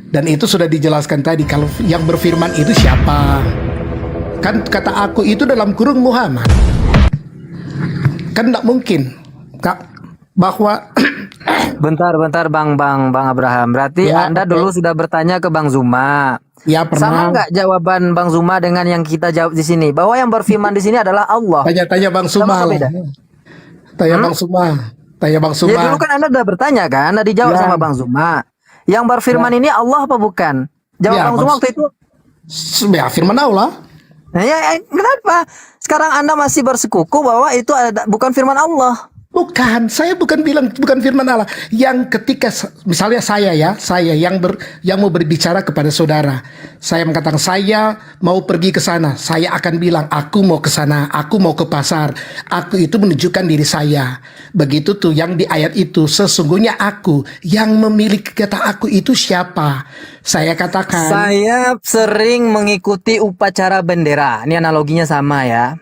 Dan itu sudah dijelaskan tadi, kalau yang berfirman itu siapa. Kan kata aku itu dalam kurung Muhammad. Kan tidak mungkin Kak, bahwa Bentar, Bang Abraham. Berarti ya Anda dulu sudah bertanya ke Bang Zuma. ya Sama pernah nggak jawaban Bang Zuma dengan yang kita jawab di sini? Bahwa yang berfirman di sini adalah Allah. tanya-tanya Bang Sama Suma apa lah. beda? Tanya Bang Suma. Tanya Bang Ya Suma. dulu kan Anda udah bertanya kan, Anda dijawab Ya, sama Bang Zuma. Yang berfirman ini Allah apa bukan? Jawab ya, Bang Zuma waktu itu. ya firman Allah. Nah, kenapa? Sekarang Anda masih bersekuku bahwa itu bukan firman Allah. Bukan, saya bukan bilang bukan firman Allah. Yang ketika misalnya saya yang mau berbicara kepada saudara, saya mengatakan saya mau pergi ke sana, saya akan bilang aku mau ke sana, aku mau ke pasar. Aku itu menunjukkan diri saya. Begitu tuh yang di ayat itu, sesungguhnya aku yang memiliki kata aku itu siapa? Saya katakan Saya sering mengikuti upacara bendera. Ini analoginya sama ya.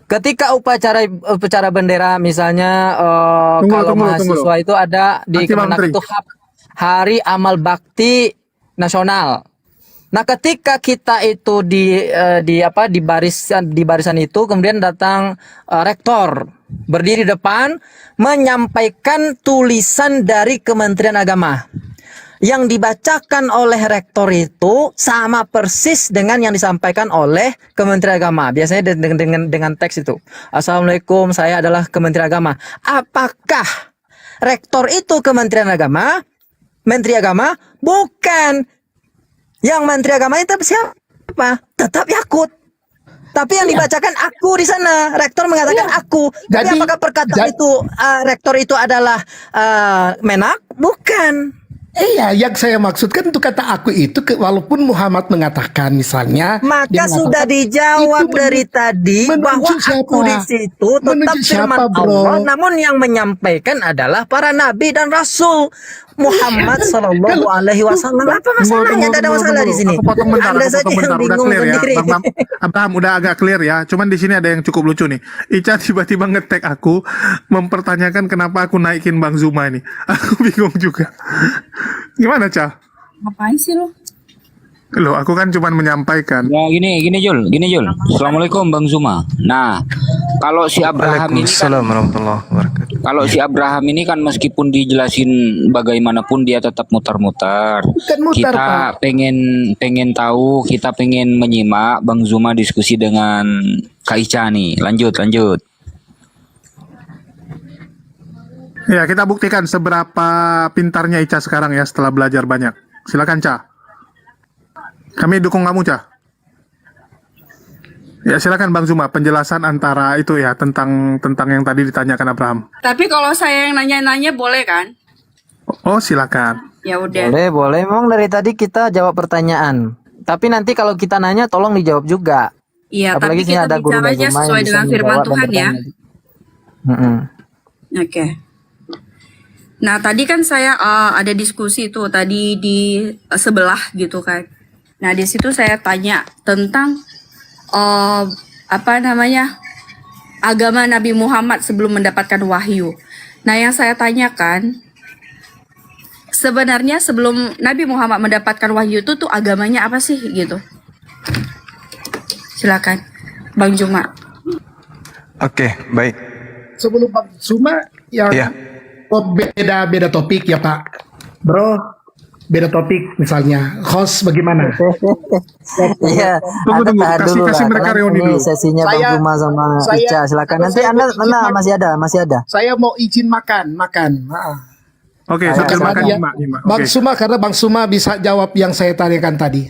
Ketika upacara bendera misalnya kalau mahasiswa itu ada di Nanti Bang Kemenak Tri. itu Hari Amal Bakti Nasional. Nah, ketika kita itu di barisan itu kemudian datang rektor berdiri depan menyampaikan tulisan dari Kementerian Agama. Yang dibacakan oleh rektor itu sama persis dengan yang disampaikan oleh Kementerian Agama. Biasanya dengan teks itu. Assalamualaikum, saya adalah Kementerian Agama. Apakah rektor itu Kementerian Agama? Menteri Agama? Bukan. Yang Menteri Agama itu siapa? Tetap Yakut. Tapi yang dibacakan aku di sana. Rektor mengatakan aku. Tapi Jadi- apakah perkataan itu rektor itu adalah Menak? Bukan. iya, yang saya maksudkan itu kata aku itu walaupun Muhammad mengatakan misalnya Maka dia sudah mengatakan, dijawab itu dari tadi menuju bahwa aku siapa? di situ tetap Menuju firman siapa, bro? Allah, namun yang menyampaikan adalah para nabi dan rasul Muhammad Sallallahu Alaihi Wasallam. Apa masalahnya? Tidak ada masalah di sini. Aku potong bentar, Anda aku saja potong yang bentar. Udah bingung clear ya. sendiri. Abraham udah agak clear ya. Cuman di sini ada yang cukup lucu nih. Ica tiba-tiba ngetek aku mempertanyakan kenapa aku naikin Bang Zuma ini. Aku bingung juga. Gimana, Ca? Ngapain sih lo? Loh, aku kan cuman menyampaikan. Ya gini Jul. Assalamualaikum Bang Zuma. Nah, kalau si Abraham ini kan, warahmatullahi wabarakatuh. kalau si Abraham ini kan meskipun dijelasin bagaimanapun dia tetap mutar-mutar. Bukan mutar, Kita Pak. pengen tahu, kita pengen menyimak Bang Zuma diskusi dengan Kak Ica nih. Lanjut. Ya, kita buktikan seberapa pintarnya Ica sekarang ya setelah belajar banyak. Silakan, Ca. Kami dukung kamu, Ca. Ya, silakan Bang Zuma penjelasan antara itu ya tentang yang tadi ditanyakan Abraham. Tapi kalau saya yang nanya-nanya boleh kan? Oh, silakan. Ya udah. Boleh. Memang dari tadi kita jawab pertanyaan. Tapi nanti kalau kita nanya tolong dijawab juga. Iya, Apalagi tapi sini kita ada guru bicaranya Bang Zuma sesuai yang bisa dengan firman menjawab dan Tuhan ya. bertanya. Mm-mm. Oke. Nah, tadi kan saya ada diskusi tuh tadi di sebelah gitu kan. Nah, di situ saya tanya tentang agama Nabi Muhammad sebelum mendapatkan wahyu. Nah, yang saya tanyakan sebenarnya sebelum Nabi Muhammad mendapatkan wahyu itu tuh agamanya apa sih gitu? Silakan, Bang Juma. Oke, baik. Sebelum Bang Suma yang Iya. beda topik ya Pak. Bro, beda topik misalnya. Host bagaimana? Iya, Tunggu, Anda tahan dulu kasih lah. mereka Karena reuni ini dulu. sesinya Bang Saya- Zuma sama saya- Ica. Silakan. Nanti saya Anda, mau izin makan. masih ada. Saya mau izin makan. Oke, Ayo, sambil silakan. makan Ya, Nyimak. Bang Oke. Suma karena Bang Suma bisa jawab yang saya tanyakan tadi.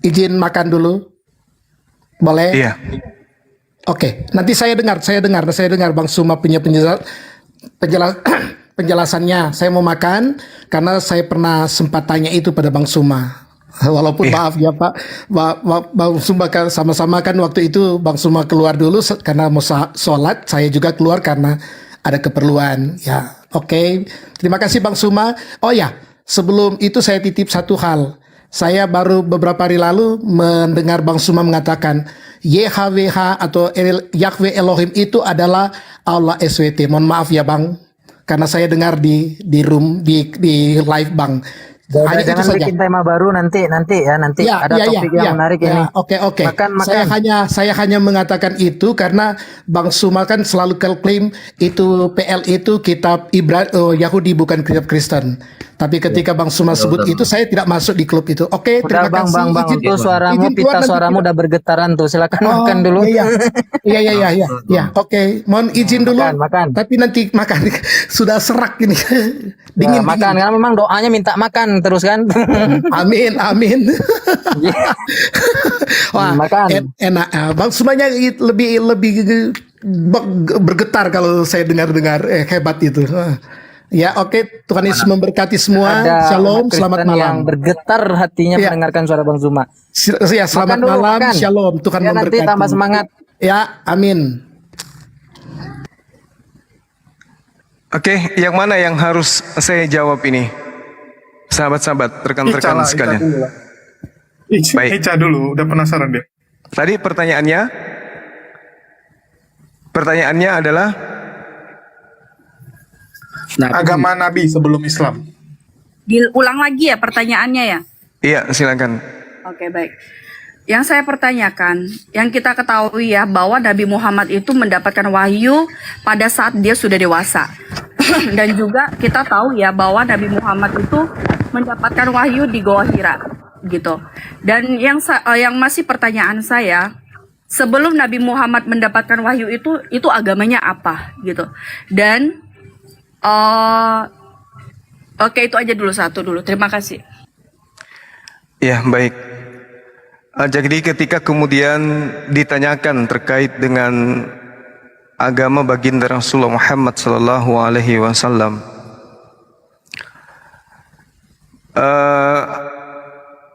Izin makan dulu. Boleh? Iya. Oke, nanti saya dengar Bang Suma punya penjelasannya. Saya mau makan karena saya pernah sempat tanya itu pada Bang Suma. Walaupun Iya. maaf ya Pak, Bang Suma kan sama-sama kan waktu itu Bang Suma keluar dulu karena mau sholat, saya juga keluar karena ada keperluan. Ya, oke. Terima kasih Bang Suma. Oh ya, sebelum itu saya titip satu hal. Saya baru beberapa hari lalu mendengar Bang Suma mengatakan YHWH atau Yahweh Elohim itu adalah Allah SWT. Mohon maaf ya Bang, karena saya dengar di room di live Bang. Hanya itu jangan saja. bikin tema baru nanti Ya, ada ya, ya, topik ya, yang menarik ya, ini. oke, oke. Makan. Saya hanya mengatakan itu karena Bang Suma kan selalu klaim itu PL itu kitab Yahudi bukan kitab Kristen. Tapi ketika Bang Suma sebut itu, saya tidak masuk di klub itu. Oke, Udah terima kasih. bang, Izin- tuh suaramu, izin keluar pita nanti suaramu kita- udah bergetaran tuh. Silakan makan dulu. Iya, iya, iya, iya, iya, iya. Oke, mohon izin dulu. Makan. Tapi nanti makan sudah serak ini. Ya, Dingin, makan dingin. karena memang doanya minta makan terus kan. Amin, amin. Wah, Makan. enak. Bang semuanya lebih bergetar kalau saya dengar-dengar hebat itu. Ya, oke. Tuhan Yesus memberkati semua. Ada Shalom, umat selamat Kristen yang malam. bergetar hatinya Ya. mendengarkan suara Bang Zuma. Ya, selamat Makan dulu, malam. makan. Shalom. Tuhan Ya, nanti memberkati. tambah semangat. Ya, amin. Oke, yang mana yang harus saya jawab ini? Sahabat-sahabat, rekan-rekan sekalian. Baik. Ica dulu, udah penasaran dia. Tadi pertanyaannya adalah Agama Nabi sebelum Islam. Diulang lagi ya pertanyaannya ya. iya, silakan. Oke, baik. Yang saya pertanyakan, yang kita ketahui ya bahwa Nabi Muhammad itu mendapatkan wahyu pada saat dia sudah dewasa. Dan juga kita tahu ya bahwa Nabi Muhammad itu mendapatkan wahyu di Goa Hira gitu. Dan yang masih pertanyaan saya, sebelum Nabi Muhammad mendapatkan wahyu itu agamanya apa gitu. Dan oke, itu aja dulu satu dulu. Terima kasih. Ya, baik. Jadi ketika kemudian ditanyakan terkait dengan agama baginda Rasulullah Muhammad sallallahu alaihi wasallam,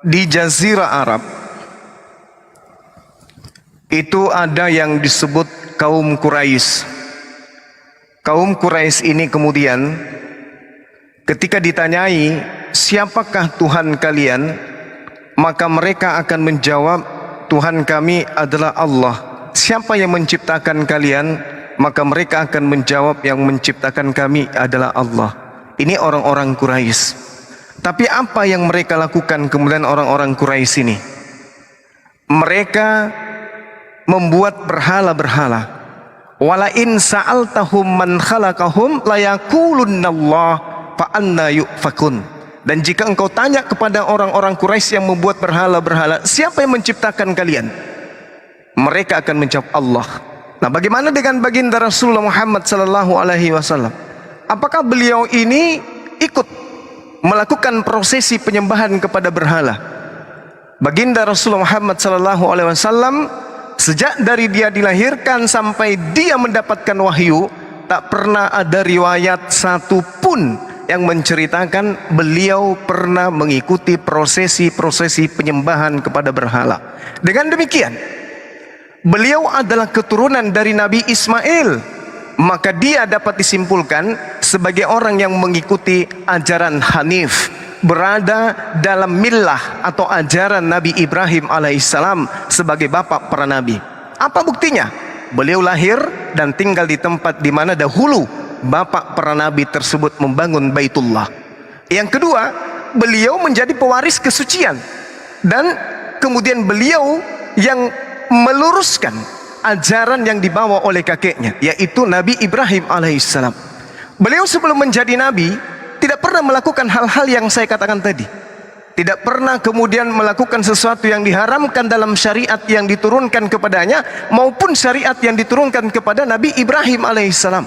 di Jazirah Arab itu ada yang disebut kaum Quraisy. Kaum Quraisy ini kemudian ketika ditanyai siapakah Tuhan kalian, maka mereka akan menjawab, Tuhan kami adalah Allah. Siapa yang menciptakan kalian? Maka mereka akan menjawab, yang menciptakan kami adalah Allah. Ini orang-orang Quraisy. Tapi apa yang mereka lakukan kemudian orang-orang Quraisy ini? Mereka membuat berhala-berhala. Wala in sa'altahum man khalaqahum layakulunallah fa anna yufakun. Dan jika engkau tanya kepada orang-orang Quraisy yang membuat berhala-berhala, siapa yang menciptakan kalian? Mereka akan menjawab Allah. Nah, bagaimana dengan baginda Rasulullah Muhammad sallallahu alaihi wasallam? Apakah beliau ini ikut melakukan prosesi penyembahan kepada berhala? Baginda Rasulullah Muhammad sallallahu alaihi wasallam sejak dari dia dilahirkan sampai dia mendapatkan wahyu, tak pernah ada riwayat satupun yang menceritakan beliau pernah mengikuti prosesi-prosesi penyembahan kepada berhala. Dengan demikian, beliau adalah keturunan dari Nabi Ismail, maka dia dapat disimpulkan sebagai orang yang mengikuti ajaran Hanif, berada dalam millah atau ajaran Nabi Ibrahim alaihissalam sebagai bapak para nabi. Apa buktinya? Beliau lahir dan tinggal di tempat di mana dahulu bapak para nabi tersebut membangun Baitullah. Yang kedua, beliau menjadi pewaris kesucian, dan kemudian beliau yang meluruskan ajaran yang dibawa oleh kakeknya, yaitu Nabi Ibrahim alaihissalam. Beliau sebelum menjadi nabi tidak pernah melakukan hal-hal yang saya katakan tadi. Tidak pernah kemudian melakukan sesuatu yang diharamkan dalam syariat yang diturunkan kepadanya maupun syariat yang diturunkan kepada Nabi Ibrahim alaihissalam.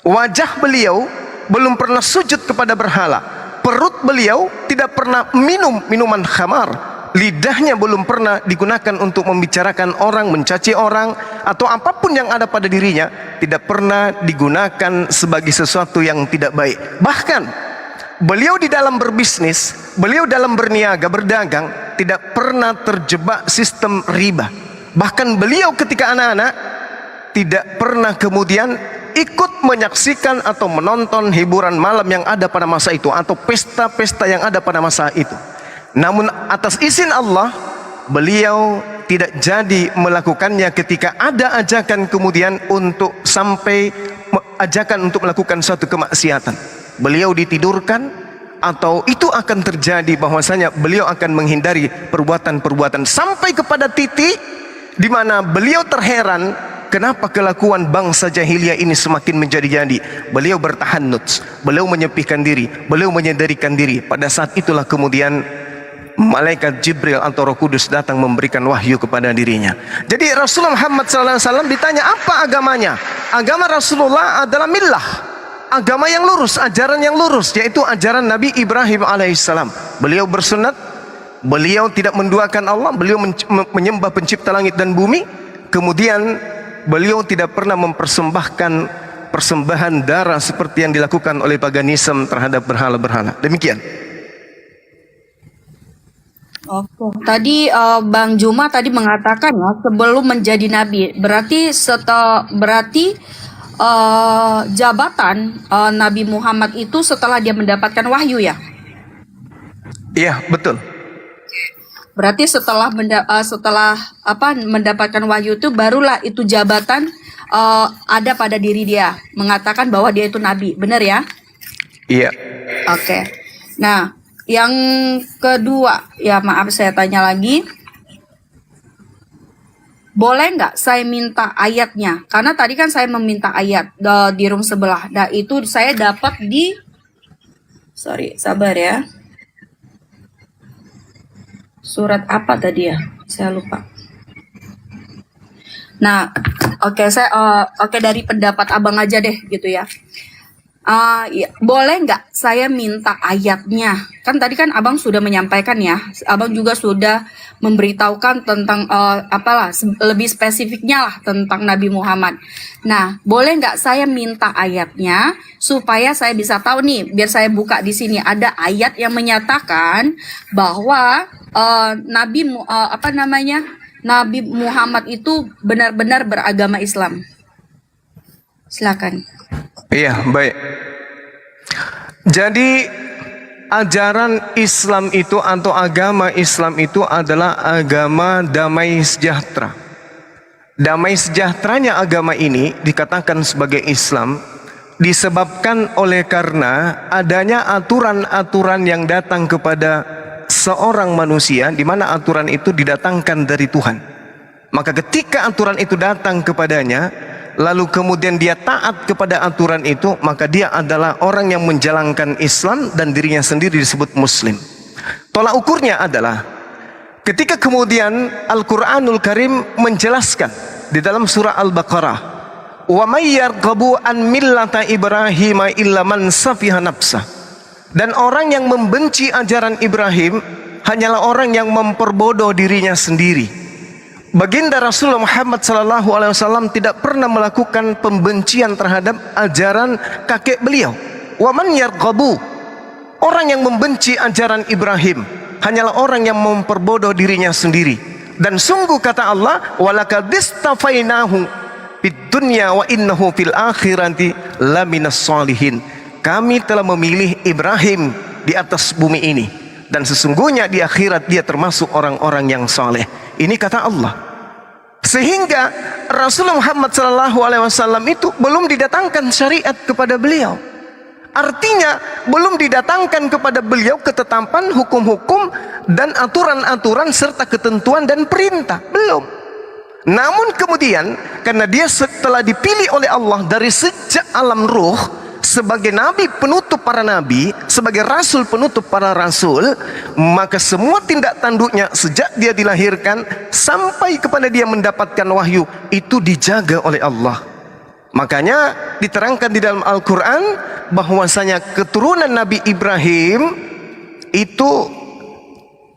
Wajah beliau belum pernah sujud kepada berhala. Perut beliau tidak pernah minum minuman khamar. Lidahnya belum pernah digunakan untuk membicarakan orang, mencaci orang, atau apapun yang ada pada dirinya tidak pernah digunakan sebagai sesuatu yang tidak baik. Bahkan beliau di dalam berbisnis, beliau dalam berniaga, berdagang, tidak pernah terjebak sistem riba. Bahkan beliau ketika anak-anak tidak pernah kemudian ikut menyaksikan atau menonton hiburan malam yang ada pada masa itu, atau pesta-pesta yang ada pada masa itu. Namun atas izin Allah, beliau tidak jadi melakukannya ketika ada ajakan kemudian untuk sampai ajakan untuk melakukan suatu kemaksiatan. Beliau ditidurkan, atau itu akan terjadi bahwasanya beliau akan menghindari perbuatan-perbuatan sampai kepada titik di mana beliau terheran kenapa kelakuan bangsa jahiliyah ini semakin menjadi-jadi. Beliau bertahannuts, beliau menyepihkan diri, beliau menyendirikan diri. Pada saat itulah kemudian malaikat Jibril atau Roh Kudus datang memberikan wahyu kepada dirinya. Jadi Rasulullah Muhammad SAW ditanya apa agamanya. Agama Rasulullah adalah millah, agama yang lurus, ajaran yang lurus, yaitu ajaran Nabi Ibrahim alaihissalam. Beliau bersunat, beliau tidak menduakan Allah, beliau menyembah pencipta langit dan bumi. Kemudian beliau tidak pernah mempersembahkan persembahan darah seperti yang dilakukan oleh paganisme terhadap berhala-berhala. Demikian. Oke. Tadi Bang Juma tadi mengatakan ya sebelum menjadi nabi, berarti jabatan Nabi Muhammad itu setelah dia mendapatkan wahyu ya. Iya, betul. Berarti setelah mendapatkan wahyu itu barulah itu jabatan ada pada diri dia, mengatakan bahwa dia itu nabi. Benar ya? Iya. Oke. Nah, yang kedua, ya maaf saya tanya lagi. Boleh nggak saya minta ayatnya? Karena tadi kan saya meminta ayat di room sebelah. Nah, itu saya dapat di... Sorry, sabar ya. Surat apa tadi ya? Saya lupa. Nah, oke, dari pendapat abang aja deh gitu ya. Ya, boleh nggak saya minta ayatnya? Kan tadi kan abang sudah menyampaikan ya, abang juga sudah memberitahukan tentang lebih spesifiknya lah tentang Nabi Muhammad. Nah, boleh nggak saya minta ayatnya supaya saya bisa tahu nih, biar saya buka di sini ada ayat yang menyatakan bahwa Nabi Muhammad itu benar-benar beragama Islam. Silakan. Iya, baik. Jadi ajaran Islam itu atau agama Islam itu adalah agama damai sejahtera. Damai sejahteranya agama ini dikatakan sebagai Islam disebabkan oleh karena adanya aturan-aturan yang datang kepada seorang manusia, di mana aturan itu didatangkan dari Tuhan. Maka ketika aturan itu datang kepadanya, lalu kemudian dia taat kepada aturan itu, maka dia adalah orang yang menjalankan Islam dan dirinya sendiri disebut Muslim. Tolak ukurnya adalah ketika kemudian Al-Quranul Karim menjelaskan di dalam surah Al-Baqarah, wa may yarghabu an millata Ibrahim illa man safiha nafsah, dan orang yang membenci ajaran Ibrahim hanyalah orang yang memperbodoh dirinya sendiri. Baginda Rasulullah Muhammad SAW tidak pernah melakukan pembencian terhadap ajaran kakek beliau. Wa man yarghabu, orang yang membenci ajaran Ibrahim hanyalah orang yang memperbodoh dirinya sendiri. Dan sungguh kata Allah, walaqad istafainahu fid dunya wa innahu fil akhirati laminas sholihin. Kami telah memilih Ibrahim di atas bumi ini, dan sesungguhnya di akhirat dia termasuk orang-orang yang saleh. Ini kata Allah. Sehingga Rasulullah Muhammad SAW itu belum didatangkan syariat kepada beliau. Artinya belum didatangkan kepada beliau ketetapan, hukum-hukum dan aturan-aturan serta ketentuan dan perintah. Belum. Namun kemudian karena dia setelah dipilih oleh Allah dari sejak alam ruh sebagai nabi penutup para nabi, sebagai rasul penutup para rasul, maka semua tindak tanduknya sejak dia dilahirkan sampai kepada dia mendapatkan wahyu itu dijaga oleh Allah. Makanya diterangkan di dalam Al-Quran bahwasanya keturunan Nabi Ibrahim itu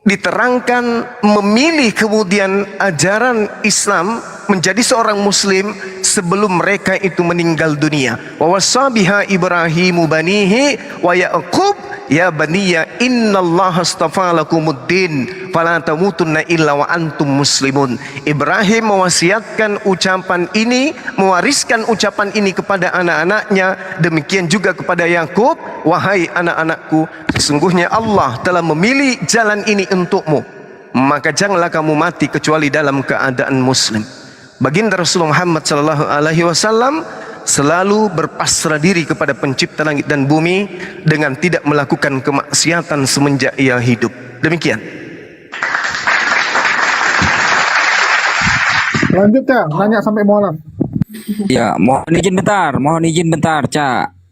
diterangkan memilih kemudian ajaran Islam, menjadi seorang muslim sebelum mereka itu meninggal dunia. Wa wasabiha Ibrahimu banihi wa Yaqub ya baniya innallaha astafa lakumuddin fala tamutunna illa wa antum muslimun. Ibrahim mewasiatkan ucapan ini, mewariskan ucapan ini kepada anak-anaknya, demikian juga kepada Yakub, wahai anak-anakku, sesungguhnya Allah telah memilih jalan ini untukmu, maka janganlah kamu mati kecuali dalam keadaan muslim. Baginda Rasulullah Muhammad SAW selalu berpasrah diri kepada pencipta langit dan bumi dengan tidak melakukan kemaksiatan semenjak ia hidup. Demikian. Lanjut ya, nanya sampai mualaf. Ya, mohon izin bentar,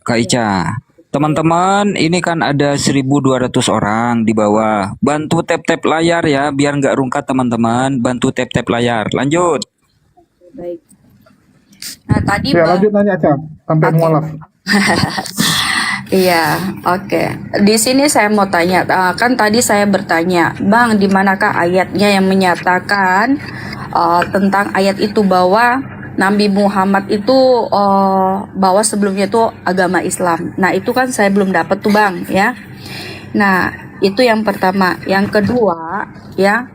Kak Ica. Teman-teman, ini kan ada 1.200 orang di bawah. Bantu tap-tap layar ya, biar nggak rungkat teman-teman. Bantu tap-tap layar. Lanjut. Baik. Nah, tadi Ya, Bang, lanjut nanya Ca, sampai Oke. mualaf. iya, oke. Di sini saya mau tanya, kan tadi saya bertanya, Bang, di manakah ayatnya yang menyatakan tentang ayat itu bahwa Nabi Muhammad itu bahwa sebelumnya itu agama Islam. Nah, itu kan saya belum dapat tuh, Bang, ya. Nah, itu yang pertama. Yang kedua, ya,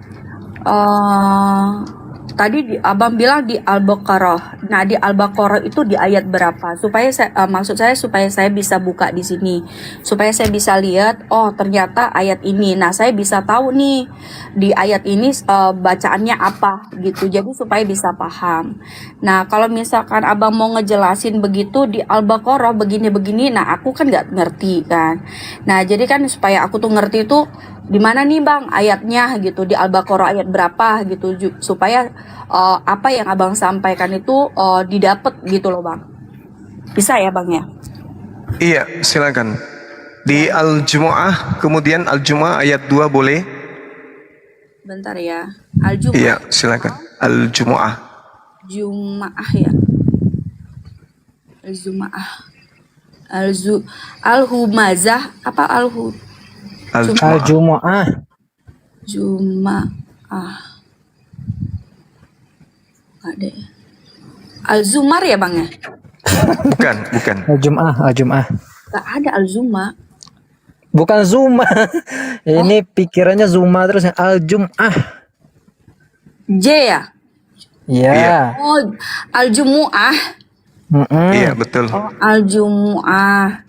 tadi Abang bilang di Al-Baqarah. Nah, di Al-Baqarah itu di ayat berapa? Supaya saya, maksud saya supaya saya bisa buka di sini. Supaya saya bisa lihat, oh ternyata ayat ini. Nah, saya bisa tahu nih di ayat ini bacaannya apa gitu. Jadi supaya bisa paham. Nah, kalau misalkan Abang mau ngejelasin begitu di Al-Baqarah begini-begini, nah aku kan nggak ngerti kan. Nah, jadi kan supaya aku tuh ngerti itu di mana nih Bang ayatnya gitu, di Al-Baqarah ayat berapa gitu, supaya apa yang Abang sampaikan itu didapat gitu loh Bang. Bisa ya Bang ya? Iya, silakan. Di Al-Jumu'ah, kemudian Al-Jumu'ah ayat 2 boleh? Bentar ya. Al-Jumu'ah. Iya, silakan. Al-Jumu'ah. Jumaah ya. Al-Jumu'ah. Al-Humazah apa Al-Jumu'ah. Al-Jumu'ah. Jumaah. Ada. Al-Zumar ya Bang ya? Bukan, bukan. Al-Jumu'ah. Gak ada Al-Zuma. Bukan Zuma. Ini pikirannya Zuma terus yang Al-Jumu'ah. J ya? Ya. Oh, Al-Jumu'ah. Mm-mm. Iya, betul. Oh, Al-Jumu'ah.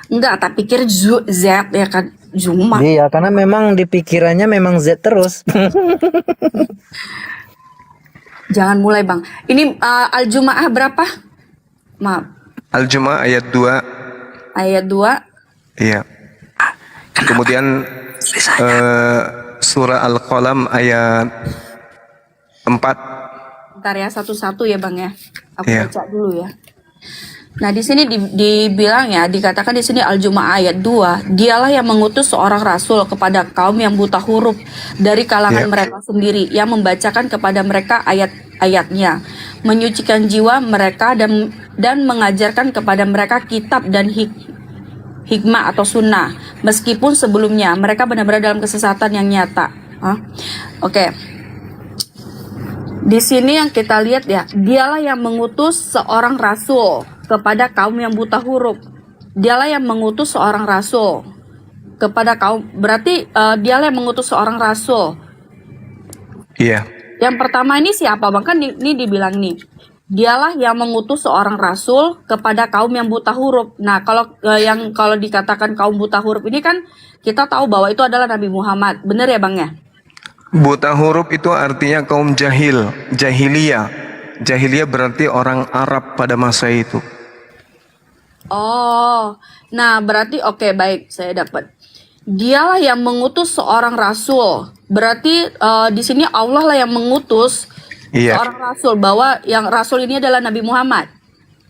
Enggak, tak pikir Z ya kan. Zuma. Iya, karena memang di pikirannya memang Z terus. Jangan mulai Bang. Ini Al-Jumu'ah berapa? Maaf. Al-Jumu'ah ayat 2. Ayat 2. Iya. Kemudian surah Al-Qalam ayat 4. Bentar ya, satu-satu ya Bang ya. Aku Iya. baca dulu ya. Nah, di sini dibilang ya, dikatakan di sini Al-Jumu'ah ayat 2, dialah yang mengutus seorang rasul kepada kaum yang buta huruf dari kalangan Iya. mereka sendiri, yang membacakan kepada mereka ayat-ayatnya, menyucikan jiwa mereka dan mengajarkan kepada mereka kitab dan hikmah atau sunnah, meskipun sebelumnya mereka benar-benar dalam kesesatan yang nyata. Oke. Di sini yang kita lihat ya, dialah yang mengutus seorang rasul kepada kaum yang buta huruf. Dialah yang mengutus seorang rasul kepada kaum, berarti dialah yang mengutus seorang rasul. Iya. Yang pertama ini siapa Bang? Kan ini dibilang nih, dialah yang mengutus seorang rasul kepada kaum yang buta huruf. Nah, kalau dikatakan kaum buta huruf ini kan kita tahu bahwa itu adalah Nabi Muhammad. Bener ya Bang ya? Buta huruf itu artinya kaum jahiliyah. Jahiliyah berarti orang Arab pada masa itu. Oh, nah berarti oke, baik, saya dapat. Dialah yang mengutus seorang rasul. Berarti di sini Allah lah yang mengutus Iya, seorang rasul, bahwa yang rasul ini adalah Nabi Muhammad.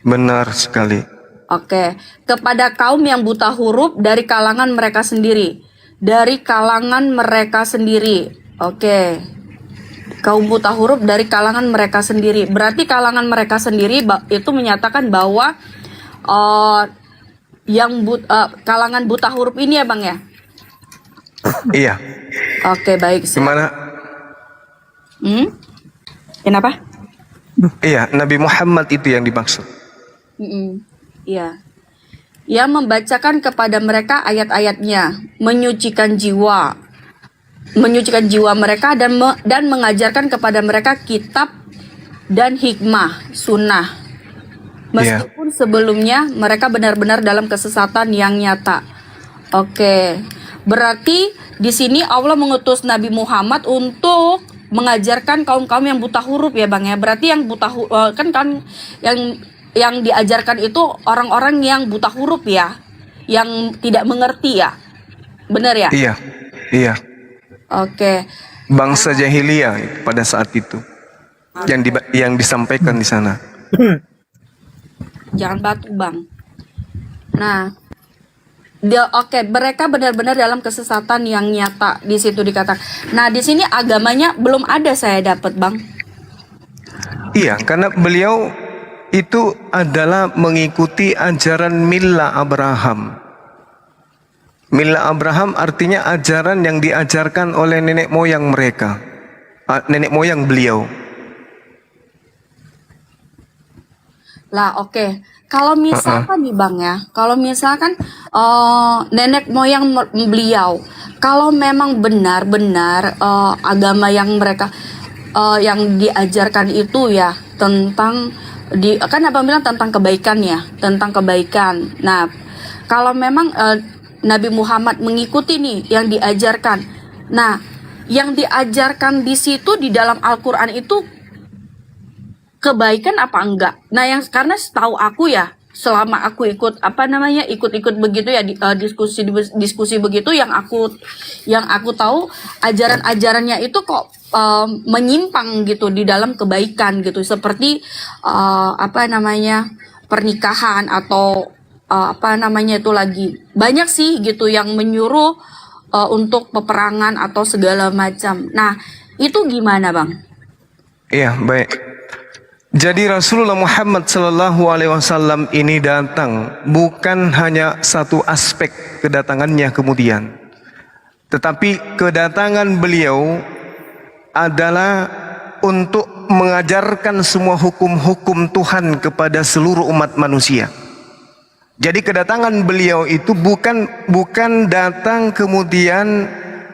benar sekali. Oke, kepada kaum yang buta huruf dari kalangan mereka sendiri. Dari kalangan mereka sendiri. Oke. Kaum buta huruf dari kalangan mereka sendiri. Berarti kalangan mereka sendiri itu menyatakan bahwa kalangan buta huruf ini ya Bang ya? Iya. Oke, baik. Gimana? Kenapa? Iya, Nabi Muhammad itu yang dimaksud. Iya. Yang membacakan kepada mereka ayat-ayatnya, menyucikan jiwa mereka dan mengajarkan kepada mereka kitab dan hikmah, sunnah. Meskipun sebelumnya mereka benar-benar dalam kesesatan yang nyata. Oke. Berarti di sini Allah mengutus Nabi Muhammad untuk mengajarkan kaum-kaum yang buta huruf ya Bang ya. Berarti yang buta huruf yang yang diajarkan itu orang-orang yang buta huruf ya, yang tidak mengerti ya, benar ya? Iya, iya. Oke. Bangsa jahiliyah pada saat itu yang disampaikan di sana. Jangan batu bang. Nah, mereka benar-benar dalam kesesatan yang nyata di situ dikatakan. Nah, di sini agamanya belum ada saya dapat bang. Iya, karena beliau itu adalah mengikuti ajaran Milla Abraham. Milla Abraham artinya ajaran yang diajarkan oleh nenek moyang mereka, nenek moyang beliau. Lah oke. Kalau misalkan nih bang ya, kalau misalkan nenek moyang beliau, kalau memang benar-benar agama yang mereka yang diajarkan itu ya tentang kan apa bilang tentang kebaikan ya, tentang kebaikan. Nah, kalau memang Nabi Muhammad mengikuti nih yang diajarkan. Nah, yang diajarkan di situ di dalam Al-Qur'an itu kebaikan apa enggak? Nah, yang karena setahu aku ya, selama aku ikut ikut-ikut begitu ya diskusi begitu yang aku tahu ajaran-ajarannya itu kok menyimpang gitu di dalam kebaikan gitu, seperti pernikahan atau itu lagi banyak sih gitu yang menyuruh untuk peperangan atau segala macam. Nah, itu gimana bang? Iya, baik. Jadi Rasulullah Muhammad Sallallahu Alaihi Wasallam ini datang bukan hanya satu aspek kedatangannya kemudian, tetapi kedatangan beliau adalah untuk mengajarkan semua hukum-hukum Tuhan kepada seluruh umat manusia. Jadi kedatangan beliau itu bukan datang kemudian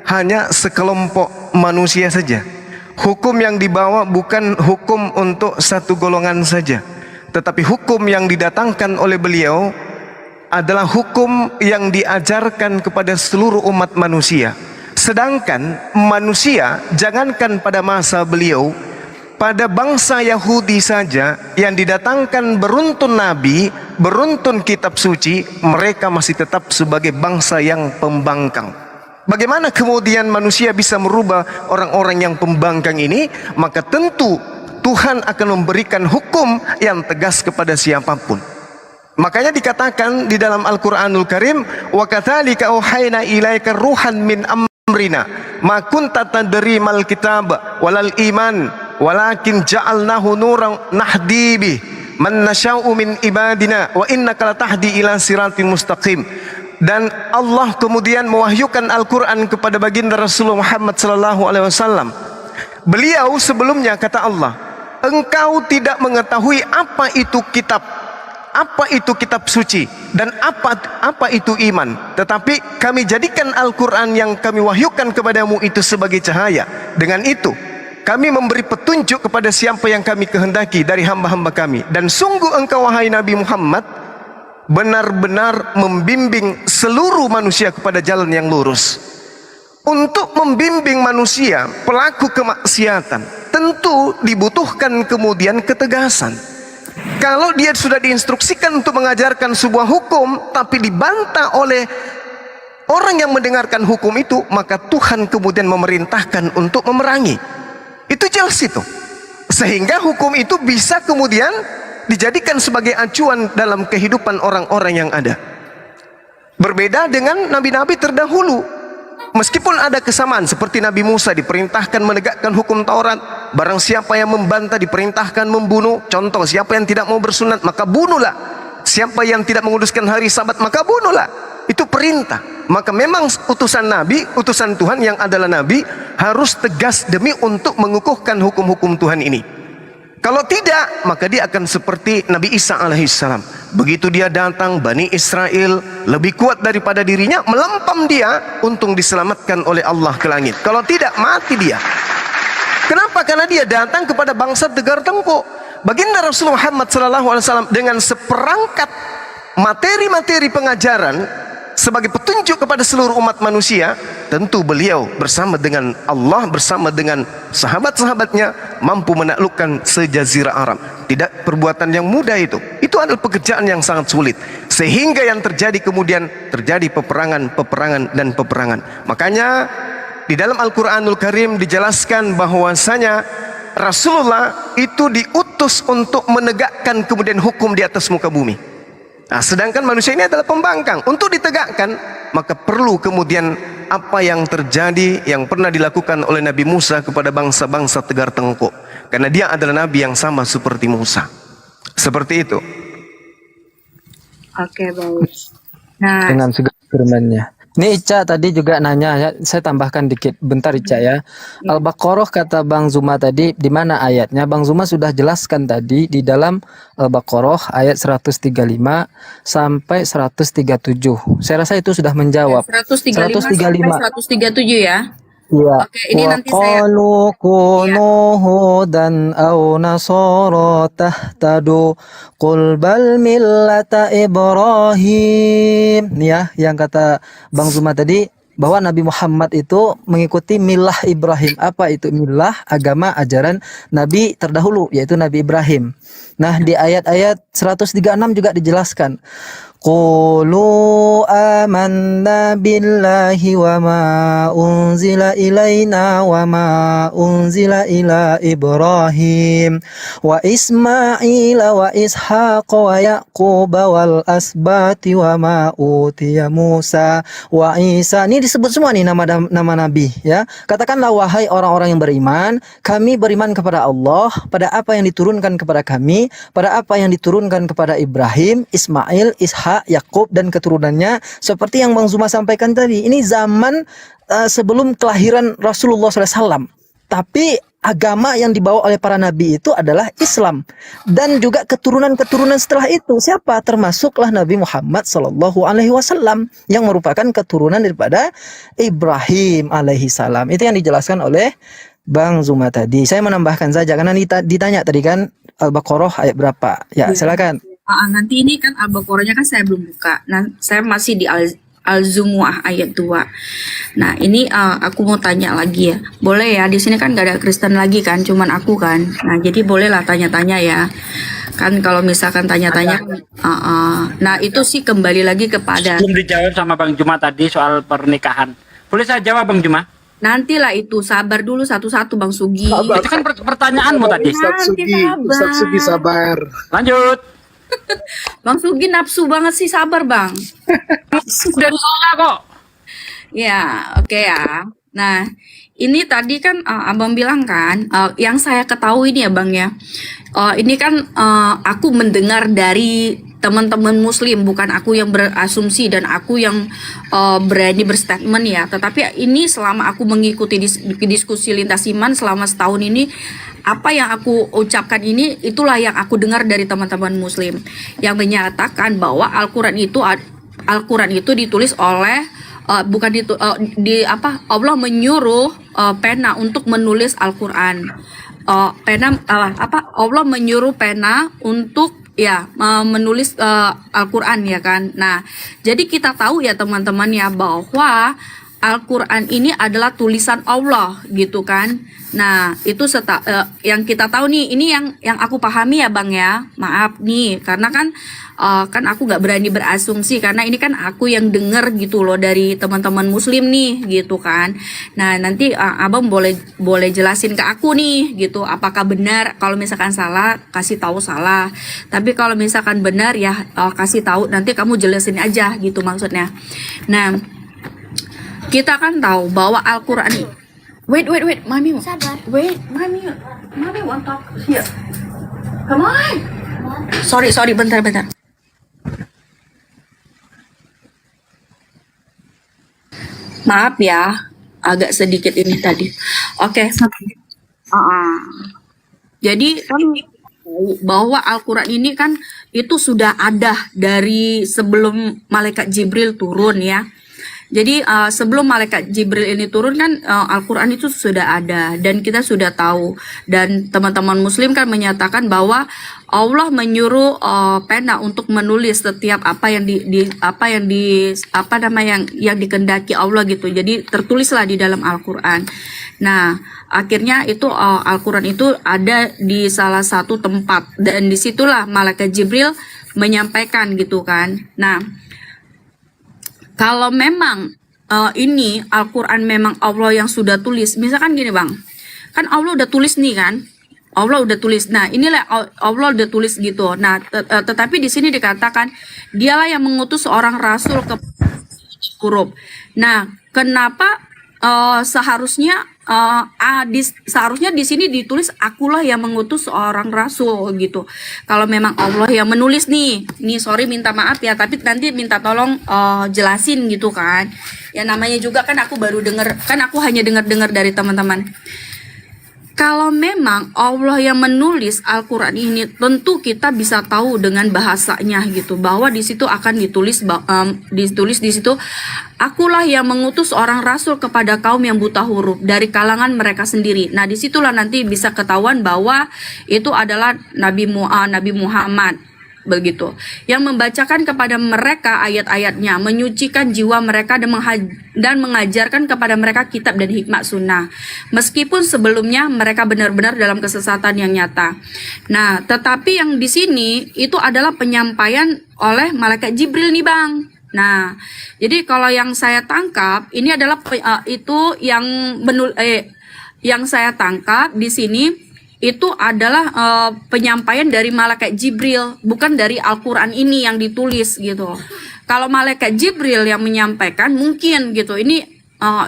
hanya sekelompok manusia saja. Hukum yang dibawa bukan hukum untuk satu golongan saja, tetapi hukum yang didatangkan oleh beliau adalah hukum yang diajarkan kepada seluruh umat manusia. Sedangkan manusia, jangankan pada masa beliau, pada bangsa Yahudi saja yang didatangkan beruntun nabi, beruntun kitab suci, mereka masih tetap sebagai bangsa yang pembangkang. Bagaimana kemudian manusia bisa merubah orang-orang yang pembangkang ini? Maka tentu Tuhan akan memberikan hukum yang tegas kepada siapapun. Makanya dikatakan di dalam Al-Quranul Karim, wa kathalika auhayna ilaika ruhan min amrina ma kunta tadri mal kitab walal iman walakin ja'alnahu nuran nahdi bih man nasya'u min ibadina wa innaka latahdi ila siratin mustaqim. Dan Allah kemudian mewahyukan Al-Quran kepada baginda Rasulullah Muhammad Sallallahu Alaihi Wasallam. Beliau sebelumnya kata Allah, engkau tidak mengetahui apa itu kitab suci dan apa itu iman. Tetapi kami jadikan Al-Quran yang kami wahyukan kepadamu itu sebagai cahaya. Dengan itu kami memberi petunjuk kepada siapa yang kami kehendaki dari hamba-hamba kami. Dan sungguh engkau wahai Nabi Muhammad benar-benar membimbing seluruh manusia kepada jalan yang lurus. Untuk membimbing manusia pelaku kemaksiatan tentu dibutuhkan kemudian ketegasan. Kalau dia sudah diinstruksikan untuk mengajarkan sebuah hukum tapi dibantah oleh orang yang mendengarkan hukum itu, maka Tuhan kemudian memerintahkan untuk memerangi. Itu jelas itu. Sehingga hukum itu bisa kemudian dijadikan sebagai acuan dalam kehidupan orang-orang yang ada. Berbeda dengan nabi-nabi terdahulu. Meskipun ada kesamaan, seperti Nabi Musa diperintahkan menegakkan hukum Taurat, barang siapa yang membantah diperintahkan membunuh. Contoh, siapa yang tidak mau bersunat maka bunuhlah, siapa yang tidak menguduskan hari Sabat maka bunuhlah. Itu perintah. Maka memang utusan Nabi, utusan Tuhan yang adalah Nabi harus tegas demi untuk mengukuhkan hukum-hukum Tuhan ini. Kalau tidak, maka dia akan seperti Nabi Isa alaihissalam. Begitu dia datang, Bani Israel lebih kuat daripada dirinya, melempam dia untung diselamatkan oleh Allah ke langit. Kalau tidak, mati dia. Kenapa? Karena dia datang kepada bangsa tegar tempuk. Baginda Rasulullah Muhammad SAW dengan seperangkat materi-materi pengajaran sebagai petunjuk kepada seluruh umat manusia, tentu beliau bersama dengan Allah, bersama dengan sahabat-sahabatnya mampu menaklukkan sejazirah Arab. Tidak perbuatan yang mudah itu. Itu adalah pekerjaan yang sangat sulit. Sehingga yang terjadi kemudian terjadi peperangan dan peperangan. Makanya di dalam Al-Quranul Karim dijelaskan bahwasanya Rasulullah itu diutus untuk menegakkan kemudian hukum di atas muka bumi. Nah, sedangkan manusia ini adalah pembangkang. Untuk ditegakkan, maka perlu kemudian apa yang terjadi yang pernah dilakukan oleh Nabi Musa kepada bangsa-bangsa Tegar Tengkuk. Karena dia adalah Nabi yang sama seperti Musa. Seperti itu. Oke, baik. Nah, dengan segala firman-Nya. Ini Ica tadi juga nanya ya, saya tambahkan dikit bentar Ica ya. Al-Baqarah kata Bang Zuma tadi di mana ayatnya? Bang Zuma sudah jelaskan tadi di dalam Al-Baqarah ayat 135 sampai 137. Saya rasa itu sudah menjawab. 135 sampai 137 ya. Iya. Oke, ini nanti saya Qalu kunu hudan aw nasara tahtadu qul bal millata Ibrahim. Nih ya, yang kata Bang Zuma tadi bahwa Nabi Muhammad itu mengikuti milah Ibrahim. Apa itu milah? Agama ajaran Nabi terdahulu, yaitu Nabi Ibrahim. Nah, di ayat-ayat 136 juga dijelaskan. Qulu amanna billahi wa ma unzila ilaina wa ma unzila ila Ibrahim wa Ismaila wa Ishaq wa Yaqub wal asbati wa ma utiya Musa wa Isa. Ini disebut semua nih nama nabi ya. Katakanlah wahai orang-orang yang beriman, kami beriman kepada Allah, pada apa yang diturunkan kepada kami, pada apa yang diturunkan kepada Ibrahim, Ismail, Ishak, Yakub dan keturunannya, seperti yang Bang Zuma sampaikan tadi. Ini zaman sebelum kelahiran Rasulullah SAW. Tapi agama yang dibawa oleh para nabi itu adalah Islam, dan juga keturunan-keturunan setelah itu. Siapa? Termasuklah Nabi Muhammad SAW yang merupakan keturunan daripada Ibrahim alaihi salam. Itu yang dijelaskan oleh Bang Zuma tadi. Saya menambahkan saja karena ditanya tadi kan Al-Baqarah ayat berapa. Ya, silakan. nanti ini kan Al-Baqarahnya kan saya belum buka. Nah, saya masih di Al-Zumu'ah ayat 2. Nah, ini aku mau tanya lagi ya. Boleh ya, di sini kan gak ada Kristen lagi kan, cuman aku kan. Nah, jadi bolehlah tanya-tanya ya. Kan kalau misalkan tanya-tanya, nah itu sih kembali lagi kepada. Belum dijawab sama Bang Juma tadi soal pernikahan. Boleh saya jawab Bang Juma? Nantilah itu, sabar dulu satu-satu Bang Sugi. Itu kan pertanyaanmu tadi. Ustaz Sugi sabar. Lanjut. Bang Sugi nafsu banget sih, sabar Bang. Dari saya kok. Ya, oke ya. Nah, ini tadi kan Abang bilang kan, yang saya ketahui ini ya Bang ya, ini kan aku mendengar dari teman-teman Muslim, bukan aku yang berasumsi dan aku yang berani berstatement ya. Tetapi ini selama aku mengikuti diskusi lintas iman selama setahun ini, apa yang aku ucapkan ini itulah yang aku dengar dari teman-teman Muslim yang menyatakan bahwa Al-Quran itu ditulis oleh Allah menyuruh pena untuk menulis Al-Quran. Allah menyuruh pena untuk menulis Al-Quran ya kan. Nah, jadi kita tahu ya teman-teman ya bahwa Al-Quran ini adalah tulisan Allah gitu kan. Nah, itu yang kita tahu nih, ini yang aku pahami ya Bang ya. Maaf nih, karena kan aku nggak berani berasumsi karena ini kan aku yang denger gitu loh dari teman-teman Muslim nih gitu kan. Nah, nanti Abang boleh jelasin ke aku nih gitu, apakah benar. Kalau misalkan salah, kasih tahu salah. Tapi kalau misalkan benar ya kasih tahu, nanti kamu jelasin aja gitu maksudnya. Nah, kita kan tahu bahwa Al-Quran. Wait, Mami. Sabar. Wait, Mami want talk here. Come on. Sorry, bentar. Maaf ya, agak sedikit ini tadi. Oke. Jadi kan bahwa Al-Quran ini kan itu sudah ada dari sebelum malaikat Jibril turun ya. Jadi sebelum malaikat Jibril ini turun kan Al-Quran itu sudah ada dan kita sudah tahu, dan teman-teman Muslim kan menyatakan bahwa Allah menyuruh pena untuk menulis setiap apa yang yang dikehendaki Allah gitu. Jadi tertulislah di dalam Al-Quran. Nah, akhirnya itu Al-Quran itu ada di salah satu tempat dan disitulah malaikat Jibril menyampaikan gitu kan. Nah, kalau memang ini Al-Quran memang Allah yang sudah tulis, misalkan gini bang, kan Allah udah tulis nih kan, Allah udah tulis. Nah inilah Allah udah tulis gitu. Nah tetapi di sini dikatakan dialah yang mengutus seorang rasul ke huruf. Nah kenapa seharusnya seharusnya di sini ditulis akulah yang mengutus seorang rasul gitu. Kalau memang Allah yang menulis nih sorry minta maaf ya, tapi nanti minta tolong jelasin gitu kan. Ya namanya juga kan aku baru dengar, kan aku hanya dengar dari teman-teman. Kalau memang Allah yang menulis Al-Quran ini, tentu kita bisa tahu dengan bahasanya gitu, bahwa di situ akan ditulis di situ, akulah yang mengutus orang rasul kepada kaum yang buta huruf dari kalangan mereka sendiri. Nah disitulah nanti bisa ketahuan bahwa itu adalah Nabi Muhammad begitu, yang membacakan kepada mereka ayat-ayatnya, menyucikan jiwa mereka dan mengajarkan kepada mereka kitab dan hikmat sunnah, meskipun sebelumnya mereka benar-benar dalam kesesatan yang nyata. Nah, tetapi yang di sini itu adalah penyampaian oleh malaikat Jibril nih bang. Nah, jadi kalau yang saya tangkap ini adalah itu yang saya tangkap di sini itu adalah penyampaian dari malaikat Jibril, bukan dari Al-Quran ini yang ditulis gitu. Kalau malaikat Jibril yang menyampaikan mungkin gitu, ini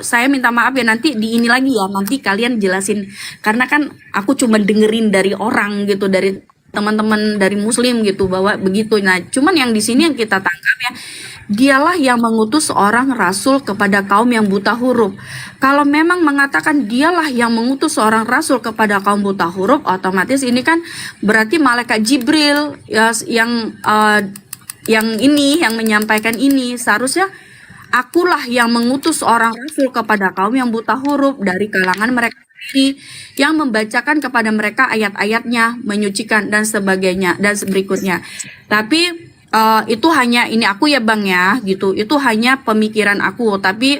saya minta maaf ya, nanti di ini lagi ya, nanti kalian jelasin, karena kan aku cuma dengerin dari orang gitu, dari teman-teman dari Muslim gitu bahwa begitu. Nah cuman yang di sini yang kita tangkap ya, dialah yang mengutus seorang rasul kepada kaum yang buta huruf. Kalau memang mengatakan dialah yang mengutus seorang rasul kepada kaum buta huruf, otomatis ini kan berarti malaikat Jibril ya, yang menyampaikan ini. Seharusnya akulah yang mengutus seorang rasul kepada kaum yang buta huruf dari kalangan mereka sendiri, yang membacakan kepada mereka ayat-ayatnya, menyucikan dan sebagainya dan berikutnya. Tapi itu hanya ini aku ya bang ya gitu, itu hanya pemikiran aku, tapi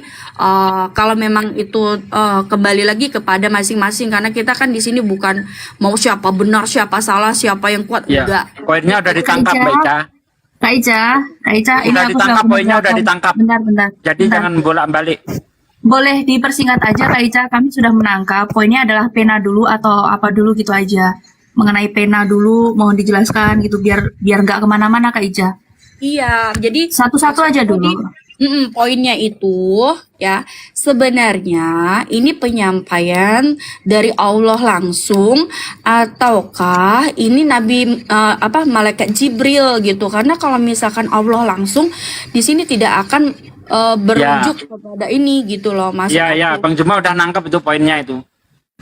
kalau memang itu kembali lagi kepada masing-masing, karena kita kan di sini bukan mau siapa benar siapa salah siapa yang kuat, enggak. Poinnya udah ditangkap Mbak Ica. Kak Ica, ini Udah aku ditangkap, sudah poinnya udah ditangkap. Bentar. Jadi jangan bolak-balik. Boleh dipersingkat aja Kak Ica, kami sudah menangkap. Poinnya adalah pena dulu atau apa dulu gitu aja. Mengenai pena dulu, mohon dijelaskan gitu biar nggak kemana-mana Kak Ica. Iya, jadi Satu-satu aja dulu. Poinnya itu ya, sebenarnya ini penyampaian dari Allah langsung ataukah ini malaikat Jibril gitu. Karena kalau misalkan Allah langsung di sini tidak akan berujuk kepada ini gitu loh Mas. Iya, Bang Juma udah nangkep itu poinnya itu.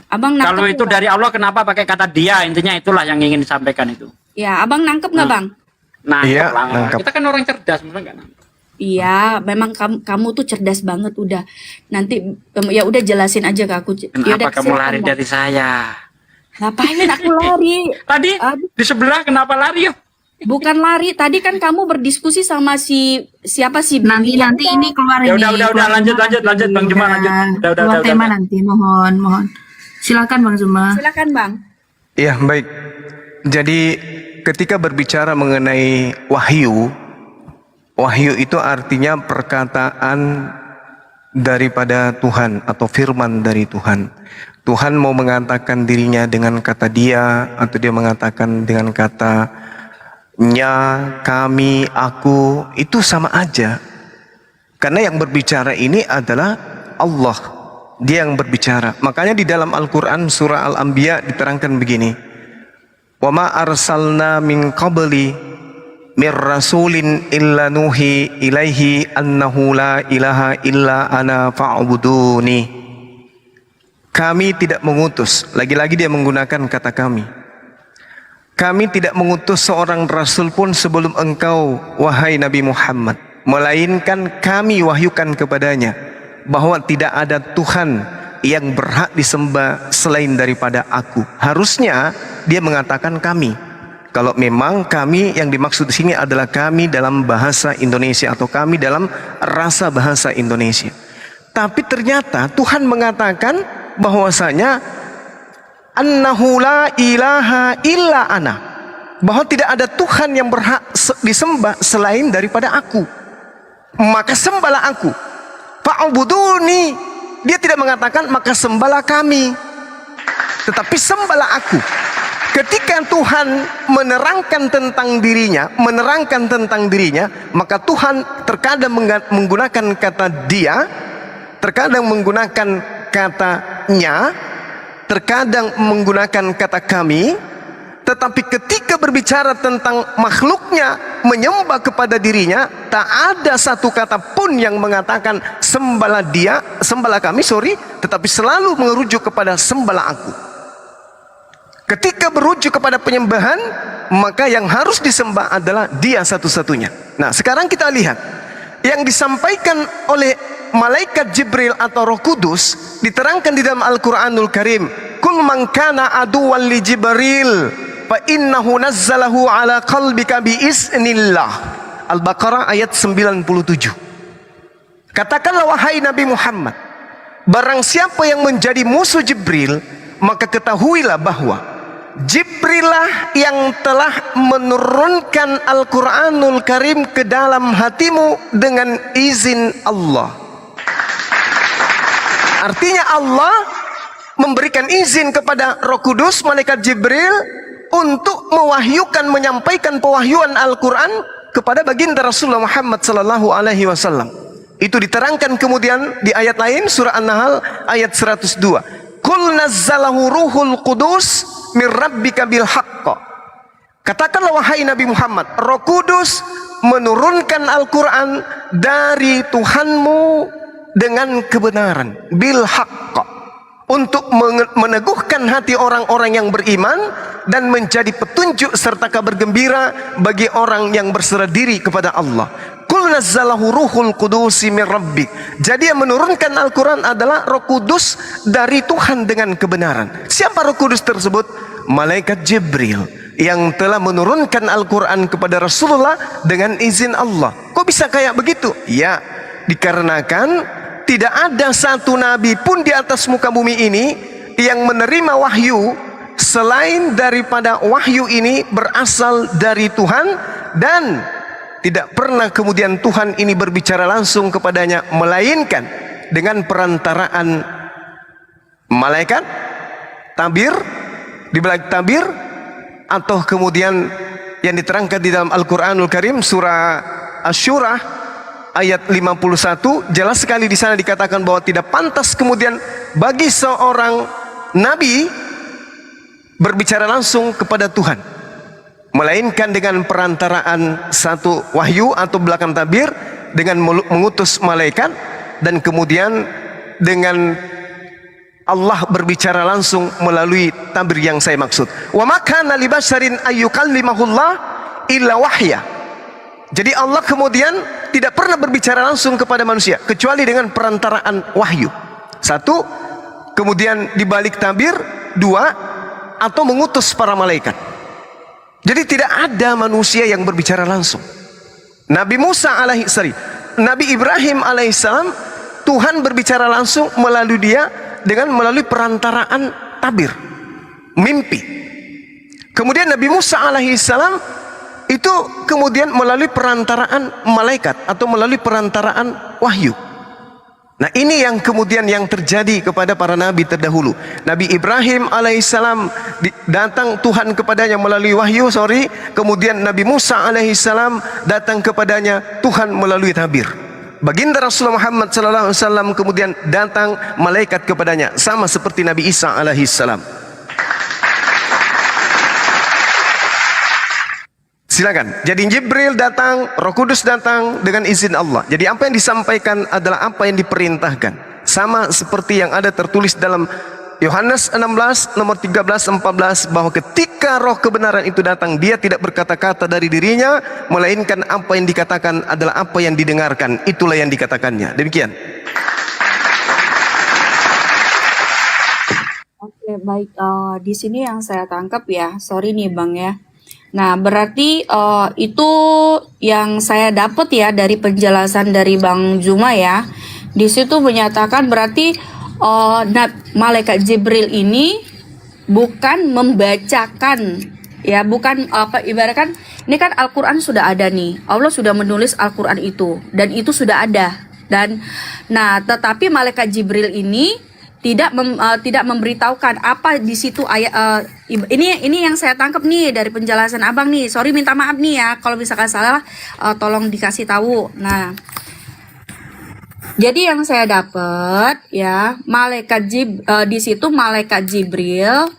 Abang nangkep Kalau itu nggak? dari Allah, kenapa pakai kata dia? Intinya itulah yang ingin disampaikan itu. Ya, abang nangkep nggak bang? Nah, Iya, itulah. nangkep. Kita kan orang cerdas, masa nggak nangkep? Iya, memang kamu tuh cerdas banget udah. Nanti ya udah jelasin aja ke aku. Ya Kenapa udah, kamu silakan, lari Bang. dari saya? Ngapain aku lari? Tadi Aduh. di sebelah kenapa lari yuk? Bukan lari, tadi kan kamu berdiskusi sama siapa sih? Nanti ini keluar Ya ini. udah, keluar lanjut, tema lanjut, nanti. Bang Juma, lanjut. Udah, Keluar tema udah. nanti, mohon. Silakan Bang Juma. Silakan Bang. Iya, baik. Jadi ketika berbicara mengenai wahyu itu artinya perkataan daripada Tuhan atau firman dari Tuhan. Tuhan mau mengatakan dirinya dengan kata dia, atau dia mengatakan dengan kata nya, kami, aku, itu sama aja. Karena yang berbicara ini adalah Allah. Dia yang berbicara. Makanya di dalam Al-Quran surah Al-Anbiya diterangkan begini. Wa ma arsalna min qabli mir rasulin illa nuhi ilaihi annahu la ilaha illa ana fa'buduni. Kami tidak mengutus, lagi-lagi dia menggunakan kata kami. Kami tidak mengutus seorang rasul pun sebelum engkau, wahai Nabi Muhammad, melainkan kami wahyukan kepadanya bahwa tidak ada Tuhan yang berhak disembah selain daripada aku. Harusnya dia mengatakan kami. Kalau memang kami yang dimaksud di sini adalah kami dalam bahasa Indonesia atau kami dalam rasa bahasa Indonesia. Tapi ternyata Tuhan mengatakan bahwasanya annahu la ilaha illa ana, bahwa tidak ada Tuhan yang berhak disembah selain daripada aku. Maka sembahlah aku. Fa'buduni. Dia tidak mengatakan maka sembahlah kami, tetapi sembahlah aku. Ketika Tuhan menerangkan tentang dirinya, maka Tuhan terkadang menggunakan kata dia, terkadang menggunakan kata nya, terkadang menggunakan kata kami. Tetapi ketika berbicara tentang makhluknya menyembah kepada dirinya, tak ada satu kata pun yang mengatakan sembahlah dia, sembahlah kami, tetapi selalu merujuk kepada sembahlah aku. Ketika berujuk kepada penyembahan, maka yang harus disembah adalah dia satu-satunya. Nah, sekarang kita lihat yang disampaikan oleh malaikat Jibril atau Roh Kudus diterangkan di dalam Al-Qur'anul Karim. Kul man kana aduwwan li Jibril fa innahu nazzalahu ala qalbika bi iznillah. Al-Baqarah ayat 97. Katakanlah wahai Nabi Muhammad, barang siapa yang menjadi musuh Jibril, maka ketahuilah bahwa Jibrilah yang telah menurunkan Al-Quranul Karim ke dalam hatimu dengan izin Allah. Artinya Allah memberikan izin kepada Roh Kudus, malaikat Jibril, untuk mewahyukan, menyampaikan pewahyuan Al-Quran kepada baginda Rasulullah Muhammad sallallahu alaihi wasallam. Itu diterangkan kemudian di ayat lain, surah An-Nahl ayat 102. Qul nazzalahu ruhul qudus min rabbika bil haqq. Katakanlah wahai Nabi Muhammad, Roh Kudus menurunkan Al-Quran dari Tuhanmu dengan kebenaran, bil haqq, untuk meneguhkan hati orang-orang yang beriman dan menjadi petunjuk serta kabar gembira bagi orang yang berserah diri kepada Allah. Qul nazzalahu ruhul qudusi min rabbik. Jadi yang menurunkan Al-Quran adalah Roh Kudus dari Tuhan dengan kebenaran. Siapa Roh Kudus tersebut? Malaikat Jibril yang telah menurunkan Al-Quran kepada Rasulullah dengan izin Allah. Kok bisa kayak begitu? Ya, dikarenakan tidak ada satu nabi pun di atas muka bumi ini yang menerima wahyu selain daripada wahyu ini berasal dari Tuhan, dan tidak pernah kemudian Tuhan ini berbicara langsung kepadanya melainkan dengan perantaraan malaikat tabir, di balik tabir, atau kemudian yang diterangkan di dalam Al-Quranul Karim surah Asy-Syura ayat 51, jelas sekali di sana dikatakan bahwa tidak pantas kemudian bagi seorang nabi berbicara langsung kepada Tuhan, melainkan dengan perantaraan satu wahyu atau belakang tabir dengan mengutus malaikat, dan kemudian dengan Allah berbicara langsung melalui tabir yang saya maksud. Wa ma kana li basharin ayyukallimahullah illa wahya. Jadi Allah kemudian tidak pernah berbicara langsung kepada manusia kecuali dengan perantaraan wahyu. Satu, kemudian dibalik tabir. Dua, atau mengutus para malaikat. Jadi tidak ada manusia yang berbicara langsung. Nabi Musa alaihissalam, Nabi Ibrahim alaihissalam, Tuhan berbicara langsung melalui dia dengan melalui perantaraan tabir, mimpi. Kemudian Nabi Musa alaihissalam itu kemudian melalui perantaraan malaikat atau melalui perantaraan wahyu. Nah, ini yang kemudian yang terjadi kepada para nabi terdahulu. Nabi Ibrahim alaihissalam datang Tuhan kepadanya melalui wahyu, kemudian Nabi Musa alaihissalam datang kepadanya Tuhan melalui tabir. Baginda Rasulullah Muhammad sallallahu alaihi wasallam kemudian datang malaikat kepadanya, sama seperti Nabi Isa alaihissalam. Silakan. Jadi Jibril datang, Roh Kudus datang dengan izin Allah. Jadi apa yang disampaikan adalah apa yang diperintahkan. Sama seperti yang ada tertulis dalam Yohanes 16 nomor 13 14 bahwa ketika roh kebenaran itu datang, dia tidak berkata-kata dari dirinya, melainkan apa yang dikatakan adalah apa yang didengarkan, itulah yang dikatakannya. Demikian. Oke, baik. Di sini yang saya tangkap ya, sorry nih Bang ya. Nah, berarti itu yang saya dapat ya dari penjelasan dari Bang Juma ya. Di situ menyatakan berarti malaikat Jibril ini bukan membacakan ya, bukan apa ibaratkan ini kan Al-Qur'an sudah ada nih. Allah sudah menulis Al-Qur'an itu dan itu sudah ada. Dan nah, tetapi malaikat Jibril ini tidak memberitahukan apa di situ ayat ini yang saya tangkap nih dari penjelasan Abang nih. Sorry, minta maaf nih ya kalau misalkan salah, tolong dikasih tahu. Nah, jadi yang saya dapat ya, di situ malaikat Jibril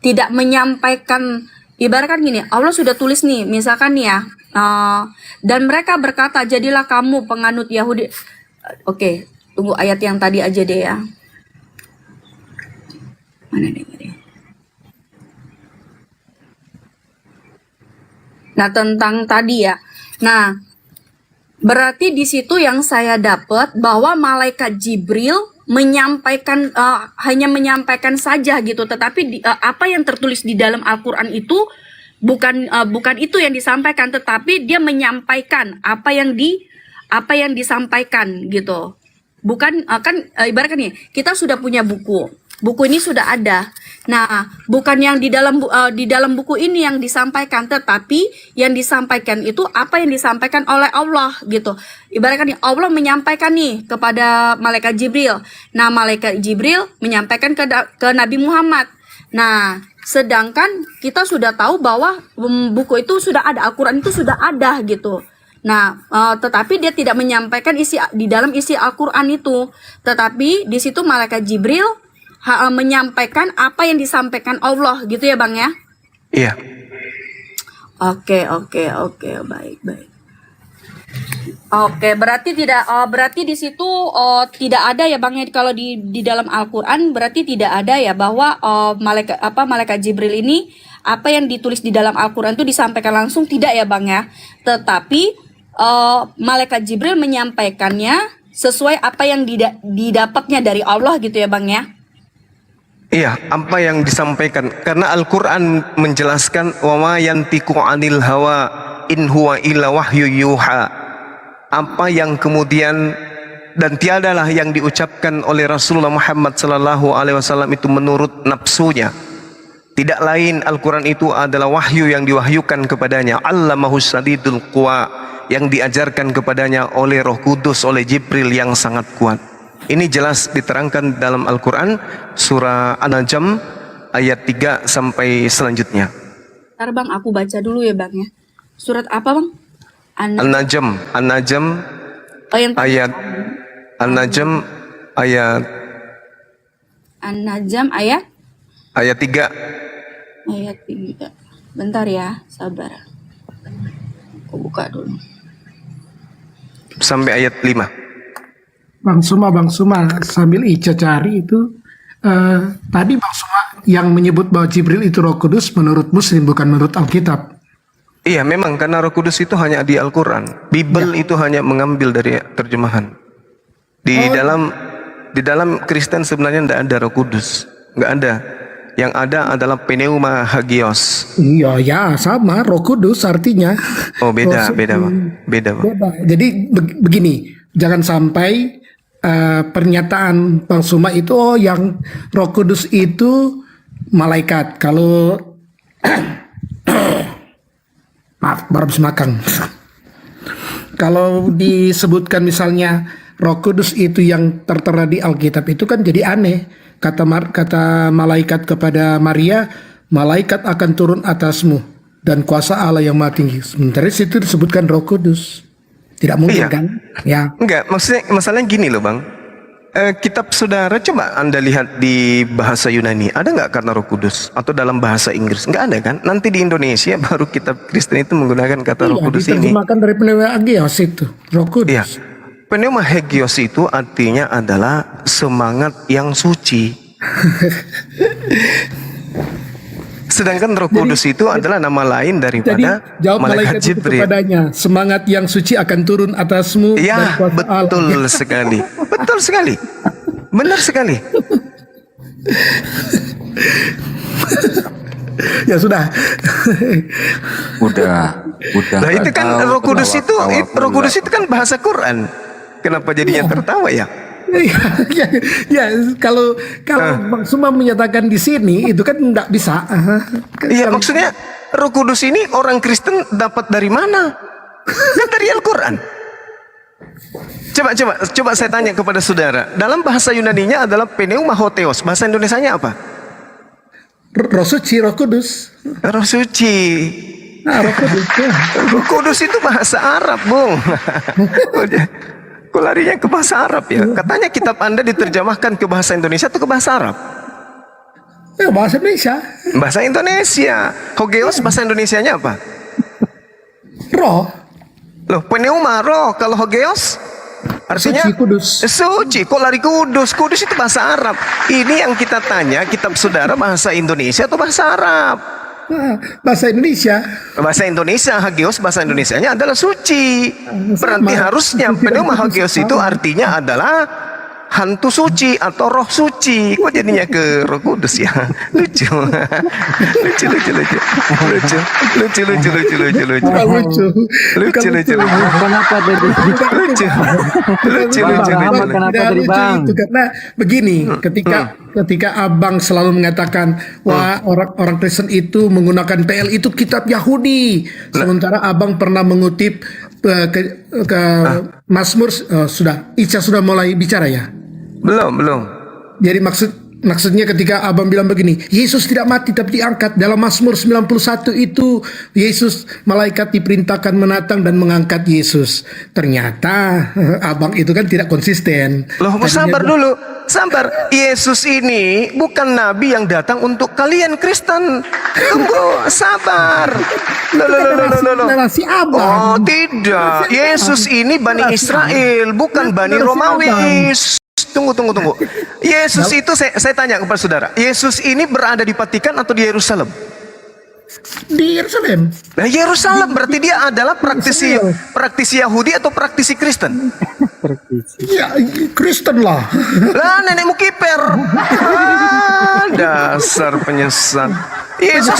tidak menyampaikan, ibaratkan gini, Allah sudah tulis nih, misalkan nih ya, dan mereka berkata, jadilah kamu penganut Yahudi. Oke, tunggu ayat yang tadi aja deh ya. Mana nih? Nah, tentang tadi ya. Nah, berarti di situ yang saya dapat bahwa malaikat Jibril menyampaikan hanya menyampaikan saja gitu, tetapi apa yang tertulis di dalam Al-Qur'an itu bukan itu yang disampaikan, tetapi dia menyampaikan apa yang disampaikan gitu. Bukan kan ibaratkan nih, kita sudah punya buku. Buku ini sudah ada. Nah, bukan yang di dalam buku ini yang disampaikan, tetapi yang disampaikan itu apa yang disampaikan oleh Allah gitu. Ibaratkan nih, Allah menyampaikan nih kepada malaikat Jibril. Nah, malaikat Jibril menyampaikan ke Nabi Muhammad. Nah, sedangkan kita sudah tahu bahwa buku itu sudah ada, Al-Qur'an itu sudah ada gitu. Nah, tetapi dia tidak menyampaikan di dalam isi Al-Qur'an itu. Tetapi di situ malaikat Jibril menyampaikan apa yang disampaikan Allah gitu ya Bang ya? Iya. Oke, baik. Oke, berarti di situ tidak ada ya Bang ya, kalau di dalam Al-Qur'an berarti tidak ada ya bahwa malaikat Jibril ini apa yang ditulis di dalam Al-Qur'an itu disampaikan langsung, tidak ya Bang ya. Tetapi malaikat Jibril menyampaikannya sesuai apa yang didapatnya dari Allah gitu ya Bang ya. Iya, apa yang disampaikan, karena Al-Quran menjelaskan wa ma yantiqu 'anil hawa in huwa illa wahyu yuha. Apa yang kemudian dan tiadalah yang diucapkan oleh Rasulullah Muhammad sallallahu alaihi wasallam itu menurut nafsunya. Tidak lain Al-Quran itu adalah wahyu yang diwahyukan kepadanya. Allamahus sadidul quwa, yang diajarkan kepadanya oleh Roh Kudus, oleh Jibril yang sangat kuat. Ini jelas diterangkan dalam Al-Quran surah An-Najm ayat 3 sampai selanjutnya. Ntar Bang, aku baca dulu ya Bang ya. Surat apa Bang? An-Najm Oh, yang ayat An-Najm ayat An-Najm ayat 3. Ayat 3. Bentar ya, sabar. Aku buka dulu. Sampai ayat 5. Bang Suma, sambil Ica cari itu, tadi Bang Suma yang menyebut bahwa Jibril itu Roh Kudus menurut Muslim, bukan menurut Alkitab. Iya, memang karena Roh Kudus itu hanya di Al-Quran. Bible itu hanya mengambil dari terjemahan. Di dalam Kristen sebenarnya tidak ada Roh Kudus, nggak ada. Yang ada adalah pneuma hagios. Iya, ya sama, Roh Kudus artinya. Oh, beda, Bang. Jadi begini, jangan sampai pernyataan Bang Suma itu yang Roh Kudus itu malaikat. Kalau maaf, baru habis makan. Kalau disebutkan misalnya Roh Kudus itu yang tertera di Alkitab itu kan jadi aneh. Kata malaikat kepada Maria, malaikat akan turun atasmu dan kuasa Allah yang Maha Tinggi. Sementara situ disebutkan Roh Kudus. Tidak mungkin Iya. kan? Ya. Enggak, masalahnya gini loh Bang. Kitab saudara coba Anda lihat di bahasa Yunani, ada nggak kata Roh Kudus? Atau dalam bahasa Inggris? Nggak ada kan? Nanti di Indonesia baru kitab Kristen itu menggunakan kata Roh Kudus ini. Diterjemahkan dari pneuma hagios itu, Roh Kudus. Iya. Pneuma hagios itu artinya adalah semangat yang suci. Sedangkan Roh Kudus itu adalah nama lain Jadi daripada jawab malaikat malaikat itu Jibril. kepadanya, semangat yang suci akan turun atasmu dan Ya, kuasa Allah. betul sekali. Betul sekali. Benar sekali. Ya sudah. Udah. Nah, itu kan Roh Kudus itu Roh Kudus itu kan bahasa Quran. Kenapa jadinya tertawa ya? ya, kalau Bang Suma menyatakan di sini itu kan nggak bisa. Iya, maksudnya Roh Kudus ini orang Kristen dapat dari mana? Kan dari Al-Quran. Coba saya tanya kepada saudara. Dalam bahasa Yunaninya adalah pneuma hotheos. Bahasa Indonesianya apa? Roh suci, Roh Kudus. Roh suci. Nah, Roh Kudus. Ya. Roh Kudus itu bahasa Arab, Bung. Kok larinya ke bahasa Arab ya? Katanya kitab Anda diterjemahkan ke bahasa Indonesia atau ke bahasa Arab? Ya, bahasa Indonesia. Bahasa Indonesia. Hogeos bahasa Indonesianya apa? Roh. Loh, pneuma roh. Kalau hogeos artinya Suci, kudus. Suci. Kok lari kudus? Kudus itu bahasa Arab. Ini yang kita tanya, kitab saudara bahasa Indonesia atau bahasa Arab? Nah, bahasa Indonesia. Bahasa Indonesia, hagios bahasa Indonesianya adalah suci. Berarti harusnya pneuma hagios itu artinya adalah hantu suci atau roh suci. Kok jadinya ke Roh Kudus ya? Lucu. Lucu. Bukan lucu. Kenapa tadi? Tidak, Kenapa tidak tadi, lucu Bang? itu karena begini, ketika abang selalu mengatakan wah orang Kristen itu menggunakan PL itu kitab Yahudi, sementara abang pernah mengutip ke Mazmur. Sudah Ica sudah mulai bicara ya. Belum. Jadi maksudnya ketika abang bilang begini, Yesus tidak mati tapi diangkat. Dalam Mazmur 91 itu Yesus, malaikat diperintahkan menatang dan mengangkat Yesus. Ternyata abang itu kan tidak konsisten. Loh, Tadinya sabar dia- dulu. Sabar. Yesus ini bukan nabi yang datang untuk kalian Kristen. Tunggu, sabar. Loh. Narasi abang. Oh, tidak. Yesus ini Bani Israel, bukan Bani Romawi. Tunggu. Yesus itu saya tanya kepada saudara. Yesus ini berada di Vatikan atau di Yerusalem? Di Yerusalem. Nah, Yerusalem berarti dia adalah praktisi Yahudi atau praktisi Kristen? Ya, Kristen lah. Lah, nenekmu kiper. Dasar penyesat. Yesus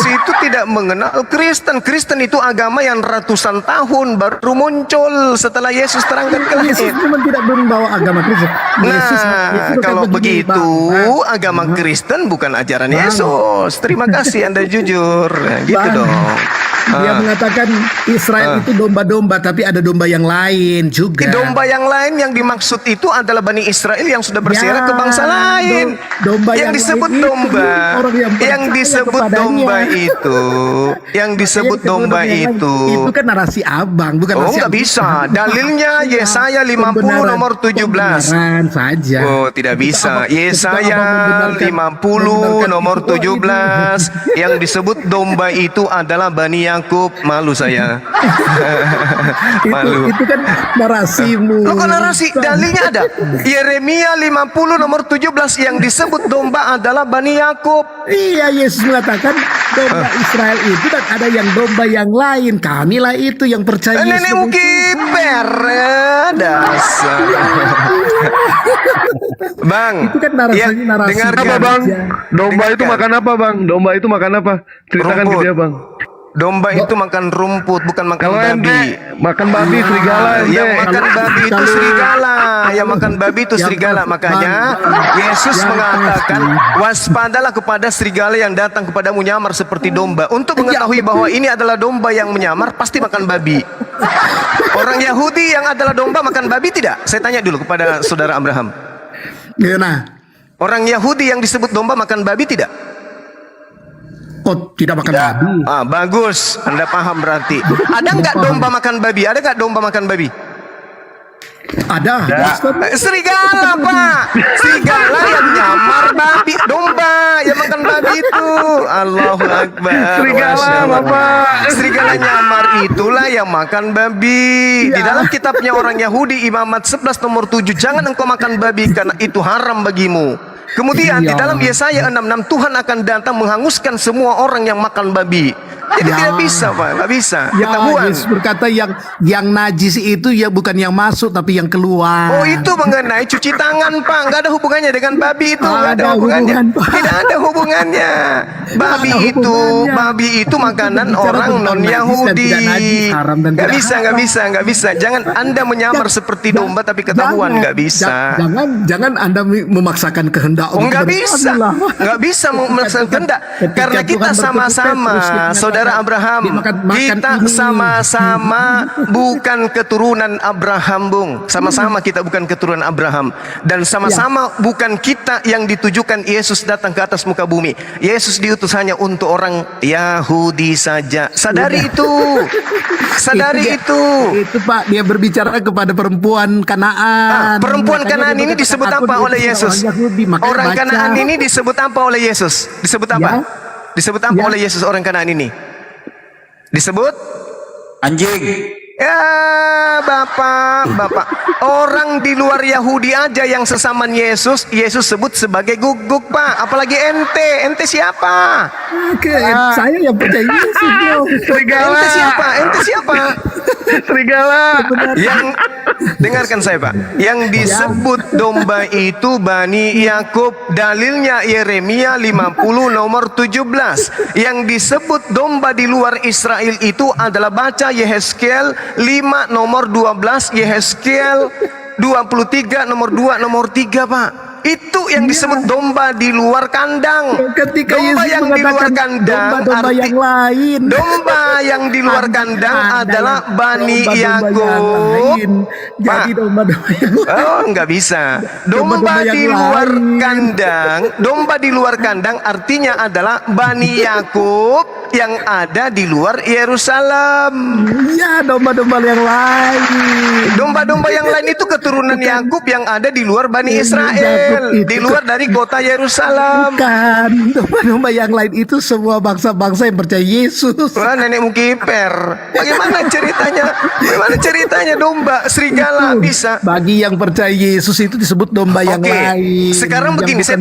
itu tidak mengenal Kristen. Kristen itu agama yang ratusan tahun baru muncul setelah Yesus terangkat ke Yesus langit. memang tidak membawa agama Kristen. Yesus Nah, kan kalau begini, begitu Bang. agama Kristen bukan ajaran Yesus. Terima kasih Anda jujur. Nah, gitu Bang. dong. Dia mengatakan Israel itu domba-domba, tapi ada domba yang lain juga. Domba yang lain yang dimaksud itu adalah Bani Israel yang sudah bersiara Ya, ke bangsa lain. domba yang disebut lain itu domba, orang yang percaya yang disebut kepadanya. domba itu, yang disebut Makanya domba orang yang itu. lain. Itu kan narasi abang, bukan Oh, narasi nggak abang. bisa. Dalilnya Yesaya 50 Pembenaran- nomor 17. pembenaran saja. Oh, tidak bisa. Ketika Yesaya abang membenarkan 50 nomor itu, oh, 17 yang disebut domba itu adalah Bani Yakub. Malu saya. Malu. itu kan narasimu. Lo kok narasi? Dalilnya ada. Yeremia 50 nomor 17 yang disebut domba adalah Bani Yakub. Iya, Yesus mengatakan domba Israel itu dan ada yang domba yang lain. Kamilah itu yang percaya Yesus. Nenekmu kiper. Dasar. Bang. Itu kan narasinya narasi. dengarkan. Apa bang? Domba itu Dengarkan. makan apa bang? Domba itu makan apa? Ceritakan ke Rumput. dia bang. Domba itu makan rumput, bukan makan Kalau babi. ente makan babi serigala ente. Yang makan babi itu Kalau- serigala. Yang makan babi itu serigala. Makanya Yesus mengatakan, waspadalah kepada serigala yang datang kepadamu nyamar seperti domba. Untuk mengetahui bahwa ini adalah domba yang menyamar, pasti makan babi. Orang Yahudi yang adalah domba makan babi tidak? Saya tanya dulu kepada saudara Abraham. Ya, nah, Orang Yahudi yang disebut domba makan babi tidak? oh tidak makan babi. Ah, bagus. Anda paham berarti. Ada nggak domba makan babi? Ada nggak domba makan babi? Ada. Serigala, Pak. Serigala yang nyamar babi, domba yang makan babi itu. Allahu Akbar. Serigala, Masya Allah. Bapak. Serigala nyamar itulah yang makan babi. Di dalam kitabnya orang Yahudi Imamat 11 nomor 7, jangan engkau makan babi karena itu haram bagimu. Kemudian di dalam Yesaya 66 Tuhan akan datang menghanguskan semua orang yang makan babi. Jadi tidak bisa, Pak, nggak bisa. Ya, Ketahuan. Yesus berkata yang najis itu ya bukan yang masuk tapi yang keluar. Oh, itu mengenai cuci tangan, Pak. Nggak ada hubungannya dengan babi itu. Nggak ada Ada hubungannya. hubungan, Pak. Tidak ada hubungannya. Babi ada itu, hubungannya. babi itu makanan Bicara orang tentang non najis dan Yahudi. tidak najis, haram dan Nggak tidak bisa, nggak bisa, nggak bisa. Jangan Anda menyamar seperti domba tapi ketahuan nggak bisa. Jangan Anda memaksakan kehendak. Oh, nggak untuk bisa, beribadah. nggak bisa memaksakan kehendak. Ketika Karena Tuhan kita berkeputus, sama-sama, terus dia menyatakan, saudara Abraham, dia makan kita ini. sama-sama bukan keturunan Abraham, Bung. Sama-sama kita bukan keturunan Abraham, dan sama-sama bukan kita yang ditujukan Yesus datang ke atas muka bumi. Yesus diutus hanya untuk orang Yahudi saja. Sadari itu, sadari itu. Itu Pak, dia berbicara kepada perempuan Kanaan. Perempuan Makanya Kanaan dia ini berkata, disebut "Aku apa oleh diutus Yesus? orang Yahudi." Makanya Orang baca. Kanaan ini disebut apa oleh Yesus? Disebut apa? Ya. Disebut apa Ya. oleh Yesus orang Kanaan ini? Disebut Anjing. ya, Bapak. Orang di luar Yahudi aja yang sesaman Yesus sebut sebagai guguk, Pak. Apalagi ente siapa? Oke, saya yang percaya Yesus. bro. Ente siapa? Ente siapa? Serigala. Yang dengarkan saya, Pak. Yang disebut domba itu Bani Yakub. Dalilnya Yeremia 50 nomor 17. Yang disebut domba di luar Israel itu adalah baca Yehezkiel 5 nomor 12, Yehezkiel 23 nomor 2 nomor 3, Pak. Itu yang disebut domba di luar kandang. Ketika Domba Yesus yang di luar mengatakan kandang, domba-domba yang lain. domba yang di luar kandang adalah Bani domba-domba yang Yakub. lain. Jadi Pak. domba-domba yang lain. Oh, nggak bisa. Domba Domba-domba yang di luar lain. kandang, domba di luar kandang artinya adalah Bani Yakub yang ada di luar Yerusalem. Ya, domba-domba yang lain. Domba-domba yang lain itu keturunan Yakub yang ada di luar Bani Yakub Israel, itu di luar dari kota Yerusalem. Bukan, domba-domba yang lain itu semua bangsa-bangsa yang percaya Yesus. Wah, nenekmu kiper. Bagaimana ceritanya? Bagaimana ceritanya domba serigala bisa? Bagi yang percaya Yesus itu disebut domba yang Oke, lain. sekarang Yang begini, bukan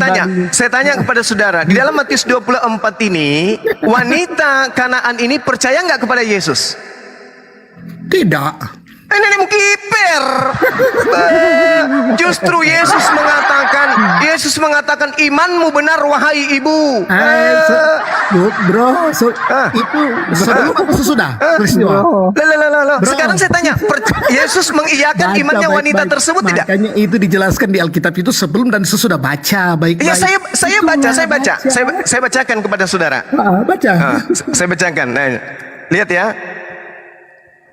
saya tanya kepada saudara, di dalam Matius 24 ini, wanita Kanaan ini percaya nggak kepada Yesus? Tidak. Nenekmu kiper. Justru Yesus mengatakan imanmu benar wahai ibu. Bro, Ah. itu sebelum apa sesudah peristiwa? Loh. Bro. Sekarang saya tanya, Yesus mengiyakan Baca imannya wanita baik-baik. tersebut tidak? Makanya itu dijelaskan di Alkitab itu sebelum dan sesudah. Baca baik-baik. Iya, saya baca. Saya bacakan kepada saudara. Baca. Saya bacakan. Nah, lihat ya.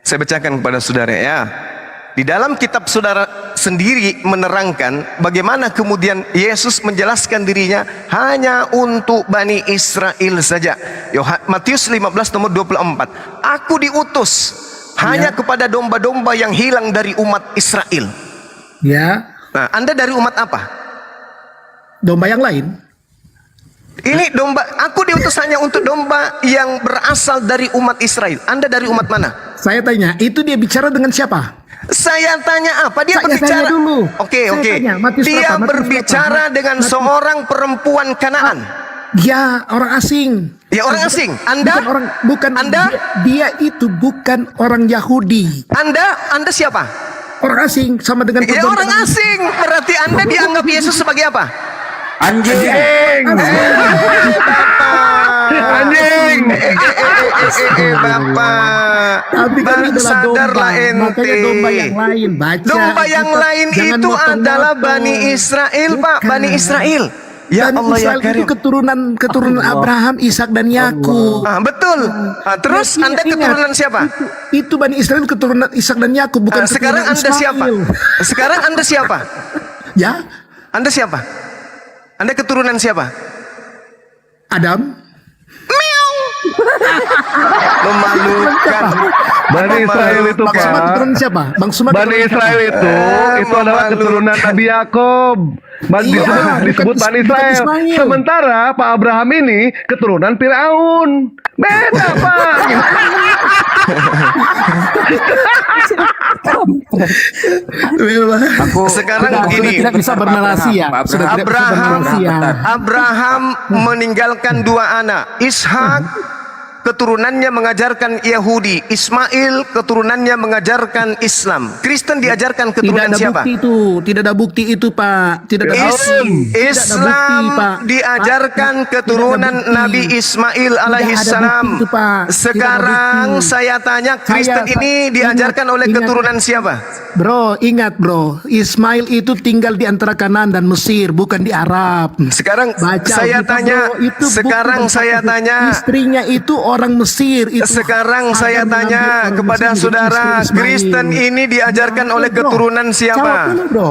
Saya bacakan kepada saudara ya. Di dalam kitab saudara sendiri menerangkan bagaimana kemudian Yesus menjelaskan dirinya hanya untuk Bani Israel saja. Matius 15 nomor 24. Aku diutus hanya kepada domba-domba yang hilang dari umat Israel. Ya, Nah, Anda dari umat apa? domba yang lain. Ini domba, aku diutus hanya untuk domba yang berasal dari umat Israel. Anda dari umat mana? Saya tanya, itu dia bicara dengan siapa? Saya tanya apa? Dia Saya berbicara. tanya dulu. Oke. Saya tanya, Matius Dia berapa? Matius berbicara berapa? dengan seorang perempuan Kanaan. Ya, orang asing. Ya, orang asing. Anda? Bukan Anda? Dia itu bukan orang Yahudi. Anda siapa? Orang asing sama dengan Ya, perempuan orang asing. Berarti Anda dianggap Yesus sebagai apa? Anjing. Anjing. Bapak. Tapi kan itu adalah domba. Sadarlah ente. Makanya domba yang lain. Baca. Domba yang lain Jangan itu motong-motong. adalah Bani Israel, Pak. Bukan. Bani Israel. Ya Bani Allah ya Israel Karim. itu keturunan Abraham, Ishak dan Yakub. Betul. Terus Ingat, Anda keturunan siapa? Itu Bani Israel keturunan Ishak dan Yakub, bukan Sekarang keturunan Anda siapa? Ismail. Sekarang Anda siapa? Ya, Anda siapa? Anda keturunan siapa? Adam. Memalukan. Bani Israel itu, Bang Sumat Pak. keturunan siapa? Bang Sumat Bani keturunan Israel siapa? itu adalah memalukan. keturunan Nabi Yakub. Iya, disebut bukan Bani Israel. Ismail. Sementara Pak Abraham ini keturunan Firaun. Beda Pak. Sekarang Sudah begini, tidak bisa bernarasi ya. Sudah tidak bisa bernarasi ya. Abraham meninggalkan dua anak, Ishak keturunannya mengajarkan Yahudi, Ismail keturunannya mengajarkan Islam. Kristen diajarkan Tidak keturunan ada siapa? bukti itu, tidak ada bukti itu Pak. Tidak ada bukti. Islam Pak. diajarkan Tidak ada keturunan bukti. Nabi Ismail Tidak ada alaihissalam. bukti itu, Pak. Tidak ada Sekarang bukti. saya tanya, Kristen ini diajarkan oleh keturunan siapa? Bro, ingat bro, Ismail itu tinggal di antara Kanaan dan Mesir, bukan di Arab. Sekarang Baca saya Alkitab, tanya, bro. Itu sekarang bukan saya tanya, istrinya itu orang Mesir. Itu sekarang saya Adam tanya mengambil orang kepada Mesir saudara, menjadi istri Ismail. Kristen ini diajarkan Nah, oleh bro. keturunan siapa? Jawab dulu, bro.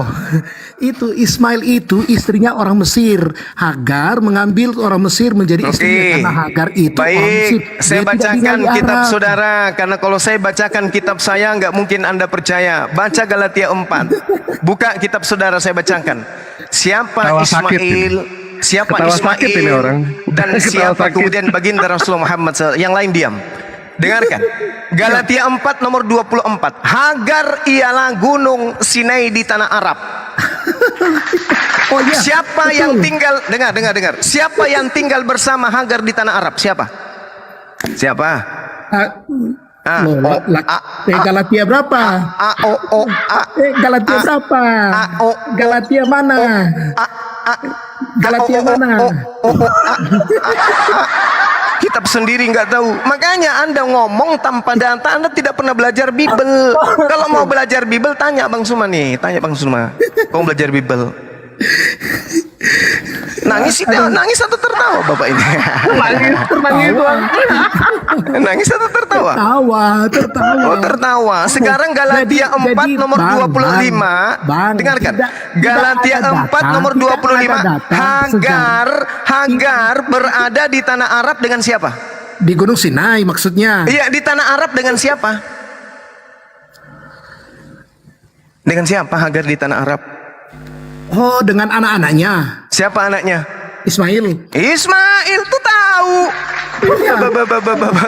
Itu Ismail itu istrinya orang Mesir. Hagar mengambil orang Mesir menjadi istrinya karena Hagar itu orang Mesir. Baik, saya Dia tidak bacakan tinggal di kitab Arab. saudara, karena kalau saya bacakan kitab saya nggak mungkin Anda percaya. Baca Galatia 4. Buka kitab saudara, saya bacakan. Siapa Ketawa sakit Ismail? Siapa Ketawa Ismail? sakit ini orang. Dan Ketawa siapa sakit. kemudian baginda Rasulullah Muhammad SAW? Yang lain diam. Dengarkan. Galatia 4 nomor 24. Hagar ialah gunung Sinai di tanah Arab. Oh iya, Siapa betul. yang tinggal, dengar. Siapa yang tinggal bersama Hagar di tanah Arab? Siapa? Siapa? Loh, Galatia berapa? Galatia berapa? Galatia mana? Galatia mana? Kitab sendiri nggak tahu. Makanya Anda ngomong tanpa data, Anda tidak pernah belajar Bible. Kalau mau belajar Bible, tanya Bang Suma nih. Tanya Bang Suma. Kau belajar Bible? Nangis atau tertawa Bapak ini? Nangis atau tertawa? Tertawa. Oh, tertawa. Sekarang Galatia 4 nomor 25. Dengarkan. Galatia 4 nomor 25. Hagar berada di tanah Arab dengan siapa? Di Gunung Sinai maksudnya. Iya, di tanah Arab dengan siapa? Dengan siapa Hagar di tanah Arab? Oh, dengan anak-anaknya. Siapa anaknya? Ismail. Ismail tuh tahu.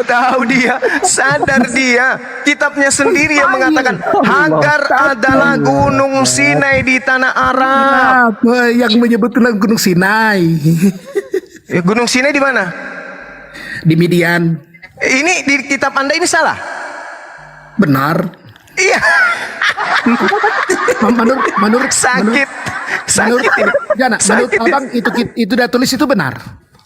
Tahu dia, sadar dia. Kitabnya sendiri yang mengatakan Hagar adalah gunung Sinai di tanah Arab. Yang menyebut tentang Gunung Sinai. Gunung Sinai di mana? Di Midian. Ini di kitab Anda ini salah. Benar. Iya. Menurut Sakit ini. Jana, menurut abang itu dia tulis itu benar.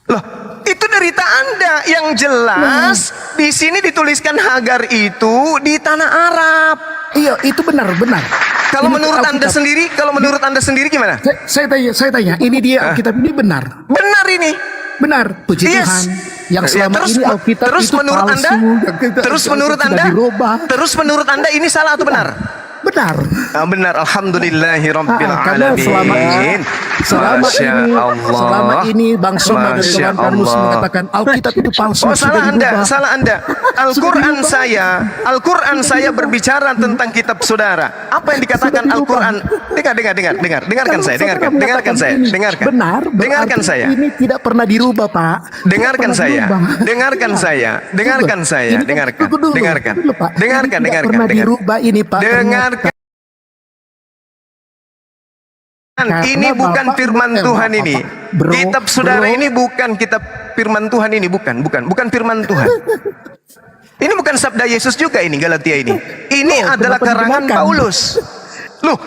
Loh, itu derita Anda. Yang jelas di sini dituliskan Hagar itu di tanah Arab. Iya, itu benar. Kalau Ini menurut Anda Alkitab. sendiri, gimana? Saya tanya, ini dia Alkitab ini benar. Benar ini. Benar, puji Yes. Tuhan. Yang selama terus, ini Alkitab terus itu menurut palsu. Anda, terus menurut Anda ini salah atau benar? Benar. Benar, alhamdulillahirabbil Karena alamin. selama ini Bang Soma dan Masya kawan-kawan muslim Allah. mengatakan Alkitab itu palsu. Oh, sudah salah Anda. Al-Quran saya berbicara tentang kitab saudara. Apa yang dikatakan Al-Quran? Dengarkan saya. Benar. Dengarkan saya. Ini tidak pernah dirubah, Pak. Dengarkan saya. Dengarkan. Tidak pernah dirubah ini, Pak. Dengarkan. Ini bukan firman Tuhan ini. Kitab saudara ini bukan kitab firman Tuhan ini, bukan firman Tuhan. Ini bukan sabda Yesus juga ini, Galatia ini. Ini adalah karangan Paulus. Loh,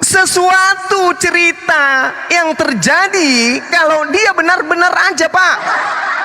sesuatu cerita yang terjadi kalau dia benar-benar aja, Pak.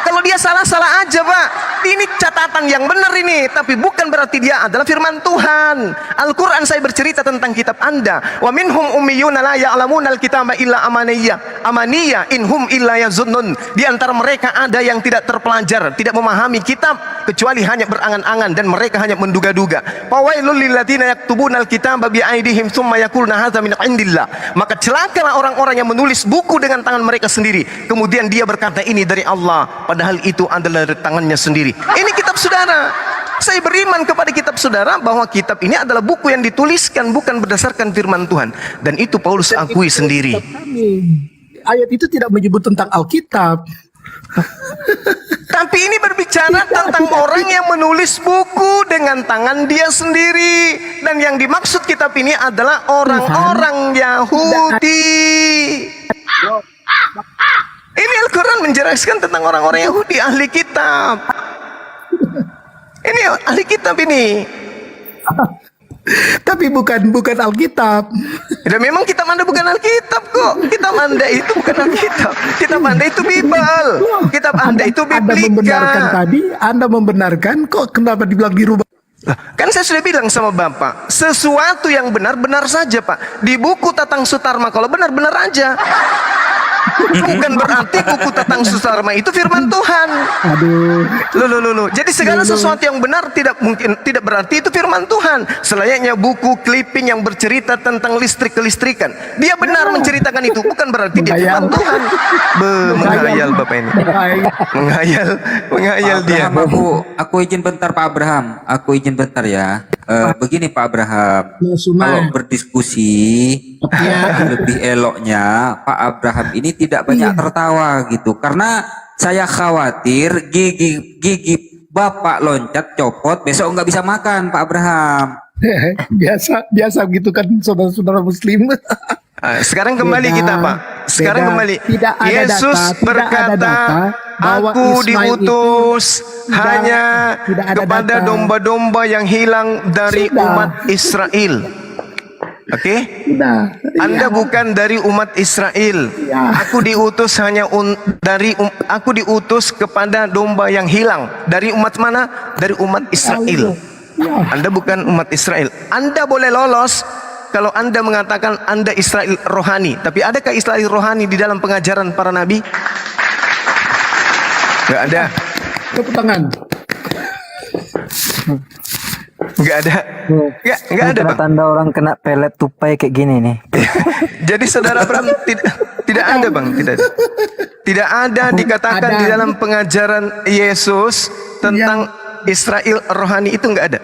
Kalau dia salah-salah aja, Pak. Ini catatan yang benar ini, tapi bukan berarti dia adalah firman Tuhan. Al-Quran saya bercerita tentang kitab Anda. Wa minhum ummiyuna la ya'lamuna al-kitaba illa amaniyya inhum illa yazunnun. Di antara mereka ada yang tidak terpelajar, tidak memahami kitab kecuali hanya berangan-angan dan mereka hanya menduga-duga. Fawailul lil ladzina yaktubuna al-kitaba bi aydihim tsumma yaquluna hadza min indillah. Maka celakalah orang-orang yang menulis buku dengan tangan mereka sendiri, kemudian dia berkata ini dari Allah, padahal itu adalah dari tangannya sendiri. Ini kitab saudara. Saya beriman kepada kitab saudara bahwa kitab ini adalah buku yang dituliskan bukan berdasarkan firman Tuhan. Dan itu Paulus akui sendiri. Ayat itu tidak menyebut tentang Alkitab. Tapi ini berbicara tentang orang yang menulis buku dengan tangan dia sendiri. Dan yang dimaksud kitab ini adalah orang-orang Yahudi. Ini Al-Quran menjelaskan tentang orang-orang Yahudi, ahli kitab. Ini ahli kitab ini. Tapi bukan Alkitab. Dan memang kitab Anda bukan Alkitab kok. Kitab Anda itu bukan Alkitab. Kitab Anda itu Bible. Kitab Anda itu Anda membenarkan Biblika. tadi, Anda membenarkan kok kenapa dibilang dirubah? Lah, kan saya sudah bilang sama Bapak, sesuatu yang benar-benar saja Pak. Di buku Tatang Sutarma kalau benar-benar aja. Bukan berarti buku Tatang Sutarma itu firman Tuhan. Aduh. Loh. Jadi segala sesuatu yang benar tidak berarti itu firman Tuhan. Selayaknya buku clipping yang bercerita tentang kelistrikan. Dia benar menceritakan itu, bukan berarti dia firman Tuhan. Menghayal Bapak ini. Menghayal dia. Abraham, aku izin bentar Pak Abraham. Aku izin bentar ya. Begini Pak Abraham, kalau berdiskusi lebih eloknya Pak Abraham ini tidak banyak tertawa gitu, karena saya khawatir gigi Bapak loncat copot besok nggak bisa makan Pak Abraham. biasa gitu kan saudara-saudara Muslim. Sekarang kembali kita Pak. Sekarang kembali. Tidak ada Yesus data, berkata, bahwa aku Ismail diutus itu hanya tidak ada kepada data. domba-domba yang hilang dari umat Israel. Oke? Anda bukan dari umat Israel. Aku diutus hanya aku diutus kepada domba yang hilang. Dari umat mana? Dari umat Israel. Anda bukan umat Israel. Anda boleh lolos kalau Anda mengatakan Anda Israel rohani. Tapi adakah Israel rohani di dalam pengajaran para nabi? Gak ada. Tepuk tangan. Gak ada. Gak ada Bang. Tanda orang kena pelet tupai kayak gini nih. Jadi saudara Bram tidak ada Bang, tidak ada dikatakan di dalam pengajaran Yesus tentang Israel rohani itu nggak ada.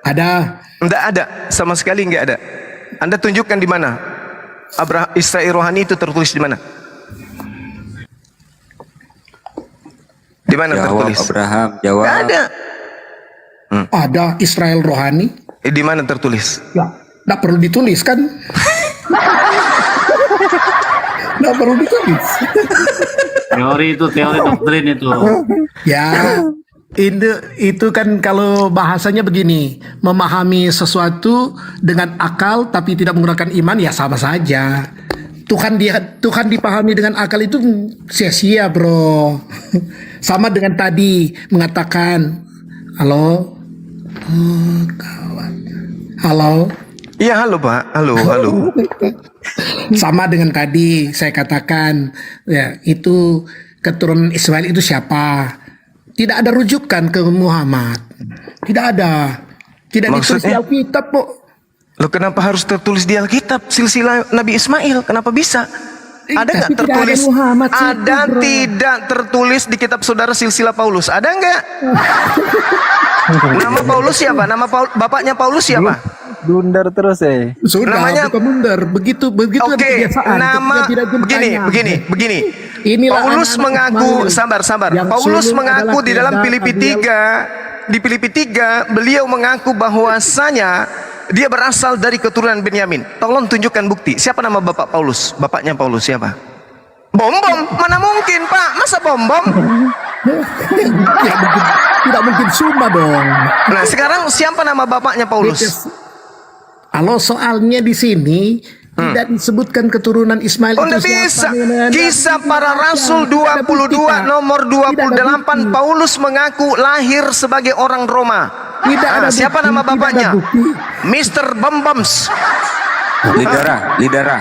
Ada. Nggak ada, sama sekali nggak ada. Anda tunjukkan di mana Israel rohani itu tertulis di mana? Di mana Jawab tertulis? Abraham, jawab. Nggak ada. Ada Israel rohani. Di mana tertulis? Nggak perlu ditulis kan? Nggak perlu ditulis. Teori doktrin itu. Ya, itu kan kalau bahasanya begini, memahami sesuatu dengan akal tapi tidak menggunakan iman ya sama saja. Tuhan dipahami dengan akal itu sia-sia bro. Sama dengan tadi mengatakan halo, kawan, halo. Iya halo Pak, halo. Sama dengan tadi saya katakan ya itu keturunan Ismail itu siapa? Tidak ada rujukan ke Muhammad. Tidak ada. Tidak ditulis di Alkitab kok. Loh kenapa harus tertulis di Alkitab silsilah Nabi Ismail? Kenapa bisa? Ada nggak Tapi tidak tertulis? ada Muhammad situ, Ada bro. tidak tertulis di kitab saudara silsilah Paulus? Ada nggak? Nama Paulus siapa? Bapaknya Paulus siapa? Blunder terus Sudah, Namanya- bukan mundur. Begitu kan Oke, kebiasaan. nama Ketika tidak jumpa begini. Inilah Paulus anak-anak mengaku, Ismail. sabar. Yang Paulus sulung mengaku adalah di dalam Kedah, Filipi Abiel. 3, di Filipi 3 beliau mengaku bahwasanya dia berasal dari keturunan Benyamin. Tolong tunjukkan bukti. Siapa nama bapak Paulus? Bapaknya Paulus siapa? Bom, mana mungkin Pak? Masa bom? Tidak mungkin Sumba dong. Nah sekarang siapa nama bapaknya Paulus? Kalau soalnya di sini tidak disebutkan keturunan Ismail Oh, itu nggak bisa. siapa. Kisah para Rasul 22 nomor 28 Paulus mengaku lahir sebagai orang Roma. Tidak ada Siapa bukti, nama tidak bapaknya? ada bukti. Mr. Bambams. Lidara.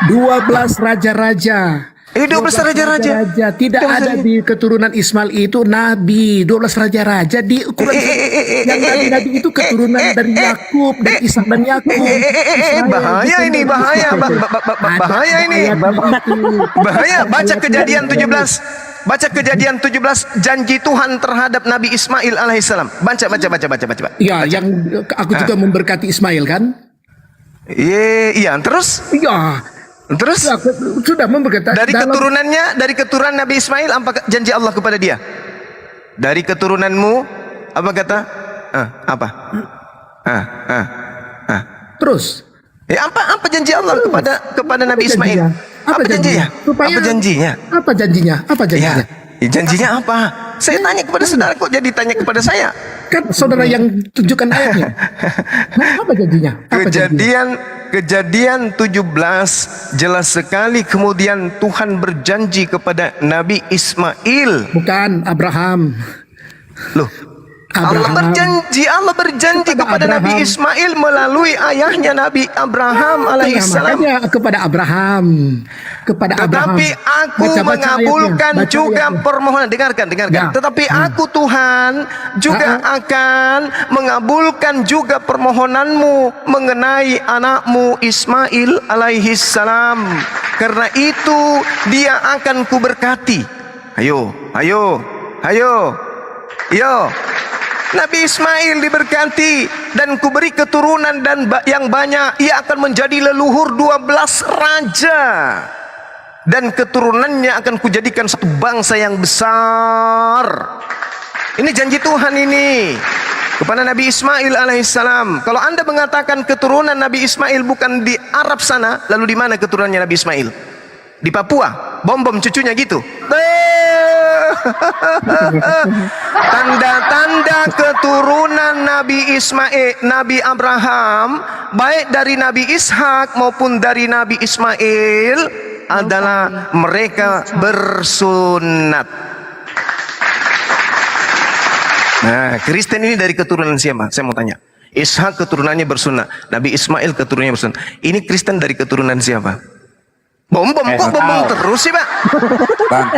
12 raja-raja. 12 raja-raja. Tidak ada di keturunan Ismail itu nabi. 12 raja-raja di ukuran yang nabi-nabi itu keturunan dari Yakub, dari Ishak dan Yakub. Bahaya ini, bahaya. Bahaya ini. Bahaya. Baca Kejadian 17. Baca Kejadian 17 janji Tuhan terhadap Nabi Ismail alaihissalam. Baca. Ya, yang aku juga memberkati Ismail kan? Iya, terus? Iya. Terus Ya, sudah memberkati. dari keturunan Nabi Ismail apa janji Allah kepada dia? Dari keturunanmu apa kata? Apa? Terus. Ya apa janji Allah kepada Nabi Ismail? Apa janjinya? Apa janjinya? Apa janjinya? Apa janjinya? Ya, janjinya apa? Saya tanya kepada saudara, kok jadi tanya kepada saya? Kan saudara yang tunjukkan ayatnya. Apa janjinya? Apa janjinya? Kejadian 17 jelas sekali kemudian Tuhan berjanji kepada Nabi Ismail. Bukan Abraham. Loh, Allah berjanji kepada Abraham. Nabi Ismail melalui ayahnya Nabi Abraham alaihissalam. Makanya kepada Abraham. Tetapi aku mengabulkan ayatnya. juga permohonan. Dengarkan. Ya. Tetapi aku Tuhan juga akan mengabulkan juga permohonanmu mengenai anakmu Ismail alaihissalam. Karena itu dia akan kuberkati. Ayo. Nabi Ismail diberkati dan kuberi keturunan dan yang banyak. Ia akan menjadi leluhur 12 raja. Dan keturunannya akan kujadikan satu bangsa yang besar. Ini janji Tuhan ini kepada Nabi Ismail alaihissalam. Kalau Anda mengatakan keturunan Nabi Ismail bukan di Arab sana, lalu di mana keturunannya Nabi Ismail? Di Papua, bom cucunya gitu. Tanda-tanda keturunan Nabi Ismail, Nabi Abraham, baik dari Nabi Ishak maupun dari Nabi Ismail adalah mereka bersunat. Nah, Kristen ini dari keturunan siapa? Saya mau tanya. Ishak keturunannya bersunat, Nabi Ismail keturunannya bersunat. Ini Kristen dari keturunan siapa? Bom terus sih, Pak? Bang,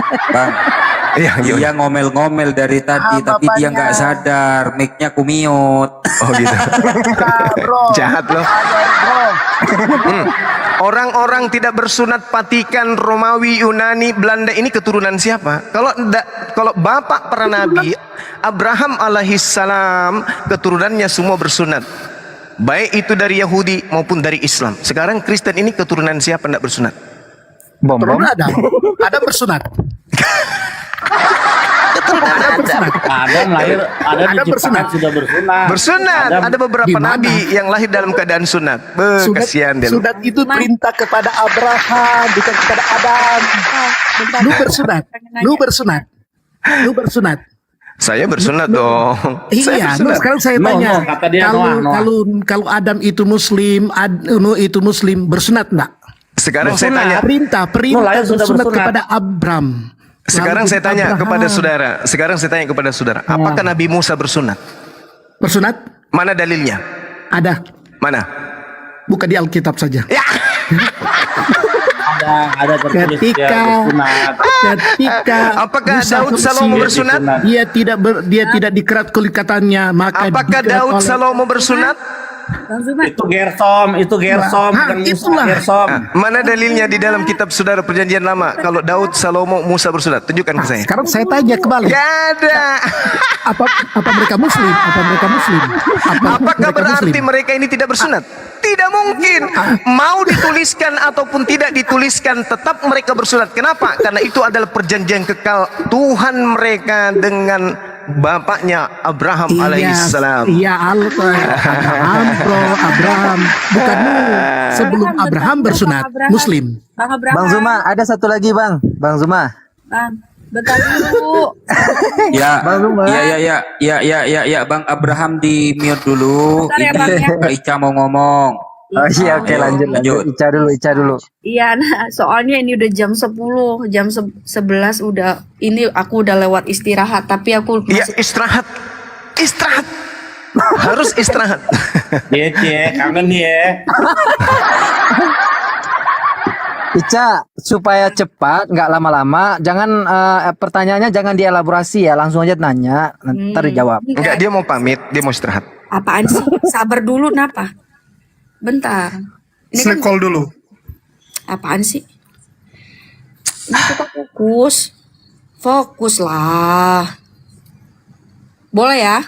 Iya, dia ngomel-ngomel dari tadi, tapi dia nggak sadar, mic-nya kumiut. Oh gitu. Jahat loh. Orang-orang tidak bersunat Vatikan, Romawi, Yunani, Belanda ini keturunan siapa? Kalau bapak para nabi Abraham alaihissalam keturunannya semua bersunat. Baik itu dari Yahudi maupun dari Islam. Sekarang Kristen ini keturunan siapa tidak bersunat? Keturunan Adam bersunat. Adam lahir, Adam diciptakan sudah bersunat. Bersunat. Ada beberapa nabi yang lahir dalam keadaan sunat. Kasihan dia. Sunat itu perintah kepada Abraham, bukan kepada Adam. Lu bersunat. Saya bersunat dong. Iya, sekarang saya tanya. Kata dia Kalau Adam itu Muslim, Nuh itu Muslim, bersunat enggak? Sekarang saya tanya. Perintah bersunat kepada Abraham. Sekarang saya tanya kepada saudara. Apakah Nabi Musa bersunat? Bersunat? Mana dalilnya? Ada. Mana? Buka di Alkitab saja. Ya. ada tertulis Ketika apakah Musa Daud Salomo bersunat? Dia tidak dikerat kulit katanya, maka Apakah Daud Salomo bersunat? Itu Gersom, bukan itulah. Gersom. Mana dalilnya di dalam kitab saudara perjanjian lama kalau Daud, Salomo, Musa bersunat? Tunjukkan ke saya. Sekarang saya tanya kembali. Gak ada. Apa mereka Muslim? Apakah berarti mereka ini tidak bersunat? Tidak mungkin. Mau dituliskan ataupun tidak dituliskan, tetap mereka bersunat. Kenapa? Karena itu adalah perjanjian kekal Tuhan mereka dengan bapaknya Abraham alaihissalam. Iya, Abraham. Bukan sebelum Abraham bersunat, Muslim. Bang Zuma, ada satu lagi Bang Zuma. Bang, bentar dulu. Ya, Bang Zuma. ya, Bang Abraham di mute dulu. Bentar ya, Ini Bang, ya. Kak Ica mau ngomong. Oh iya, oke, lanjut. Ica dulu. Iya, nah soalnya ini udah jam 10, jam 11 udah, ini aku udah lewat istirahat, tapi aku Ya, masih istirahat. Harus istirahat. Dia kangen ya. Ica, supaya cepat, nggak lama-lama, jangan pertanyaannya jangan dielaborasi ya, langsung aja nanya, ntar dijawab. Enggak, dia mau pamit, dia mau istirahat. apaan sih? Sabar dulu, napa? Bentar. Ini kan Call dulu. apaan sih? Ini kita fokus. Fokus lah. Boleh ya?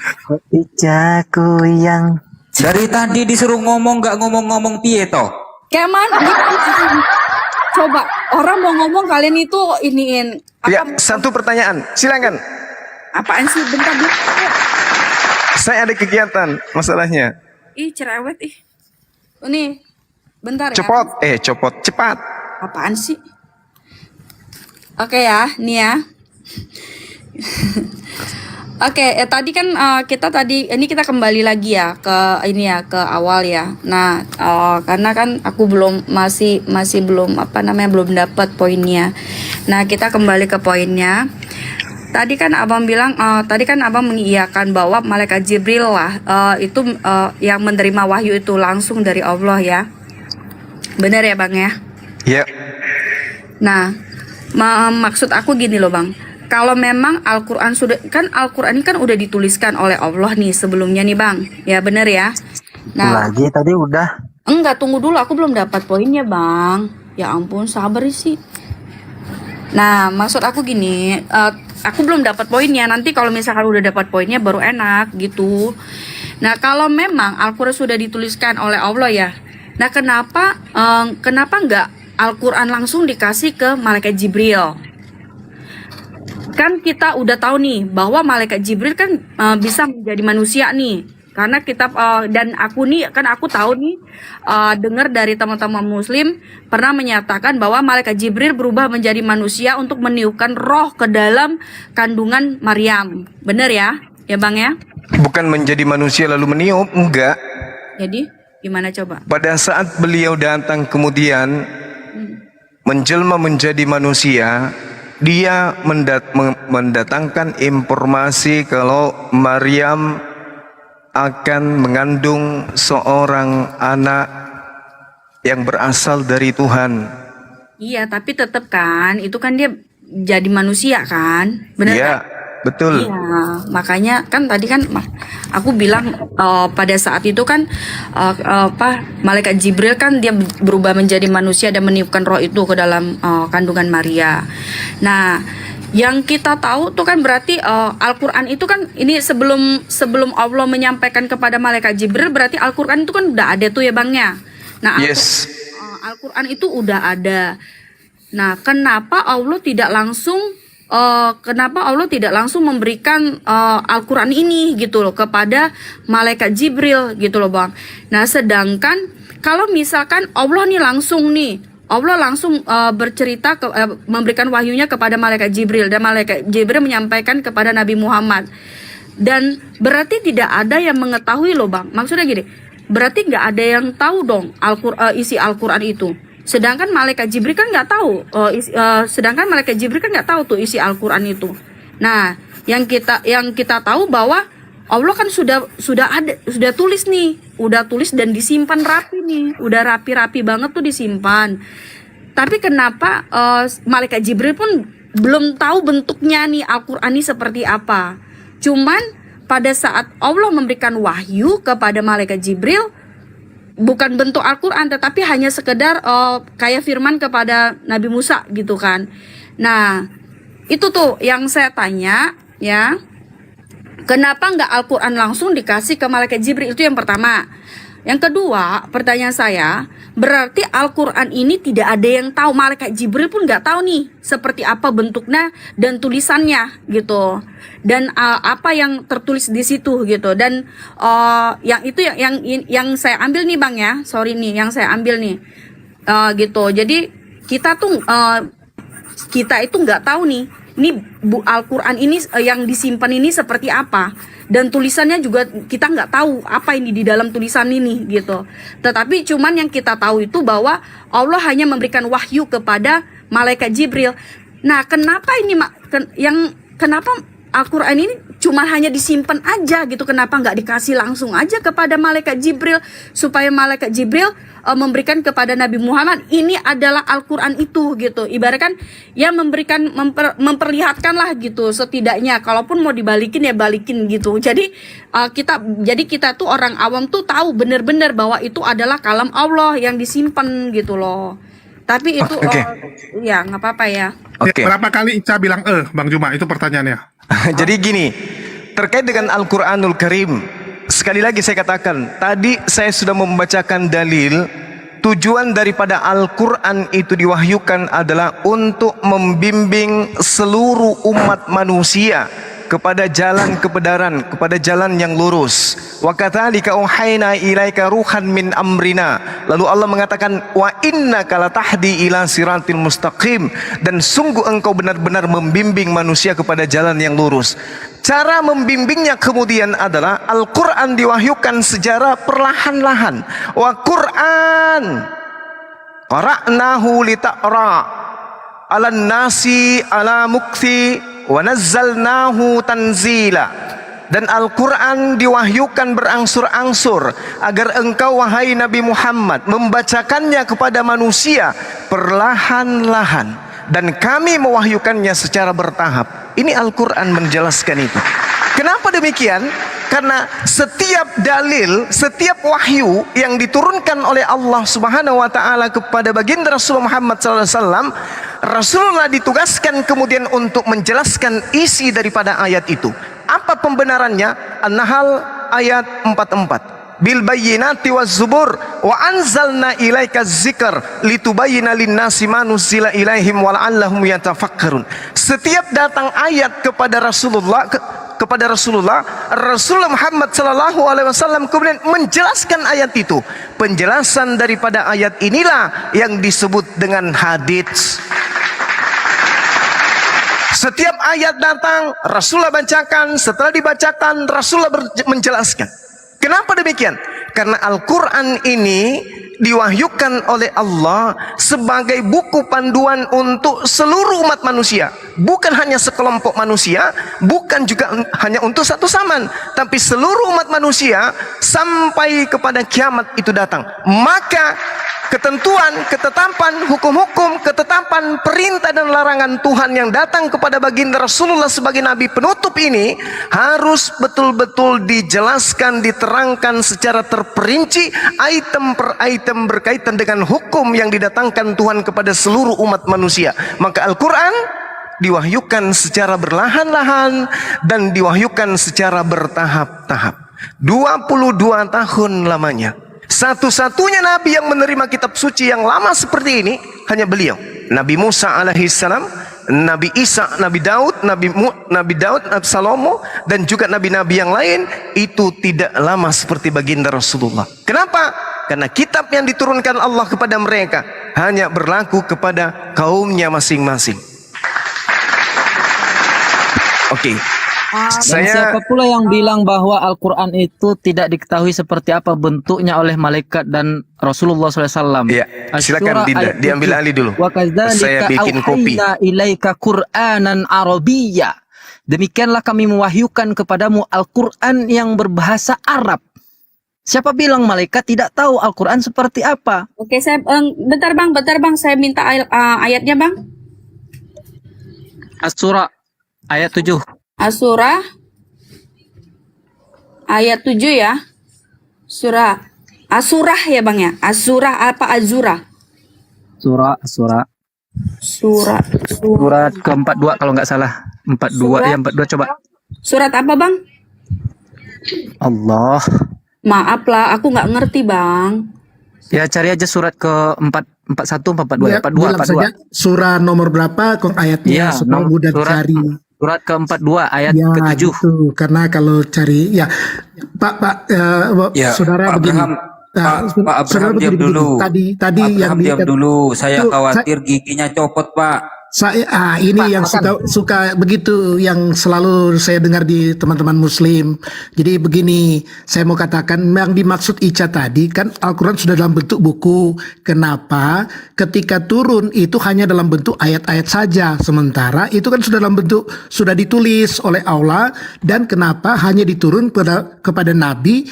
Icaku yang dari tadi disuruh ngomong nggak ngomong-ngomong piye toh? Kayak mana? Coba orang mau ngomong kalian itu iniin Ya, apa? satu pertanyaan. Silakan. Apaan sih? Bentar dulu. Saya ada kegiatan masalahnya. Ih cerewet ih. Nih, bentar ya. Copot, cepat. Apaan sih? Oke ya, nih ya. Oke, tadi kan ini kita kembali lagi ya ke ini ya, ke awal ya. Nah, karena kan aku masih belum belum dapat poinnya. Nah, kita kembali ke poinnya. Tadi kan abang bilang, tadi kan abang mengiyakan bahwa malaikat Jibril lah itu yang menerima wahyu itu langsung dari Allah ya. Benar ya bang ya? Ya. Nah, maksud aku gini loh bang. Kalau memang Al-Quran Al-Quran ini kan udah dituliskan oleh Allah nih sebelumnya nih bang, ya bener ya. Nah, Lagi tadi udah. enggak tunggu dulu, aku belum dapat poinnya bang. Ya ampun, sabar sih. Nah, maksud aku gini, aku belum dapat poinnya. Nanti kalau misalkan udah dapat poinnya baru enak gitu. Nah, kalau memang Al-Quran sudah dituliskan oleh Allah ya. Nah, kenapa enggak Al-Quran langsung dikasih ke malaikat Jibril? Kan kita udah tahu nih bahwa malaikat Jibril kan bisa menjadi manusia nih, karena kita dan aku nih kan aku tahu nih dengar dari teman-teman muslim pernah menyatakan bahwa malaikat Jibril berubah menjadi manusia untuk meniupkan roh ke dalam kandungan Maryam. Bener ya? Ya bang ya? Bukan menjadi manusia lalu meniup, enggak. Jadi gimana coba? Pada saat beliau datang kemudian menjelma menjadi manusia, dia mendatangkan informasi kalau Maryam akan mengandung seorang anak yang berasal dari Tuhan. Iya, tapi tetap kan itu kan dia jadi manusia kan? Bener Iya, kan? betul. Iya, makanya kan tadi kan aku bilang pada saat itu kan malaikat Jibril kan dia berubah menjadi manusia dan meniupkan roh itu ke dalam kandungan Maria. Nah, yang kita tahu tuh kan berarti Al-Qur'an itu kan ini sebelum Allah menyampaikan kepada malaikat Jibril, berarti Al-Qur'an itu kan udah ada tuh ya Bang ya. Nah, Yes. Al-Qur'an itu udah ada. Nah, kenapa Allah tidak langsung memberikan Al-Quran ini gitu loh kepada malaikat Jibril gitu loh bang. Nah sedangkan kalau misalkan Allah langsung bercerita memberikan wahyunya kepada malaikat Jibril dan malaikat Jibril menyampaikan kepada Nabi Muhammad, dan berarti tidak ada yang mengetahui loh bang. Maksudnya gini, berarti nggak ada yang tahu dong isi Al-Quran itu. Sedangkan malaikat Jibril kan nggak tahu, tuh isi Al-Quran itu. Nah, yang kita tahu bahwa Allah kan sudah tulis nih, udah tulis dan disimpan rapi nih, udah rapi banget tuh disimpan. Tapi kenapa malaikat Jibril pun belum tahu bentuknya nih Al-Quran ini seperti apa? Cuman pada saat Allah memberikan wahyu kepada malaikat Jibril, bukan bentuk Al-Quran tetapi hanya sekedar kayak firman kepada Nabi Musa gitu kan. Nah itu tuh yang saya tanya ya, kenapa nggak Al-Quran langsung dikasih ke malaikat Jibril? Itu yang pertama. Yang kedua, pertanyaan saya, berarti Al-Quran ini tidak ada yang tahu, malaikat Jibril pun nggak tahu nih seperti apa bentuknya dan tulisannya gitu, dan apa yang tertulis di situ gitu. Dan yang saya ambil nih bang ya, sorry nih, yang saya ambil nih gitu. Jadi kita itu nggak tahu nih, ini Al-Quran ini yang disimpan ini seperti apa, dan tulisannya juga kita nggak tahu apa ini di dalam tulisan ini gitu. Tetapi cuman yang kita tahu itu bahwa Allah hanya memberikan wahyu kepada malaikat Jibril. Nah kenapa kenapa Al-Quran ini cuma hanya disimpan aja gitu? Kenapa nggak dikasih langsung aja kepada malaikat Jibril, supaya malaikat Jibril memberikan kepada Nabi Muhammad, ini adalah Al-Quran itu gitu. Ibaratkan ya memperlihatkan lah gitu, setidaknya kalaupun mau dibalikin ya balikin gitu. Jadi kita tuh orang awam tuh tahu benar-benar bahwa itu adalah kalam Allah yang disimpan gitu loh. Tapi itu Oke. ya nggak apa-apa ya. Oke. Berapa kali Ica bilang Bang Juma? Itu pertanyaannya. Jadi gini, terkait dengan Al-Quranul Karim, sekali lagi saya katakan, tadi saya sudah membacakan dalil, tujuan daripada Al-Quran itu diwahyukan adalah untuk membimbing seluruh umat manusia kepada jalan kebenaran, kepada jalan yang lurus. Wa kadzalika auhayna ilaika ruhan min amrina. Lalu Allah mengatakan wa innaka latahdi ila siratil mustaqim, dan sungguh engkau benar-benar membimbing manusia kepada jalan yang lurus. Cara membimbingnya kemudian adalah Al-Quran diwahyukan secara perlahan-lahan. Wa Quran qara'nahu litaqra 'alan nasi ala mukthi wa nazzalnahu tanzila. Dan Al-Quran diwahyukan berangsur-angsur agar engkau wahai Nabi Muhammad membacakannya kepada manusia perlahan-lahan, dan kami mewahyukannya secara bertahap. Ini Al-Quran menjelaskan itu. Kenapa demikian? Karena setiap dalil, setiap wahyu yang diturunkan oleh Allah Subhanahu wa taala kepada baginda Rasulullah Muhammad SAW, Rasulullah ditugaskan kemudian untuk menjelaskan isi daripada ayat itu. Apa pembenarannya? An-Nahl ayat 44. Bil bayyinati waz zubur wa anzalna ilaika dzikr litubayyana lin-nasi ma nuzila ilaihim wa la'allahum yatafakkarun. Setiap datang ayat kepada Rasulullah Rasulullah Muhammad sallallahu alaihi wasallam kemudian menjelaskan ayat itu. Penjelasan daripada ayat inilah yang disebut dengan hadits. Setiap ayat datang, Rasulullah bacakan, setelah dibacakan Rasulullah menjelaskan. Kenapa demikian? Karena Al-Quran ini diwahyukan oleh Allah sebagai buku panduan untuk seluruh umat manusia, bukan hanya sekelompok manusia, bukan juga hanya untuk satu zaman, tapi seluruh umat manusia sampai kepada kiamat itu datang. Maka ketentuan, ketetapan, hukum-hukum, ketetapan, perintah dan larangan Tuhan yang datang kepada baginda Rasulullah sebagai Nabi penutup ini harus betul-betul dijelaskan, diterangkan secara terperinci, item per item berkaitan dengan hukum yang didatangkan Tuhan kepada seluruh umat manusia. Maka Al-Quran diwahyukan secara berlahan-lahan dan diwahyukan secara bertahap-tahap. 22 tahun lamanya. Satu-satunya Nabi yang menerima kitab suci yang lama seperti ini hanya beliau. Nabi Musa alaihissalam, Nabi Isa, Nabi Daud, Nabi Salomo, dan juga nabi-nabi yang lain itu tidak lama seperti baginda Rasulullah. Kenapa? Karena kitab yang diturunkan Allah kepada mereka hanya berlaku kepada kaumnya masing-masing. Oke. Dan Saya siapa pula yang bilang bahwa Al-Quran itu tidak diketahui seperti apa bentuknya oleh malaikat dan Rasulullah SAW? Ya, silakan Dinda, diambil alih dulu. Saya bikin kopi. Ilaika Qur'anan Arabiyya. Demikianlah kami mewahyukan kepadamu Al-Quran yang berbahasa Arab. Siapa bilang malaikat tidak tahu Al-Quran seperti apa? Oke, saya bentar bang, saya minta ayatnya bang. As-Surah ayat 7. As-Surah ayat 7 ya. Surah As-Surah ya bang ya. As-Surah apa Azura? Surah ke-42 kalau nggak salah. 42 ya, 42 coba. Surat apa bang? Allah. Maaf lah, aku nggak ngerti bang. Ya cari aja surat ke-41, 42, Ya, 42, bilang saja surah nomor berapa kok ayatnya Iya, supaya mudah cari. Surat ke-42 ayat Ya, ke-7. gitu. Karena kalau cari ya Pak Ya, saudara Pak begini. Abraham, Pak saudara Abraham diam begini. dulu. Tadi Pak yang Abraham diam dulu. Saya Tuh, khawatir giginya copot, Pak. ini Pak, yang suka begitu yang selalu saya dengar di teman-teman Muslim. Jadi begini, saya mau katakan yang dimaksud Ica tadi kan Al-Quran sudah dalam bentuk buku. Kenapa? Ketika turun itu hanya dalam bentuk ayat-ayat saja. Sementara itu kan sudah dalam bentuk sudah ditulis oleh Allah, dan kenapa hanya diturun kepada Nabi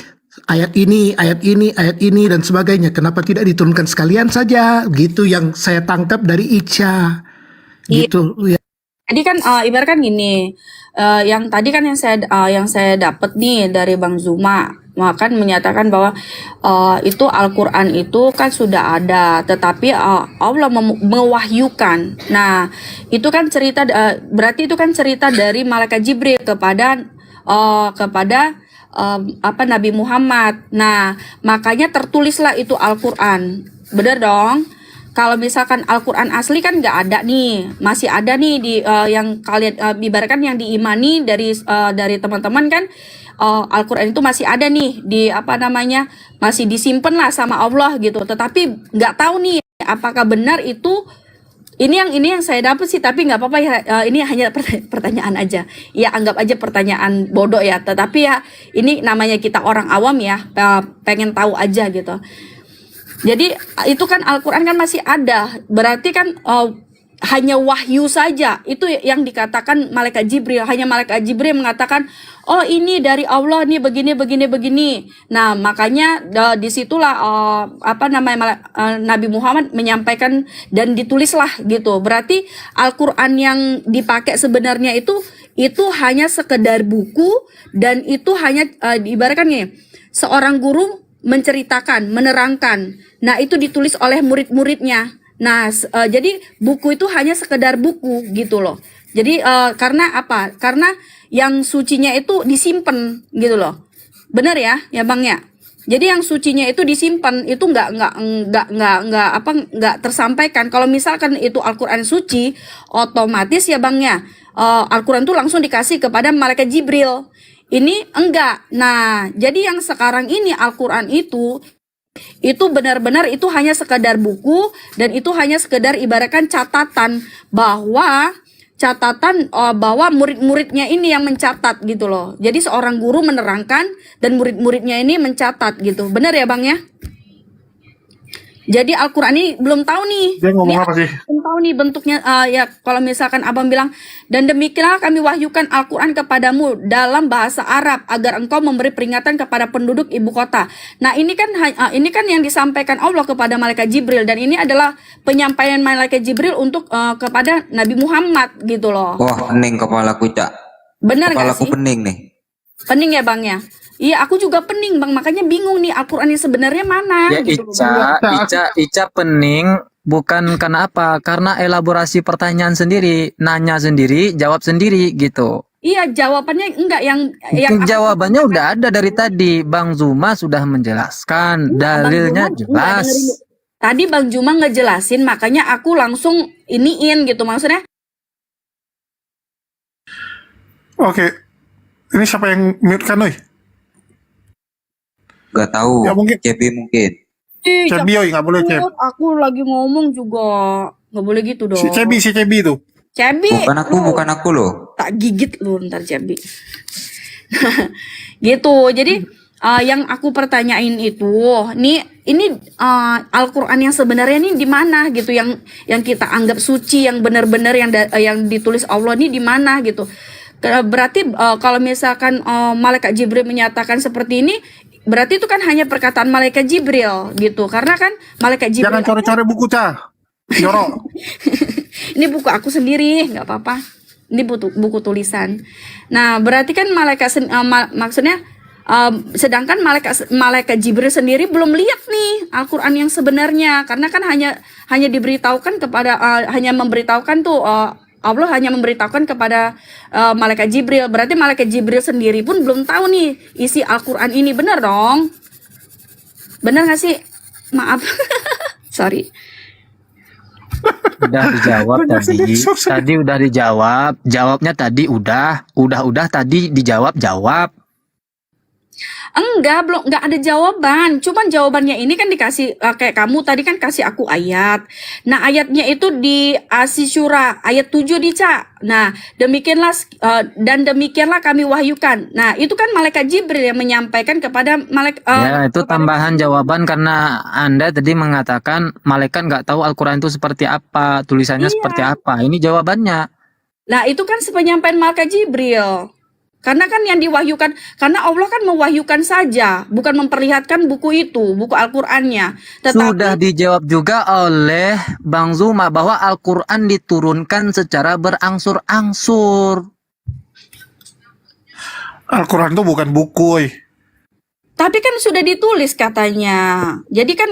ayat ini dan sebagainya. Kenapa tidak diturunkan sekalian saja? Gitu yang saya tangkap dari Ica. Gitu ya. Jadi kan ibaratkan gini, yang tadi kan yang saya dapat nih dari Bang Zuma kan menyatakan bahwa itu Al-Quran itu kan sudah ada, tetapi Allah mewahyukan. Nah, itu kan cerita, berarti itu kan cerita dari malaikat Jibril kepada Nabi Muhammad. Nah, makanya tertulislah itu Al-Quran. Bener dong? Kalau misalkan Al-Quran asli kan nggak ada nih, masih ada nih di yang kalian ibaratkan yang diimani dari teman-teman kan, Al-Quran itu masih ada nih di masih disimpan lah sama Allah gitu. Tetapi nggak tahu nih apakah benar itu. Ini yang saya dapat sih, tapi nggak apa-apa ya. Ini hanya pertanyaan aja. Ya anggap aja pertanyaan bodoh ya. Tetapi ya ini namanya kita orang awam ya, pengen tahu aja gitu. Jadi itu kan Al-Quran kan masih ada, berarti kan hanya wahyu saja. Itu yang dikatakan malaikat Jibril. Hanya malaikat Jibril mengatakan, oh ini dari Allah nih begini. Nah makanya disitulah Nabi Muhammad menyampaikan dan ditulislah gitu. Berarti Al-Quran yang dipakai sebenarnya itu hanya sekedar buku, dan itu hanya diibaratkan nih, seorang guru menceritakan, menerangkan. Nah, itu ditulis oleh murid-muridnya. Nah, jadi buku itu hanya sekedar buku gitu loh. Jadi karena apa? Karena yang sucinya itu disimpan gitu loh. Benar ya Bang ya? Jadi yang sucinya itu disimpan, itu nggak tersampaikan. Kalau misalkan itu Al-Quran suci, otomatis ya Bang ya, Al-Quran itu langsung dikasih kepada malaikat Jibril. Ini enggak. Nah, jadi yang sekarang ini Al-Quran itu benar-benar itu hanya sekedar buku, dan itu hanya sekedar ibaratkan catatan bahwa murid-muridnya ini yang mencatat gitu loh. Jadi seorang guru menerangkan dan murid-muridnya ini mencatat gitu. Benar ya Bang ya? Jadi Al-Quran ini belum tahu nih. Dia ngomong apa sih? Belum tahu nih bentuknya. Ya kalau misalkan Abang bilang, dan demikianlah kami wahyukan Al-Quran kepadamu dalam bahasa Arab agar engkau memberi peringatan kepada penduduk ibu kota. Nah ini kan yang disampaikan Allah kepada malaikat Jibril, dan ini adalah penyampaian malaikat Jibril untuk kepada Nabi Muhammad gitu loh. Wah, pening kepalaku, Cak. Benar nggak sih? Kepalaku pening nih. Pening ya Bang ya? Iya, aku juga pening Bang, makanya bingung nih Al-Quran yang sebenarnya mana. Ya gitu. Ica pening bukan karena apa? Karena elaborasi pertanyaan sendiri, nanya sendiri, jawab sendiri gitu. Iya, jawabannya enggak yang Jawabannya udah ada dari tadi. Bang Zuma sudah menjelaskan, dalilnya jelas. Tadi Bang Juma ngejelasin, makanya aku langsung iniin gitu maksudnya. Oke. Ini siapa yang mute kan, Oi? Gak tahu. Ya, mungkin. Cepi mungkin. Cebi, Oi, nggak boleh Cep. Aku lagi ngomong juga nggak boleh gitu dong. Si Cebi itu. Cebi. Bukan aku loh. Tak gigit lu ntar Cebi. Gitu. Jadi yang aku pertanyain itu, ini Al-Quran yang sebenarnya nih di mana gitu, yang kita anggap suci, yang benar-benar yang ditulis Allah nih di mana gitu. Berarti kalau misalkan malaikat Jibril menyatakan seperti ini, berarti itu kan hanya perkataan malaikat Jibril gitu. Karena kan malaikat Jibril, jangan core-core buku, Cah. Jorok. ini buku aku sendiri, nggak apa-apa. Ini buku tulisan. Nah, berarti kan maksudnya sedangkan malaikat Jibril sendiri belum lihat nih Al-Quran yang sebenarnya, karena kan hanya diberitahukan kepada hanya memberitahukan tuh Allah hanya memberitahukan kepada malaikat Jibril. Berarti malaikat Jibril sendiri pun belum tahu nih isi Al-Quran ini. Bener dong? Bener gak sih? Maaf. Sorry. Udah dijawab tadi. Tadi udah dijawab. Jawabnya tadi udah tadi dijawab. Enggak, belum, enggak ada jawaban. Cuman jawabannya ini kan dikasih kayak kamu tadi kan kasih aku ayat. Nah, ayatnya itu di Asy-Syura ayat 7 dica. Nah, demikianlah kami wahyukan. Nah, itu kan malaikat Jibril yang menyampaikan kepada malaikat. Ya, itu tambahan jawaban karena Anda tadi mengatakan malaikat nggak tahu Al-Quran itu seperti apa, tulisannya seperti apa. Ini jawabannya. Nah, itu kan penyampaian malaikat Jibril. Karena kan yang diwahyukan, karena Allah kan mewahyukan saja, bukan memperlihatkan buku itu, buku Al-Qur'annya. Sudah dijawab juga oleh Bang Zuma bahwa Al-Quran diturunkan secara berangsur-angsur. Al-Quran itu bukan buku, Oi. Tapi kan sudah ditulis katanya. Jadi kan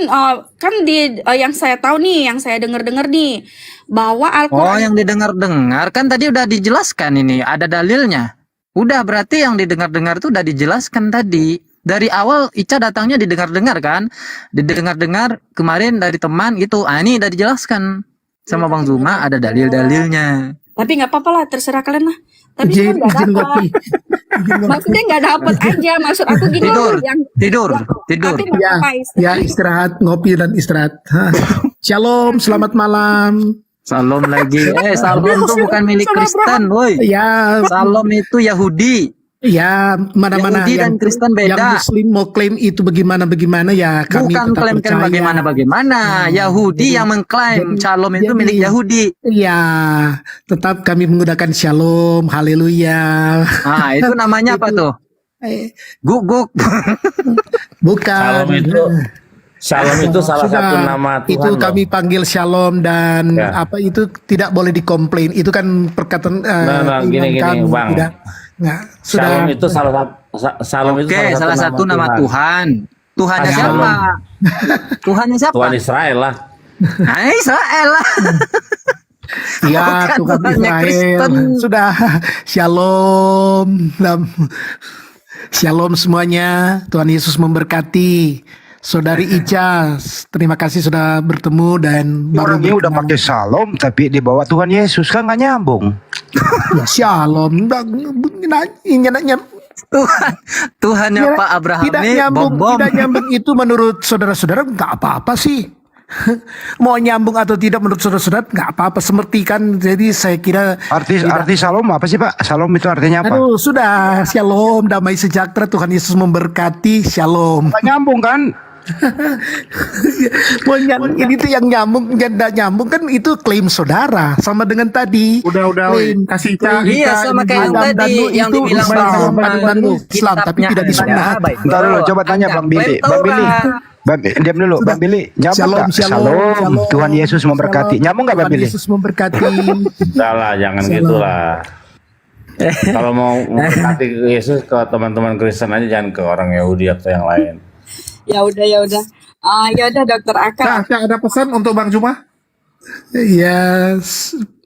kan di yang saya tahu nih, yang saya dengar-dengar nih bahwa Oh, Al-Qur'an yang didengar-dengar kan tadi udah dijelaskan ini, ada dalilnya. Udah berarti yang didengar-dengar itu udah dijelaskan tadi. Dari awal Ica datangnya didengar-dengar kan? Didengar-dengar kemarin dari teman gitu. Ah, ini udah dijelaskan sama Bang Zuma, ada dalil-dalilnya. tapi nggak apa-apa lah, terserah kalian lah. Tapi kan Izin, nggak izin dapat. ngopi. Izin ngopi. Maksudnya nggak dapat aja. Maksud aku gini Tidur, loh, yang tidur. tapi nggak Ya, apa-apa ya istirahat, ngopi dan istirahat. Shalom, selamat malam. Salam lagi. Salam itu bukan milik Kristen, woi. Ya, Salam itu Yahudi. ya mana-mana Yahudi dan Kristen yang beda. Muslim mau klaim itu bagaimana ya kami Bukan tetap klaim-klaim percaya. bagaimana-bagaimana. Yahudi yang mengklaim shalom itu milik Yahudi. Ya, tetap kami menggunakan shalom, haleluya. Ah, itu namanya apa tuh? Eh, Guguk. Bukan. Shalom itu salah Sudah, satu nama Tuhan. itu loh. kami panggil shalom dan Ya. apa itu tidak boleh dikomplain. Itu kan perkataan Nah, iman gini, kami. Bang. Tidak. Nggak, sudah. Shalom itu Shalom itu Oke, salah satu nama Tuhan. Tuhannya Shalom. siapa? Tuhannya siapa? Tuhan Israel lah. Nah, Israel lah. Ya, Bukan Tuhan Tuhannya Israel. Kristen. Sudah. Shalom. Shalom semuanya. Tuhan Yesus memberkati. Saudari Ica, terima kasih sudah bertemu dan baru Orangnya udah berkenalan. pakai salam tapi di bawah Tuhan Yesus kan nggak nyambung. Ya, shalom. Tuhannya Tidak- Pak Abraham tidak nih nyambung, bom-bom. tidak nyambung itu menurut saudara-saudara nggak apa-apa sih. Mau nyambung atau tidak menurut saudara-saudara nggak apa-apa, seperti kan. Jadi saya kira Arti salam apa sih Pak? Salam itu artinya apa? aduh sudah, shalom, damai sejahtera, Tuhan Yesus memberkati, shalom. Nggak nyambung kan? Mau ini tuh yang nyambung, nggak nyambung kan itu klaim saudara sama dengan tadi. Udah, woi. Klaim- Kasih Ica. klaim Iya, sama kayak yang Adam tadi, dan Nuh yang itu dibilang Islam, Bang Zuma. Adam dan Nuh Islam, tapi Kitabnya tidak ada, disunat. Bible. Bentar dulu, coba tanya Ada Bang Billy. klaim Bang Billy, Taurat. diam dulu. Bang Billy, nyambung Shalom, nggak? shalom, shalom. Tuhan Yesus memberkati. Shalom. Nyambung nggak Bang Tuhan Billy? Yesus memberkati. Udah lah, jangan Shalom. gitu lah. Kalau mau memberkati Yesus ke teman-teman Kristen aja, jangan ke orang Yahudi atau yang lain. Ya udah, ya udah. Ya udah Dokter Aka. Cak, ada pesan untuk Bang Zuma? Ya,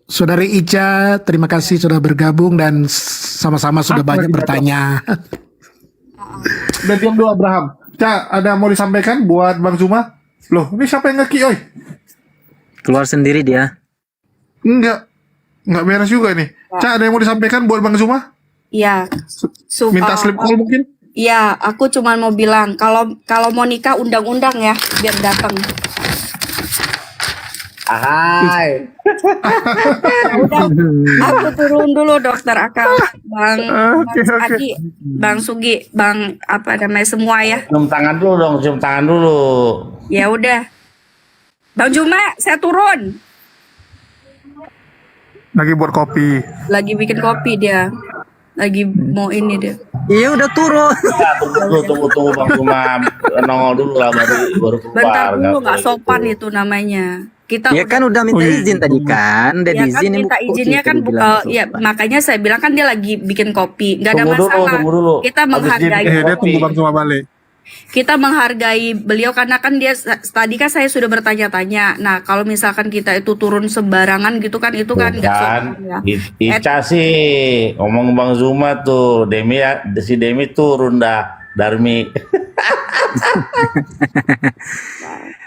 Saudari Ica, terima kasih sudah bergabung dan sama-sama sudah banyak bertanya. Dan diam dulu Abraham. Cak, ada mau disampaikan buat Bang Zuma? Loh, ini siapa yang ngeki, oi? Keluar sendiri dia. Enggak beres juga nih. Cak, ada yang mau disampaikan buat Bang Zuma? Iya. Minta slip call mungkin? Iya, aku cuma mau bilang kalau mau nikah undang-undang ya biar datang. Hai. Udah, aku turun dulu Dokter Aka, Bang Adi, Bang Sugi, Bang apa namanya semua ya. Cium tangan dulu dong, cium tangan dulu. Ya udah. Bang Juma, saya turun. Lagi buat kopi. Lagi bikin kopi dia. Lagi mau ini dia. Iya udah turun. Ya, tunggu Bang Zuma nongol dulu lah baru keluar. Bentar dulu, Nggak nggak sopan itu namanya. Kita Ya kan udah minta izin tadi kan, udah ya kan diizinin. minta izinnya kan ya makanya saya bilang kan dia lagi bikin kopi, nggak ada Tunggu dulu, masalah. tunggu dulu. Kita Habis menghargai, Dia tunggu Bang Zuma balik. kita menghargai beliau karena kan dia tadi kan saya sudah bertanya-tanya. Nah kalau misalkan kita itu turun sembarangan gitu kan itu kan nggak Kan, sopan ya. Ica sih ngomong Bang Zuma tuh, si Demi turun dah, Darmi.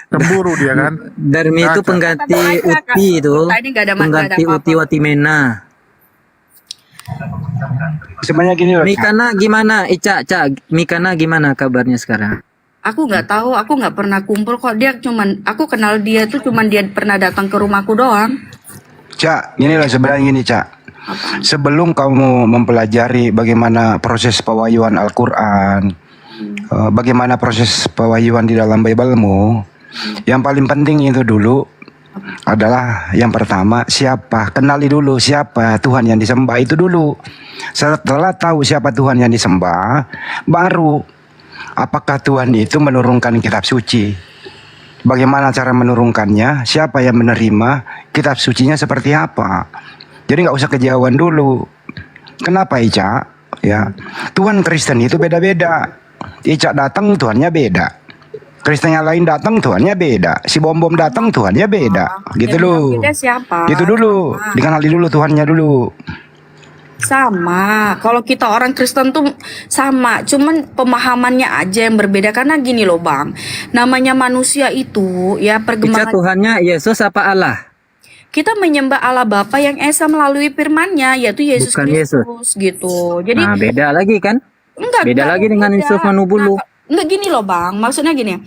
Cemburu dia kan. Darmi itu Kacau. pengganti Kata aja, Kak. Uti itu. Kita ini nggak ada Pengganti apa-apa. Uti Watimena. Sebenarnya gini loh. Cak. Mikana gimana? Mikana gimana kabarnya sekarang? Aku nggak tahu, aku nggak pernah kumpul kok. Dia cuman, aku kenal dia tuh cuman dia pernah datang ke rumahku doang. Cak, gini loh sebenarnya gini Cak. Sebelum kamu mempelajari bagaimana proses pewahyuan Al-Quran, bagaimana proses pewahyuan di dalam Bible-mu, yang paling penting itu dulu adalah yang pertama siapa, kenali dulu siapa Tuhan yang disembah itu dulu. Setelah tahu siapa Tuhan yang disembah, baru apakah Tuhan itu menurunkan kitab suci, bagaimana cara menurunkannya, siapa yang menerima kitab sucinya seperti apa. Jadi nggak usah kejauhan dulu. Kenapa Ica? Ya, Tuhan Kristen itu beda-beda. Ica datang Tuhannya beda. Kristen yang lain datang Tuhannya beda. Si bom-bom datang Tuhannya beda. Gitu Yang loh. bilang beda siapa? Gitu dulu. Dikenali dulu Tuhannya dulu. Sama. Kalau kita orang Kristen tuh sama, cuman pemahamannya aja yang berbeda. Karena gini loh Bang, namanya manusia itu ya Ica perkembangan. Tuhannya Yesus apa Allah? Kita menyembah Allah Bapa yang Esa melalui firman-Nya, yaitu Yesus Bukan Yesus. Kristus gitu. Jadi Nah, beda lagi kan? enggak Beda lagi dengan beda. Yesus Manubulu. Enggak gini loh Bang, maksudnya gini.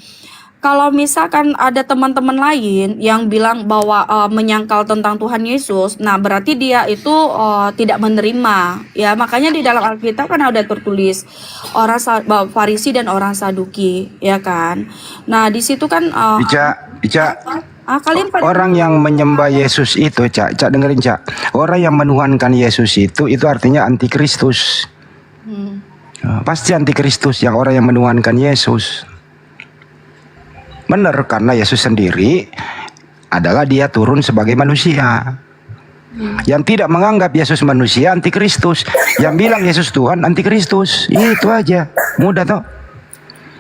Kalau misalkan ada teman-teman lain yang bilang bahwa menyangkal tentang Tuhan Yesus, nah berarti dia itu tidak menerima. Ya, makanya di dalam Alkitab kan ada tertulis Farisi dan orang Saduki, ya kan? Nah, di situ kan Ica, kalian pada orang yang menyembah Yesus itu, Cak dengerin Cak. Orang yang menuhankan Yesus itu artinya antikristus. Pasti antikristus yang orang yang menuhankan Yesus. Benar, karena Yesus sendiri adalah dia turun sebagai manusia. Yang tidak menganggap Yesus manusia antikristus. Yang bilang Yesus Tuhan antikristus. Itu aja. Mudah toh.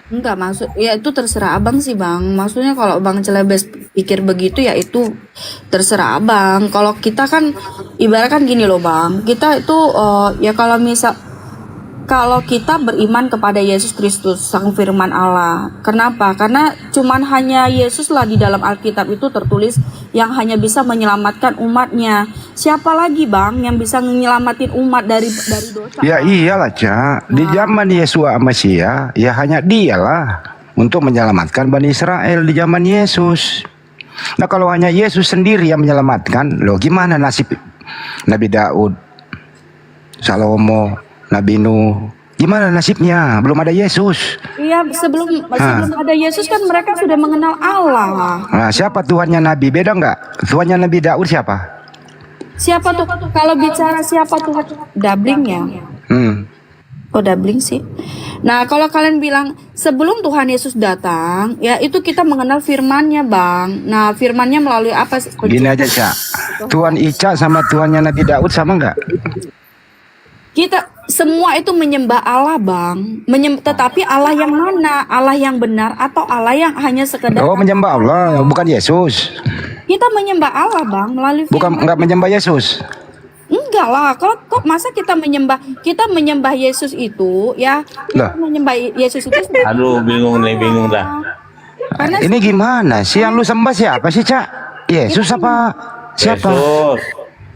enggak maksud ya itu terserah abang sih Bang. Maksudnya kalau Bang Celebes pikir begitu ya itu terserah abang. Kalau kita kan ibarat kan gini loh Bang. Kita itu ya kalau kita beriman kepada Yesus Kristus, Sang Firman Allah. Kenapa? Karena cuman hanya Yesuslah di dalam Alkitab itu tertulis yang hanya bisa menyelamatkan umatnya. Siapa lagi Bang yang bisa menyelamatin umat dari dosa? Ya iyalah Cak. Di zaman Yesua Mesia, ya hanya dialah untuk menyelamatkan Bani Israel di zaman Yesus. Nah kalau hanya Yesus sendiri yang menyelamatkan, loh gimana nasib Nabi Daud, Salomo, Nabi Nuh, gimana nasibnya? Belum ada Yesus. Iya, sebelum ada Yesus kan mereka sudah mengenal Allah. Nah, siapa Tuhannya Nabi? Beda nggak? Tuhannya Nabi Daud siapa? Siapa tuh? Kalau bicara siapa Tuhan? Dabling ya? Oh dabling sih. Nah kalau kalian bilang sebelum Tuhan Yesus datang, ya itu kita mengenal firman-Nya Bang. Nah firman-Nya melalui apa? Gini aja Cak. Tuhan Ica sama Tuhannya Nabi Daud sama nggak? Kita semua itu menyembah Allah Bang, tetapi Allah yang mana? Allah yang benar atau Allah yang hanya sekedar? Oh menyembah Allah, bukan Yesus. Kita menyembah Allah Bang melalui Bukan nggak menyembah Yesus. Enggak lah, kok masa kita menyembah Yesus itu ya? Lah. Menyembah Yesus itu. Aduh, bingung dah. Karena Ini gimana sih yang lu sembah siapa sih Cak? Yesus apa siapa? Yesus.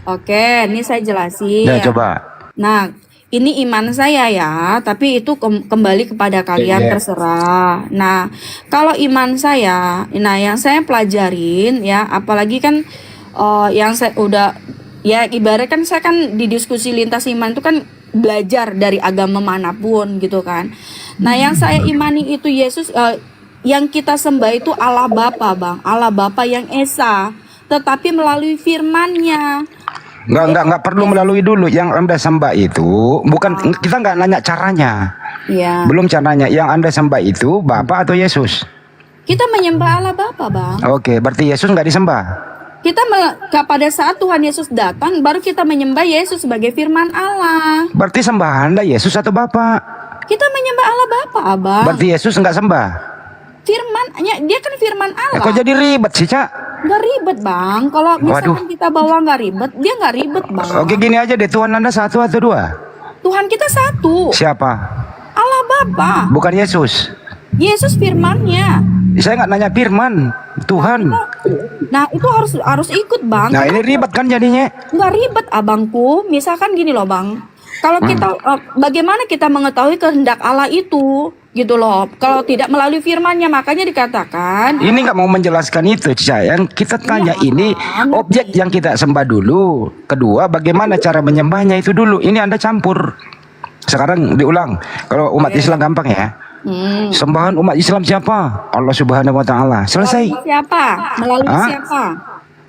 Oke, ini saya jelasin. Ya coba. Nah, ini iman saya ya, tapi itu kembali kepada kalian terserah. Nah, kalau iman saya, nah yang saya pelajarin ya, apalagi kan yang saya udah ya ibarat kan saya kan di diskusi lintas iman itu kan belajar dari agama manapun gitu kan. Nah, yang saya imani itu Yesus, yang kita sembah itu Allah Bapa Bang, Allah Bapa yang Esa, tetapi melalui firman-Nya. Nggak perlu melalui dulu. Yang Anda sembah itu bukan, kita nggak nanya caranya. Iya. Belum caranya. Yang Anda sembah itu Bapa atau Yesus? Kita menyembah Allah Bapa Bang. Oke, berarti Yesus nggak disembah. Pada saat Tuhan Yesus datang, baru kita menyembah Yesus sebagai firman Allah. Berarti sembah Anda Yesus atau Bapa? Kita menyembah Allah Bapa, Abang. Berarti Yesus nggak sembah. Firman-nya, dia kan firman Allah. Kok jadi ribet sih Cak? Nggak ribet Bang. Kalau misalkan kita bawa nggak ribet, dia nggak ribet Bang. Oke gini aja deh, Tuhan Anda satu atau dua? Tuhan kita satu. Siapa? Allah Bapa. Bukan Yesus. Yesus firman-Nya. Saya nggak nanya firman, Tuhan. Nah itu harus ikut Bang. Nah ini ribet kan jadinya. Nggak ribet abangku. Misalkan gini loh Bang. Kalau kita bagaimana kita mengetahui kehendak Allah itu? Gitu loh, kalau tidak melalui firman-Nya, makanya dikatakan ini nggak mau menjelaskan itu sayang, kita tanya ini objek yang kita sembah dulu, kedua bagaimana cara menyembahnya itu dulu. Ini Anda campur. Sekarang diulang, kalau umat Islam gampang ya. Sembahan umat Islam siapa? Allah Subhanahu wa Ta'ala. Selesai. Siapa? Melalui siapa?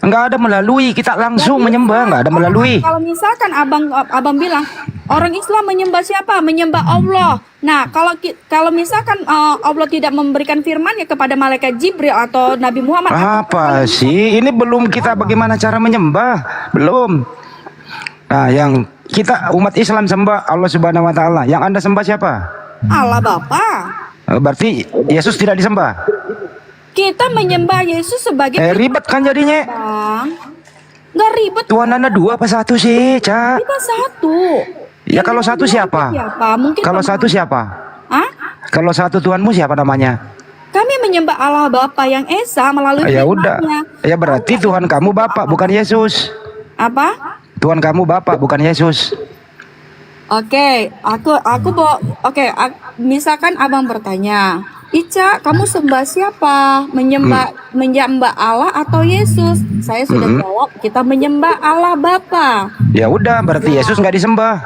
Enggak ada melalui, kita langsung menyembah, enggak ada melalui. Kalau misalkan abang bilang orang Islam menyembah siapa? Menyembah Allah. Nah, kalau misalkan Allah tidak memberikan firman-Nya kepada malaikat Jibril atau Nabi Muhammad. Apa sih? Ini belum kita bagaimana cara menyembah, belum. Nah, yang kita umat Islam sembah Allah Subhanahu wa Ta'ala. Yang Anda sembah siapa? Allah Bapa. Berarti Yesus tidak disembah. Kita menyembah Yesus sebagai Ribet kan jadinya. Bang. Nggak ribet. Tuhan Anda 2 apa 1 sih, Cak? Kita satu. Ya kalau satu siapa? Mungkin Kalau satu siapa? Hah? Kalau satu Tuhanmu siapa namanya? Kami menyembah Allah Bapa yang Esa melalui Ya udah. firman-Nya. Ya berarti Tuhan kamu Bapak bukan Yesus. Apa? Tuhan kamu Bapak bukan Yesus. Oke, aku bawa. Oke, misalkan abang bertanya, Ica, kamu sembah siapa? Menyembah Allah atau Yesus? Saya sudah jawab, kita menyembah Allah Bapa. Ya udah, berarti Yesus nggak disembah.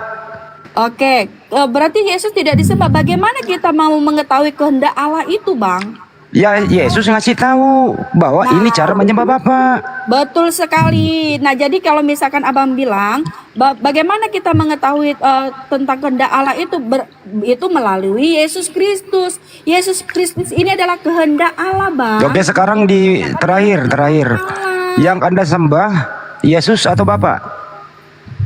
Oke, berarti Yesus tidak disembah. Bagaimana kita mau mengetahui kehendak Allah itu, Bang? Ya Yesus ngasih tahu bahwa ini cara menyembah Bapak. Betul sekali. Nah, jadi kalau misalkan abang bilang, bagaimana kita mengetahui tentang kehendak Allah itu melalui Yesus Kristus. Yesus Kristus ini adalah kehendak Allah, Bang. Oke, sekarang di terakhir. Yang Anda sembah Yesus atau Bapak?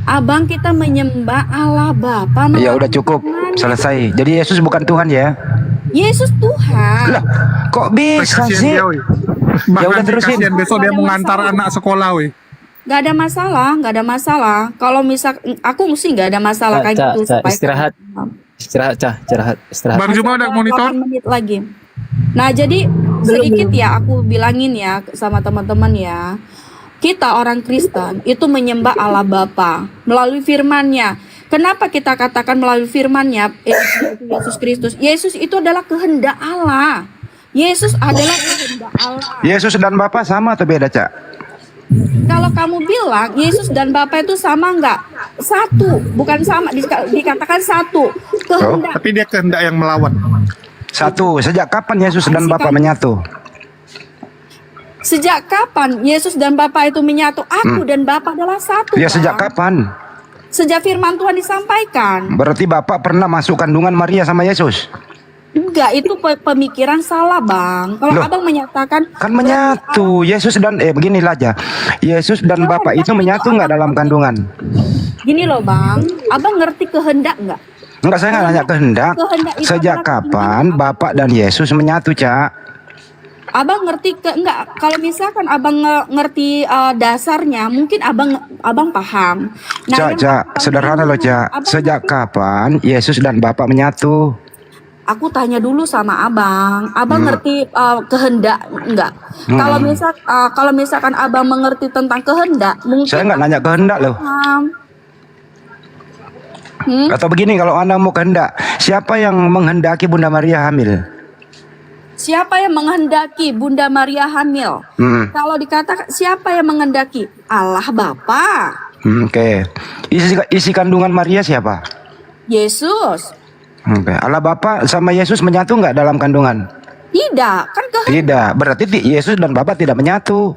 Abang, kita menyembah Allah Bapa. Ya udah cukup, selesai. Jadi Yesus bukan Tuhan ya? Yesus Tuhan. Lah, kok bisa Kasihan sih? dia, woi. Ya udah Bahkan terusin. kasihan besok dia mau ngantar anak sekolah, woi. Gak ada masalah, gak ada masalah. Kalau misal aku mesti gak ada masalah kayak gitu. supaya- Istirahat. Bang Juma udah monitor? 8 menit lagi. Nah, jadi sedikit ya aku bilangin ya sama teman-teman ya. Kita orang Kristen itu menyembah Allah Bapa melalui firman-Nya. Kenapa kita katakan melalui firman-Nya Yesus Kristus? Yesus itu adalah kehendak Allah. Yesus adalah kehendak Allah. Yesus dan Bapak sama atau beda, Cak? Kalau kamu bilang Yesus dan Bapa itu sama nggak? Satu, bukan sama, dikatakan satu. Kehendak. Tapi dia kehendak yang melawan. Satu. Sejak kapan Yesus dan Bapak menyatu? Sejak kapan Yesus dan Bapa itu menyatu? Aku dan Bapa adalah satu. Ya sejak Bang. kapan? Sejak firman Tuhan disampaikan. Berarti Bapak pernah masuk kandungan Maria sama Yesus? Enggak, itu pemikiran salah, Bang. Kalau Loh, abang menyatakan Kan menyatu. Yesus dan beginilah aja. Yesus dan Bapak itu menyatu nggak dalam kandungan? gini loh, Bang. Abang ngerti kehendak nggak? Enggak, saya nggak nanya kehendak. Kehendak itu Sejak adalah kapan Bapak dan Yesus menyatu, Cak? Abang ngerti enggak? Kalau misalkan abang ngerti dasarnya, mungkin abang paham. Cak, sederhana loh, Cak. Sejak kapan Yesus dan Bapak menyatu? Aku tanya dulu sama abang. Abang ngerti kehendak enggak? Kalau misalkan abang mengerti tentang kehendak, mungkin Saya nggak nanya kehendak loh. paham. Atau begini, kalau Anda mau kehendak, siapa yang menghendaki Bunda Maria hamil? Siapa yang menghendaki Bunda Maria hamil? Kalau dikatakan siapa yang menghendaki? Allah Bapa. Oke. Isi kandungan Maria siapa? Yesus. Oke. Allah Bapa sama Yesus menyatu nggak dalam kandungan? Tidak, kan kehendak. Tidak. Berarti Yesus dan Bapak tidak menyatu.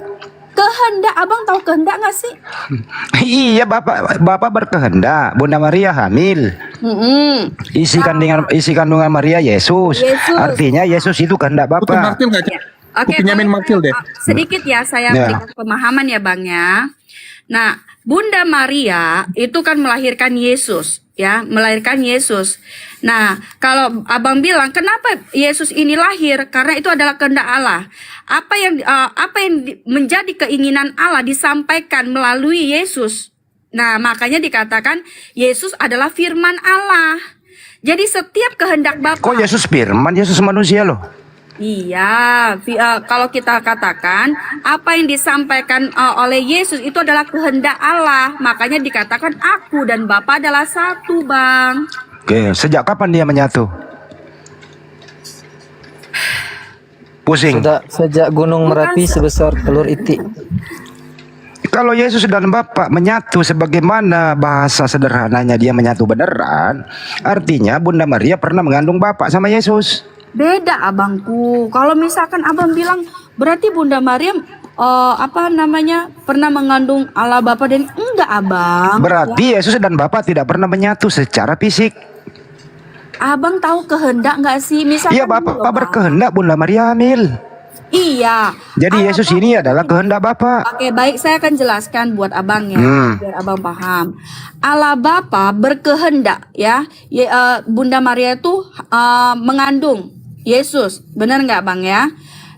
Kehendak, abang tahu kehendak nggak sih? Iya, Bapak berkehendak Bunda Maria hamil. Isi kandungan Maria Yesus. Artinya Yesus itu kehendak Bukan Bapak. Martil nggak, Cak? Oke, Benyamin Martil deh. sedikit ya saya Ya. berikan pemahaman ya, Bang ya. Nah, Bunda Maria itu kan melahirkan Yesus, ya, melahirkan Yesus. Nah, kalau abang bilang kenapa Yesus ini lahir? Karena itu adalah kehendak Allah. Apa yang menjadi keinginan Allah disampaikan melalui Yesus. Nah, makanya dikatakan Yesus adalah firman Allah. Jadi setiap kehendak Bapa. Kok Yesus firman? Yesus manusia loh. Iya, kalau kita katakan apa yang disampaikan oleh Yesus itu adalah kehendak Allah. Makanya dikatakan aku dan Bapa adalah satu, Bang. Oke, sejak kapan dia menyatu? Pusing. Sejak Gunung Merapi sebesar telur itik. Kalau Yesus dan Bapa menyatu sebagaimana bahasa sederhananya dia menyatu beneran, artinya Bunda Maria pernah mengandung Bapak sama Yesus. Beda, abangku. Kalau misalkan abang bilang berarti Bunda Maria pernah mengandung Allah Bapa dan enggak, abang. Berarti Yesus dan Bapak tidak pernah menyatu secara fisik. Abang tahu kehendak nggak sih? Misalkan Iya, gini loh, Bapak Bang. berkehendak Bunda Maria hamil. Iya. Jadi Yesus ini adalah kehendak Bapa. Oke, baik, saya akan jelaskan buat abang ya, biar abang paham. Allah Bapa berkehendak ya, Bunda Maria itu mengandung Yesus, benar nggak bang ya?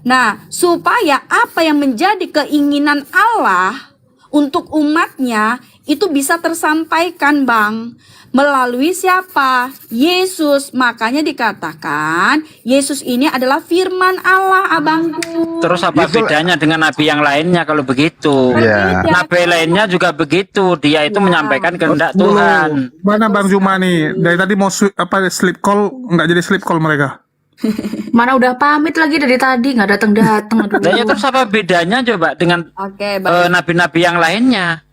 Nah, supaya apa yang menjadi keinginan Allah untuk umatnya itu bisa tersampaikan bang. Melalui siapa? Yesus. Makanya dikatakan Yesus ini adalah firman Allah, abangku. Terus apa bedanya dengan nabi yang lainnya kalau begitu? Ya. Nabi lainnya juga begitu. Dia itu menyampaikan kehendak Tuhan. Mana Bang Zuma nih? Dari tadi mau sleep call, nggak jadi sleep call mereka. Mana udah pamit lagi dari tadi nggak datang-datang. Aduh. Dan terus apa bedanya coba dengan Oke, baik. nabi-nabi yang lainnya?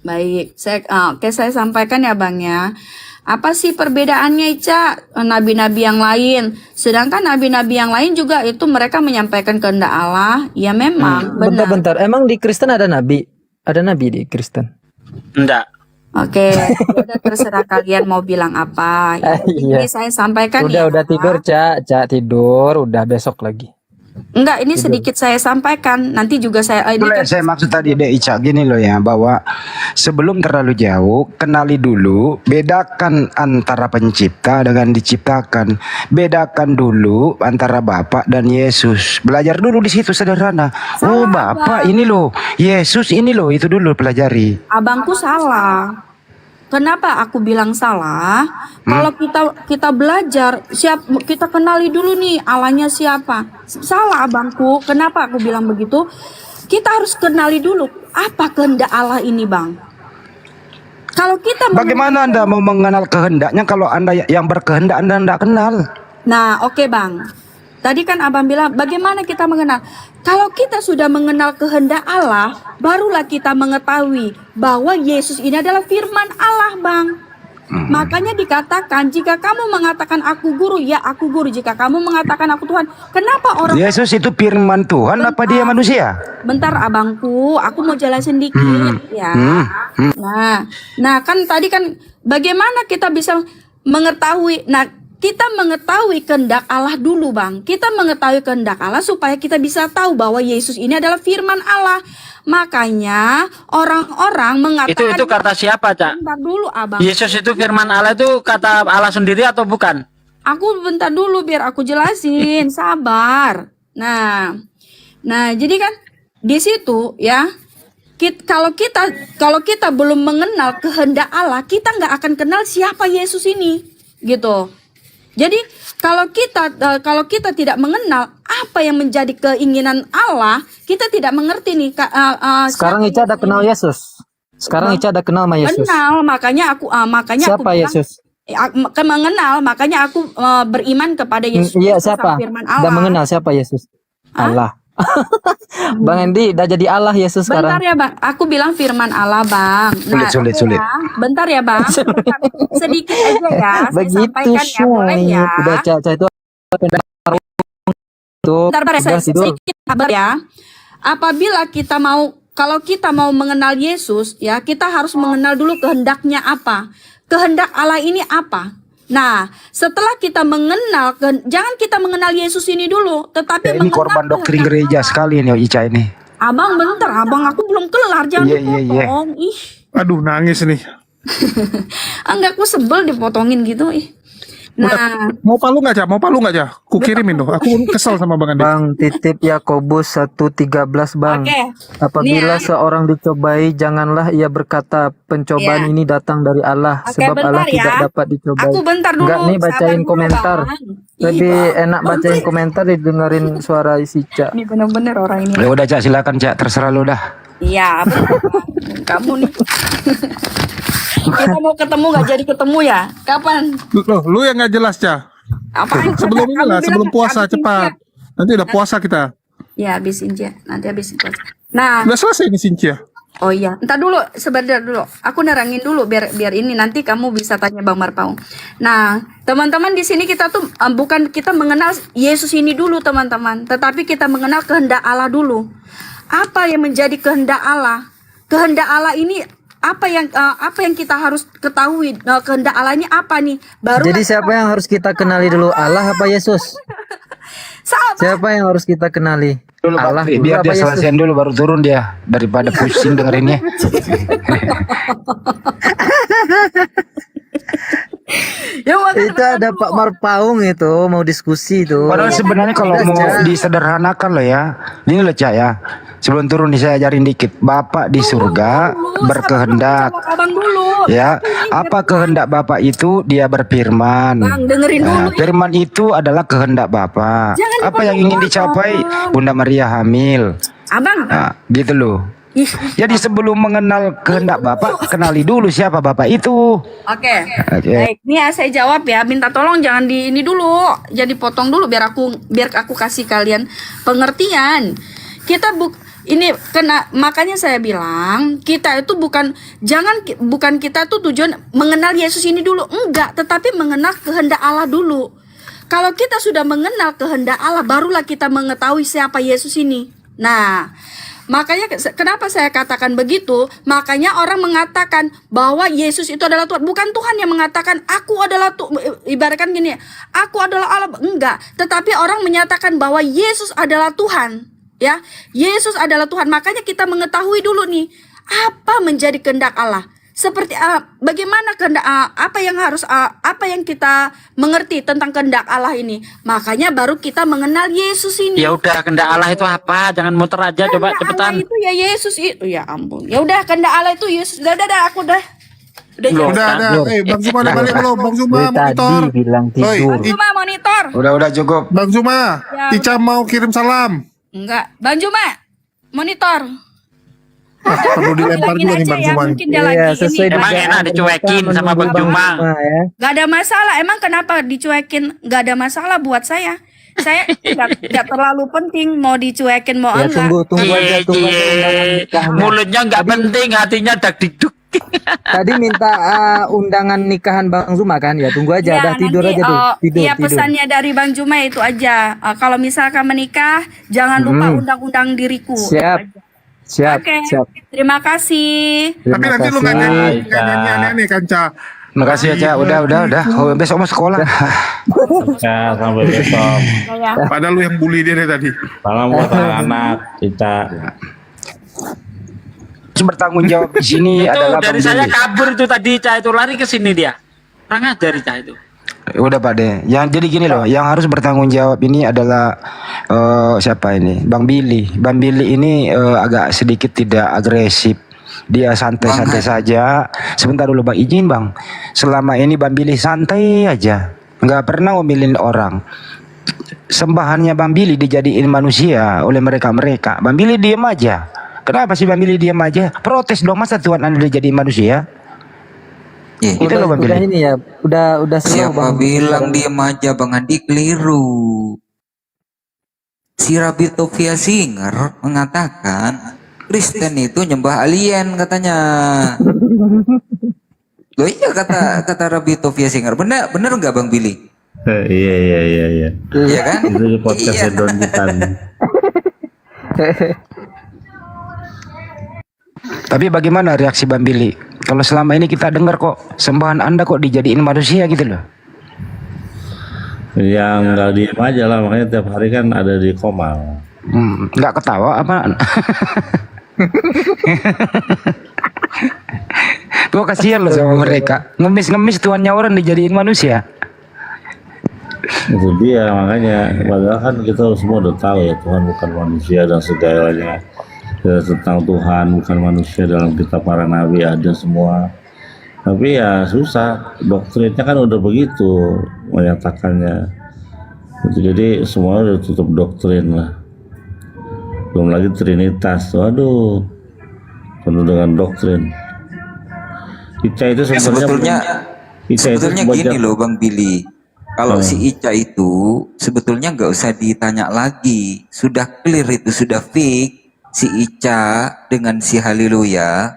Baik, saya sampaikan ya bang ya. Apa sih perbedaannya Ica? Nabi-nabi yang lain, sedangkan nabi-nabi yang lain juga itu mereka menyampaikan kehendak Allah. Ya memang benar. Bentar-bentar, emang di Kristen ada nabi? Ada nabi di Kristen? Enggak. Oke, udah terserah kalian mau bilang apa. Ini saya sampaikan Udah tidur, Cak tidur, udah besok lagi. Enggak, ini sedikit saya sampaikan. Nanti juga saya ini Itulah kan yang saya maksud tadi Dek Ica, gini loh ya, bahwa sebelum terlalu jauh kenali dulu, bedakan antara pencipta dengan diciptakan, bedakan dulu antara Bapa dan Yesus. Belajar dulu di situ sederhana. Oh Bapa ini loh, Yesus ini loh, itu dulu pelajari. abangku salah. Kenapa aku bilang salah? Kalau kita belajar, kita kenali dulu nih Allahnya siapa. Salah abangku. Kenapa aku bilang begitu? Kita harus kenali dulu apa kehendak Allah ini, Bang. Kalau kita Bagaimana Anda mau mengenal kehendaknya kalau Anda yang berkehendak Anda tidak kenal? Nah, oke Bang. Tadi kan abang bilang bagaimana kita mengenal. Kalau kita sudah mengenal kehendak Allah, barulah kita mengetahui bahwa Yesus ini adalah firman Allah, Bang. Makanya dikatakan jika kamu mengatakan aku guru, ya aku guru. Jika kamu mengatakan aku Tuhan, kenapa orang Yesus itu firman Tuhan apa dia manusia? Bentar abangku, aku mau jelasin dikit ya. Nah kan tadi kan bagaimana kita bisa mengetahui. Nah, kita mengetahui kehendak Allah dulu, Bang. Kita mengetahui kehendak Allah supaya kita bisa tahu bahwa Yesus ini adalah firman Allah. Makanya orang-orang mengatakan Itu kata siapa, Cak? Bentar dulu, Abang. Yesus itu firman Allah itu kata Allah sendiri atau bukan? Aku bentar dulu biar aku jelasin, sabar. Nah, jadi kan di situ ya, kalau kita belum mengenal kehendak Allah, kita nggak akan kenal siapa Yesus ini, gitu. Jadi kalau kita tidak mengenal apa yang menjadi keinginan Allah, kita tidak mengerti nih. Sekarang Ica ada kenal Yesus. Sekarang Ica ada kenal sama Yesus. Kenal, makanya aku Siapa bilang, Yesus? mengenal, makanya aku beriman kepada Yesus. Iya, siapa? Firman Udah Allah. mengenal siapa Yesus? Allah. Bang Endi udah jadi Allah Yesus sekarang. Bentar ya Bang, aku bilang firman Allah Bang. Sulit. Ya. Bentar ya Bang, sedikit aja ya. Saya Begitu sampaikan ya, boleh ya. Udah Caca itu Bentar, saya sedikit sabar ya. Kalau kita mau mengenal Yesus ya, kita harus mengenal dulu kehendaknya apa. Kehendak Allah ini apa? Nah, setelah kita mengenal, jangan kita mengenal Yesus ini dulu, tetapi Ini korban doktrin gereja sekali nih Ica ini. Abang bentar, abang aku belum kelar, jangan dipotong. Ih, Aduh, nangis nih. enggak, aku sebel dipotongin gitu. Ih. Nah, Mau palu nggak, Cak? Mau palu nggak, Cak? Ku kirimin tuh. Aku kesel sama Bang Andi. Bang titip Yakobus 1:13 Bang. Oke. Apabila Nih ya. seorang dicobai, janganlah ia berkata pencobaan Iya. ini datang dari Allah, Oke, sebab bentar Allah ya. tidak dapat dicobai. Aku bentar dulu, Enggak nih sabar bacain dulu, komentar. Bang. Lebih Ih, Bang. enak bacain komentar didengerin suara si Ca. Ini bener-bener orang ini. Ya udah Cak, silakan Cak, terserah lu dah. Iya, bener, Bang. Kamu nih. Kita mau ketemu nggak jadi ketemu ya? Kapan? Loh, lu yang nggak jelas, Cak. Apaan? Sebelum Kamu ini lah, bilang sebelum puasa habisin cepat. Nanti udah puasa kita. Ya, habisin aja. Nanti habisin puasa. Nah, Udah selesai nih Cynthia. oh iya, entar dulu, sebentar dulu. Aku nerangin dulu biar ini nanti kamu bisa tanya Bang Marpaung. Nah, teman-teman di sini kita tuh bukan kita mengenal Yesus ini dulu, teman-teman, tetapi kita mengenal kehendak Allah dulu. Apa yang menjadi kehendak Allah? Kehendak Allah ini apa yang kita harus ketahui? Kehendak Allah ini apa nih? Baru Jadi siapa yang harus kita kenali dulu? Allah apa Yesus? Sabar. Siapa yang harus kita kenali? Dulu Bang Allah Tri, dulu biar apa dia Yesus? selesaiin dulu baru turun dia daripada pusing dengerinnya. Ya makanya Itu ada Pak Marpaung itu mau diskusi itu. Padahal sebenarnya kalau Udah, mau Cak. disederhanakan loh ya, ini loh Cak ya. Sebelum turun nih saya ajarin dikit. Bapak di surga berkehendak. sama abang dulu. Ya, apa kehendak Bapak itu? Dia berfirman. Bang, dengerin Nah, dulu. firman itu adalah kehendak Bapak. Jangan Apa yang ingin dicapai? Bunda Maria hamil. Abang. Nah, gitu loh. Ih, Jadi sebelum mengenal kehendak Bapak, kenali dulu siapa Bapak itu. Oke. Oke. Baik, ini ya saya jawab ya. Minta tolong jangan di ini dulu. Jadi potong dulu biar aku kasih kalian pengertian. Kita ini kena, makanya saya bilang kita itu bukan kita tuh tujuan mengenal Yesus ini dulu, enggak, tetapi mengenal kehendak Allah dulu. Kalau kita sudah mengenal kehendak Allah, barulah kita mengetahui siapa Yesus ini. Nah, makanya kenapa saya katakan begitu? Makanya orang mengatakan bahwa Yesus itu adalah Tuhan. Bukan Tuhan yang mengatakan aku adalah ibaratkan gini, aku adalah Allah, enggak. Tetapi orang menyatakan bahwa Yesus adalah Tuhan. Ya, Yesus adalah Tuhan. Makanya kita mengetahui dulu nih apa menjadi kehendak Allah. Seperti bagaimana kehendak apa yang kita mengerti tentang kehendak Allah ini. Makanya baru kita mengenal Yesus ini. Ya udah, kehendak Allah itu apa? Jangan muter aja, coba Kehendak cepetan. Allah itu ya Yesus itu, ya ampun. Ya udah, kehendak Allah itu Yesus. Udah, aku udah. Belum. Udah, Bang Zuma udah balik belum? Bang Zuma Dari tadi monitor. bilang Oi, tidur. Bang Juma monitor. Udah cukup. Bang Zuma, Ya, Ica mau kirim salam. Enggak, Bang Juma monitor. Perlu dilempar Bilangin juga nih aja Bang ya, Zuma nih. mungkin dia Iya, lagi sesuai ini. Emang dugaan enak dicuekin ternyata sama Bang menunggu Juma. ya. Gak ada masalah. Emang kenapa dicuekin? Gak ada masalah buat saya. Saya nggak terlalu penting mau dicuekin mau Ya enggak. tunggu aja undangan nikahnya. Mulutnya nggak penting, hatinya dak diduk. Tadi minta undangan nikahan Bang Zuma kan? Ya tunggu aja, Ya, dah tidur nanti, aja tuh. Tidur, Iya, tidur. pesannya dari Bang Juma itu aja. Kalau misalkan menikah, jangan lupa undang-undang diriku. Siap. Siap, Oke, siap. terima kasih. Tapi Terima nanti lu nggak kasih. nyanyi aneh-aneh kan, Ca? Makasih ya Cak. Udah. Oh, besok mau sekolah. Ya, sampai besok. Ya. Padahal lu yang bully dia dari tadi. Salam buat anak-anak kita. Terus bertanggung jawab di sini Itu adalah dari Bang saya Billy. kabur itu tadi, Cah, itu lari ke sini dia. Orang ajar Cah itu. Udah Pak De. Yang jadi gini loh, yang harus bertanggung jawab ini adalah siapa ini? Bang Billy. Bang Billy ini agak sedikit tidak agresif. Dia santai-santai saja. Sebentar dulu Bang, izin Bang. Selama ini Bang Billy santai aja. Nggak pernah ngomelin orang. Sembahannya Bang Billy dijadiin manusia oleh mereka-mereka. Bang Billy diem aja. Kenapa sih Bang Billy diem aja? Protes dong, masa Tuhan Anda dijadiin manusia? Itu loh Bang Udah Billy. ini ya, udah slow Siapa Bang. bilang diem aja Bang Andi keliru. Si Rabito Via Singer mengatakan Kristen itu nyembah alien katanya. Loh iya kata Rabito Via Singer. Bener nggak Bang Billy? Iya. Iya kan? Itu di podcastnya Iya. Don Gitan. Tapi bagaimana reaksi Bang Billy? Kalau selama ini kita dengar kok sembahan Anda kok dijadiin manusia gitu loh. Yang nggak diem aja lah, makanya tiap hari kan ada di Komal. Nggak ketawa apa? Gue kasihan loh sama mereka. Ngemis-ngemis tuannya orang dijadiin manusia. Itu dia, makanya padahal kan kita semua udah tahu ya, Tuhan bukan manusia dan segalanya. Ya, tentang Tuhan bukan manusia dalam kitab para nabi ada semua. Tapi ya susah, doktrinnya kan udah begitu menyatakannya. Jadi semua udah tutup doktrin lah. Belum lagi Trinitas, waduh, penuh dengan doktrin. Ica itu Sebetulnya gini loh Bang Billy. Kalau si Ica itu sebetulnya nggak usah ditanya lagi, sudah clear itu, sudah fix. Si Ica dengan si Haleluya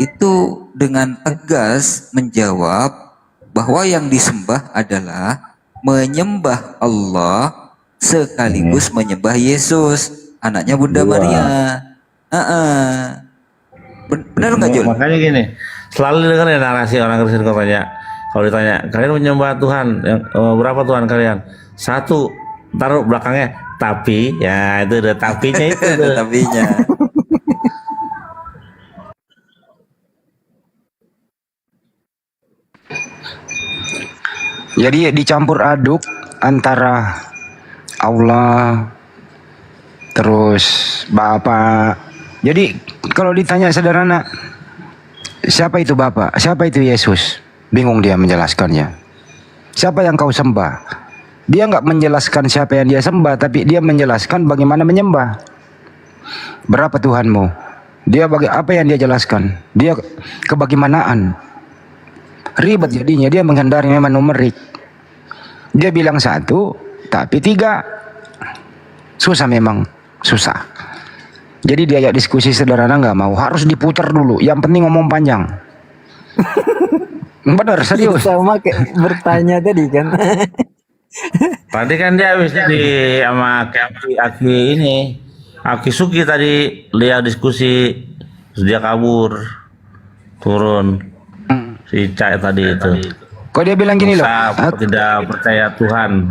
itu dengan tegas menjawab bahwa yang disembah adalah menyembah Allah sekaligus menyembah Yesus, anaknya Bunda Maria. Benar nggak Jul? Makanya gini, selalu dengar ya narasi orang Kristen kalau ditanya kalian menyembah Tuhan yang berapa Tuhan kalian? Satu, taruh belakangnya tapi ya itu udah tapinya itu tuh. Tapinya. Jadi dicampur aduk antara Allah terus Bapa. Jadi kalau ditanya sederhana, siapa itu Bapa? Siapa itu Yesus? Bingung dia menjelaskannya. Siapa yang kau sembah? Dia nggak menjelaskan siapa yang dia sembah, tapi dia menjelaskan bagaimana menyembah. Berapa Tuhanmu? Dia apa yang dia jelaskan? Dia kebagaimanaan. Ribet jadinya, dia menghindari memang numerik. Dia bilang satu, tapi tiga. Susah memang, susah. Jadi diajak diskusi sederhana nggak mau, harus diputar dulu. Yang penting ngomong panjang. Benar, serius. Sama kayak bertanya tadi kan. Tadi kan dia habis di sama Aki ini, Aki Suki tadi lihat diskusi, terus dia kabur, turun. Si Cai tadi itu. Kok dia bilang gini loh? Tidak percaya Tuhan.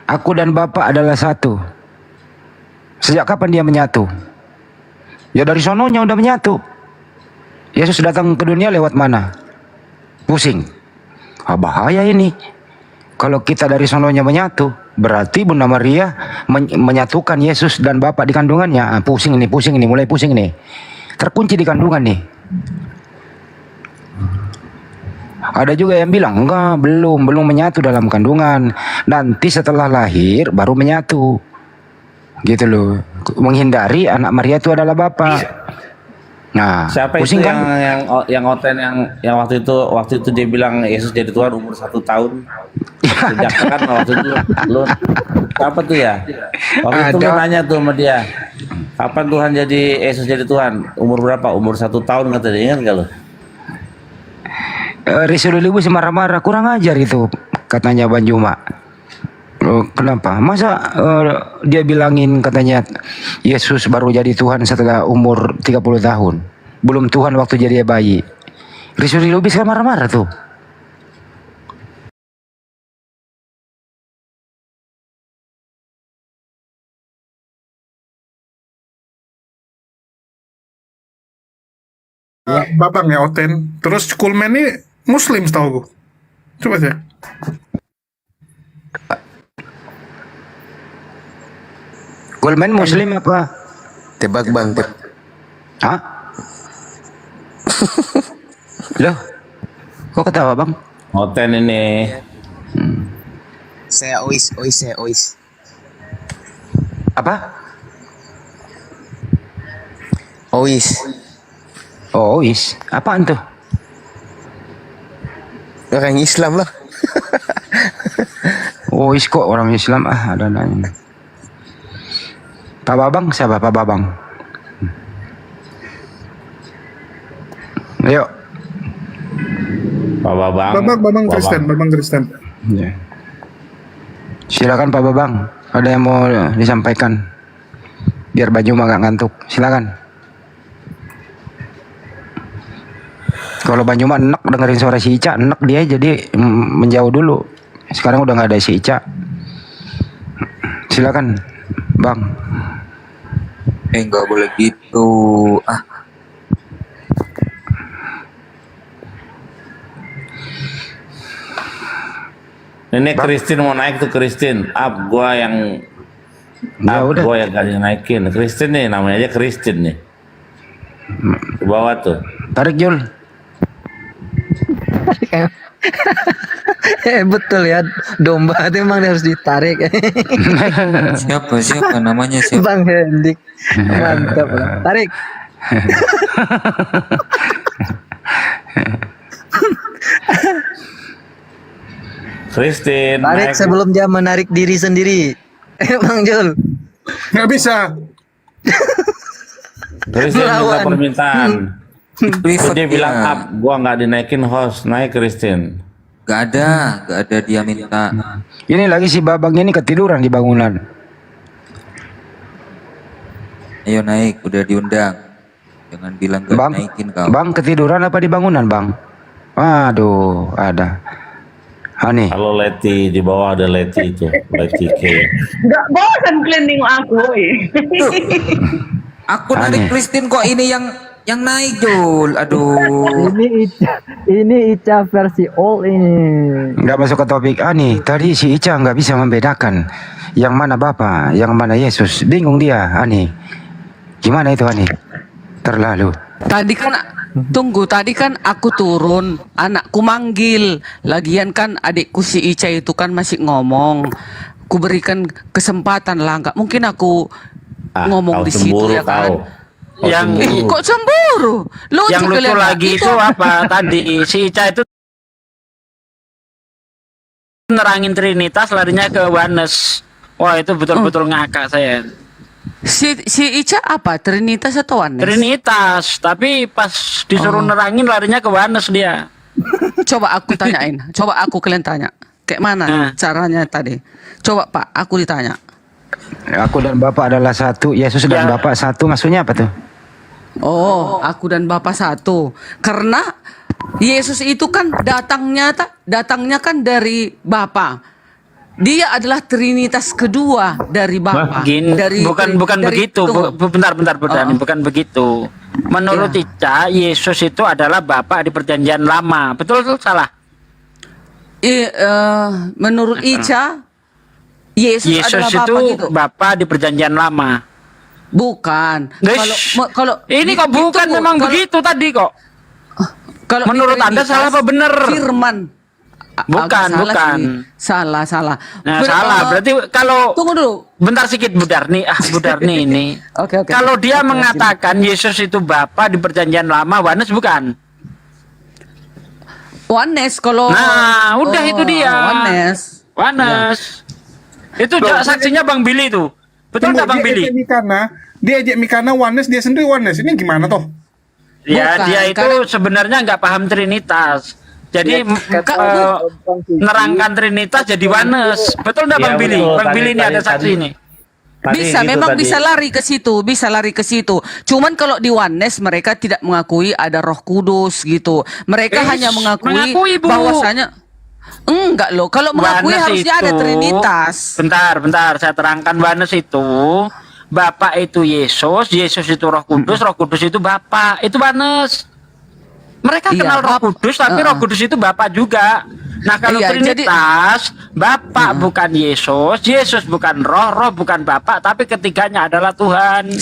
Aku dan Bapak adalah satu. Sejak kapan dia menyatu? Ya dari sononya udah menyatu. Yesus datang ke dunia lewat mana? Pusing. Bahaya ini. Kalau kita dari sononya menyatu, berarti Bunda Maria menyatukan Yesus dan Bapa di kandungannya. Pusing ini, mulai pusing nih. Terkunci di kandungan nih. Ada juga yang bilang enggak, belum menyatu dalam kandungan. Nanti setelah lahir baru menyatu. Gitu loh. Menghindari anak Maria itu adalah Bapa. Nah, Siapa pusing itu kan? yang Oten yang waktu itu dia bilang Yesus jadi Tuhan umur 1 tahun. Sejak kan waktu itu lu apa tuh ya? Waktu itu lu nanya tuh sama dia, kapan Tuhan jadi Yesus jadi Tuhan? Umur berapa? Umur 1 tahun kata dia, ingat gak lu? Risululibu marah-marah, kurang ajar itu katanya Banjuma. Kenapa? Masa dia bilangin katanya Yesus baru jadi Tuhan setelah umur 30 tahun. Belum Tuhan waktu jadi bayi. Risululibu kan marah-marah tuh. Babang ya Oten. Terus Coolman ini Muslim setahu gue. Coba sih. Coolman Muslim apa? Tebak bang. Hah? Loh? Kok ketawa bang? Oten ini. Saya Ois. Apa? Ois. Oh, Ois. Apaan tuh? Orang Islam lah. Ois kok orang Islam ada nanya. Pak Babang siapa Pak Babang? Ayo. Pak Babang. Babang Kristen. Ya. Silakan Pak Babang. Ada yang mau disampaikan? Biar baju mah gak ngantuk. Silakan. Kalau Banyu mah enak dengerin suara si Ica, enak dia jadi menjauh dulu. Sekarang udah nggak ada si Ica. Silakan, Bang. Nggak boleh gitu. Ini Kristin mau naik tuh Kristin. Gua yang gak dinaikin. Kristin nih namanya aja Kristin nih. Ke bawah tuh. Tarik Jul. Betul ya, domba itu emang harus ditarik. Siapa namanya siapa? Bang Hendik, mantap lah. Tarik. Kristin Tarik sebelum dia menarik diri sendiri. Bang Jul. Nggak bisa. Kristin minta permintaan. Privat Dia bilang gua nggak dinaikin host, naik Kristin. Gak ada dia minta. Ini lagi si Babang ini ketiduran di bangunan. Ayo naik, udah diundang. Jangan bilang gak naikin kau. Bang ketiduran apa di bangunan Bang? Aduh, ada Ani. Kalau Leti di bawah ada Leti itu, Leti K. Nggak bosan cleaning aku. Aku narik Christine kok ini yang naik Jul. Aduh. Ini Ica versi all ini. Nggak masuk ke topik. Ani, tadi si Ica nggak bisa membedakan yang mana Bapa, yang mana Yesus. Bingung dia, Ani. Gimana itu, Ani? Terlalu. Tadi kan aku turun, anakku manggil. Lagian kan adikku si Ica itu kan masih ngomong. Ku berikan kesempatan lah, nggak mungkin aku ngomong di situ ya kan. Kok cemburu? Yang lucu lagi itu apa tadi si Ica itu nerangin Trinitas larinya ke Oneness. Wah itu betul-betul ngakak saya. Si Ica apa? Trinitas atau Oneness? Trinitas, tapi pas disuruh nerangin larinya ke Oneness dia. Coba aku tanyain, coba aku kalian tanya. Kayak mana caranya tadi? Coba Pak, aku ditanya. Aku dan Bapak adalah satu, Yesus dan Bapak satu, maksudnya apa tuh? Oh, aku dan Bapak satu. Karena Yesus itu kan datangnya kan dari Bapa. Dia adalah Trinitas kedua dari Bapa. Bukan begitu. Bentar, bukan begitu. Menurut Ica, Yesus itu adalah Bapa di Perjanjian Lama. Betul atau salah? Menurut Ica, Yesus adalah itu Bapa gitu. Bapa di Perjanjian Lama. Bukan. Kalau ini kok bukan memang begitu tadi kok. Kalau menurut Anda salah apa bener? Firman. Bukan. Salah. Nah, salah. Berarti kalau tunggu dulu. Bentar sedikit Budarni ini. Oke. Kalau dia mengatakan Yesus itu Bapa di Perjanjian Lama, Oneness bukan? Oneness kalau. Nah, udah itu dia. Oneness. Itu saksinya Bang Billy itu. Betul nggak Bang Billy? Dia ejek Mikana Oneness, dia sendiri Oneness. Ini gimana toh? Ya, dia itu sebenarnya nggak paham Trinitas. Jadi nerangkan Trinitas jadi Oneness. Betul nggak Bang Billy? Bang Billy ini ada saksi ini. Bisa lari ke situ. Cuman kalau di Oneness mereka tidak mengakui ada Roh Kudus gitu. Mereka hanya mengakui bahwasanya enggak loh. Kalau mengakui harusnya ada Trinitas. Bentar, saya terangkan. Oneness itu Bapa itu Yesus itu Roh Kudus, Roh Kudus itu Bapa. Itu Oneness. Mereka kenal Roh Kudus, tapi Roh Kudus itu Bapa juga. Nah kalau Trinitas, Bapa bukan Yesus bukan Roh bukan Bapa, tapi ketiganya adalah Tuhan.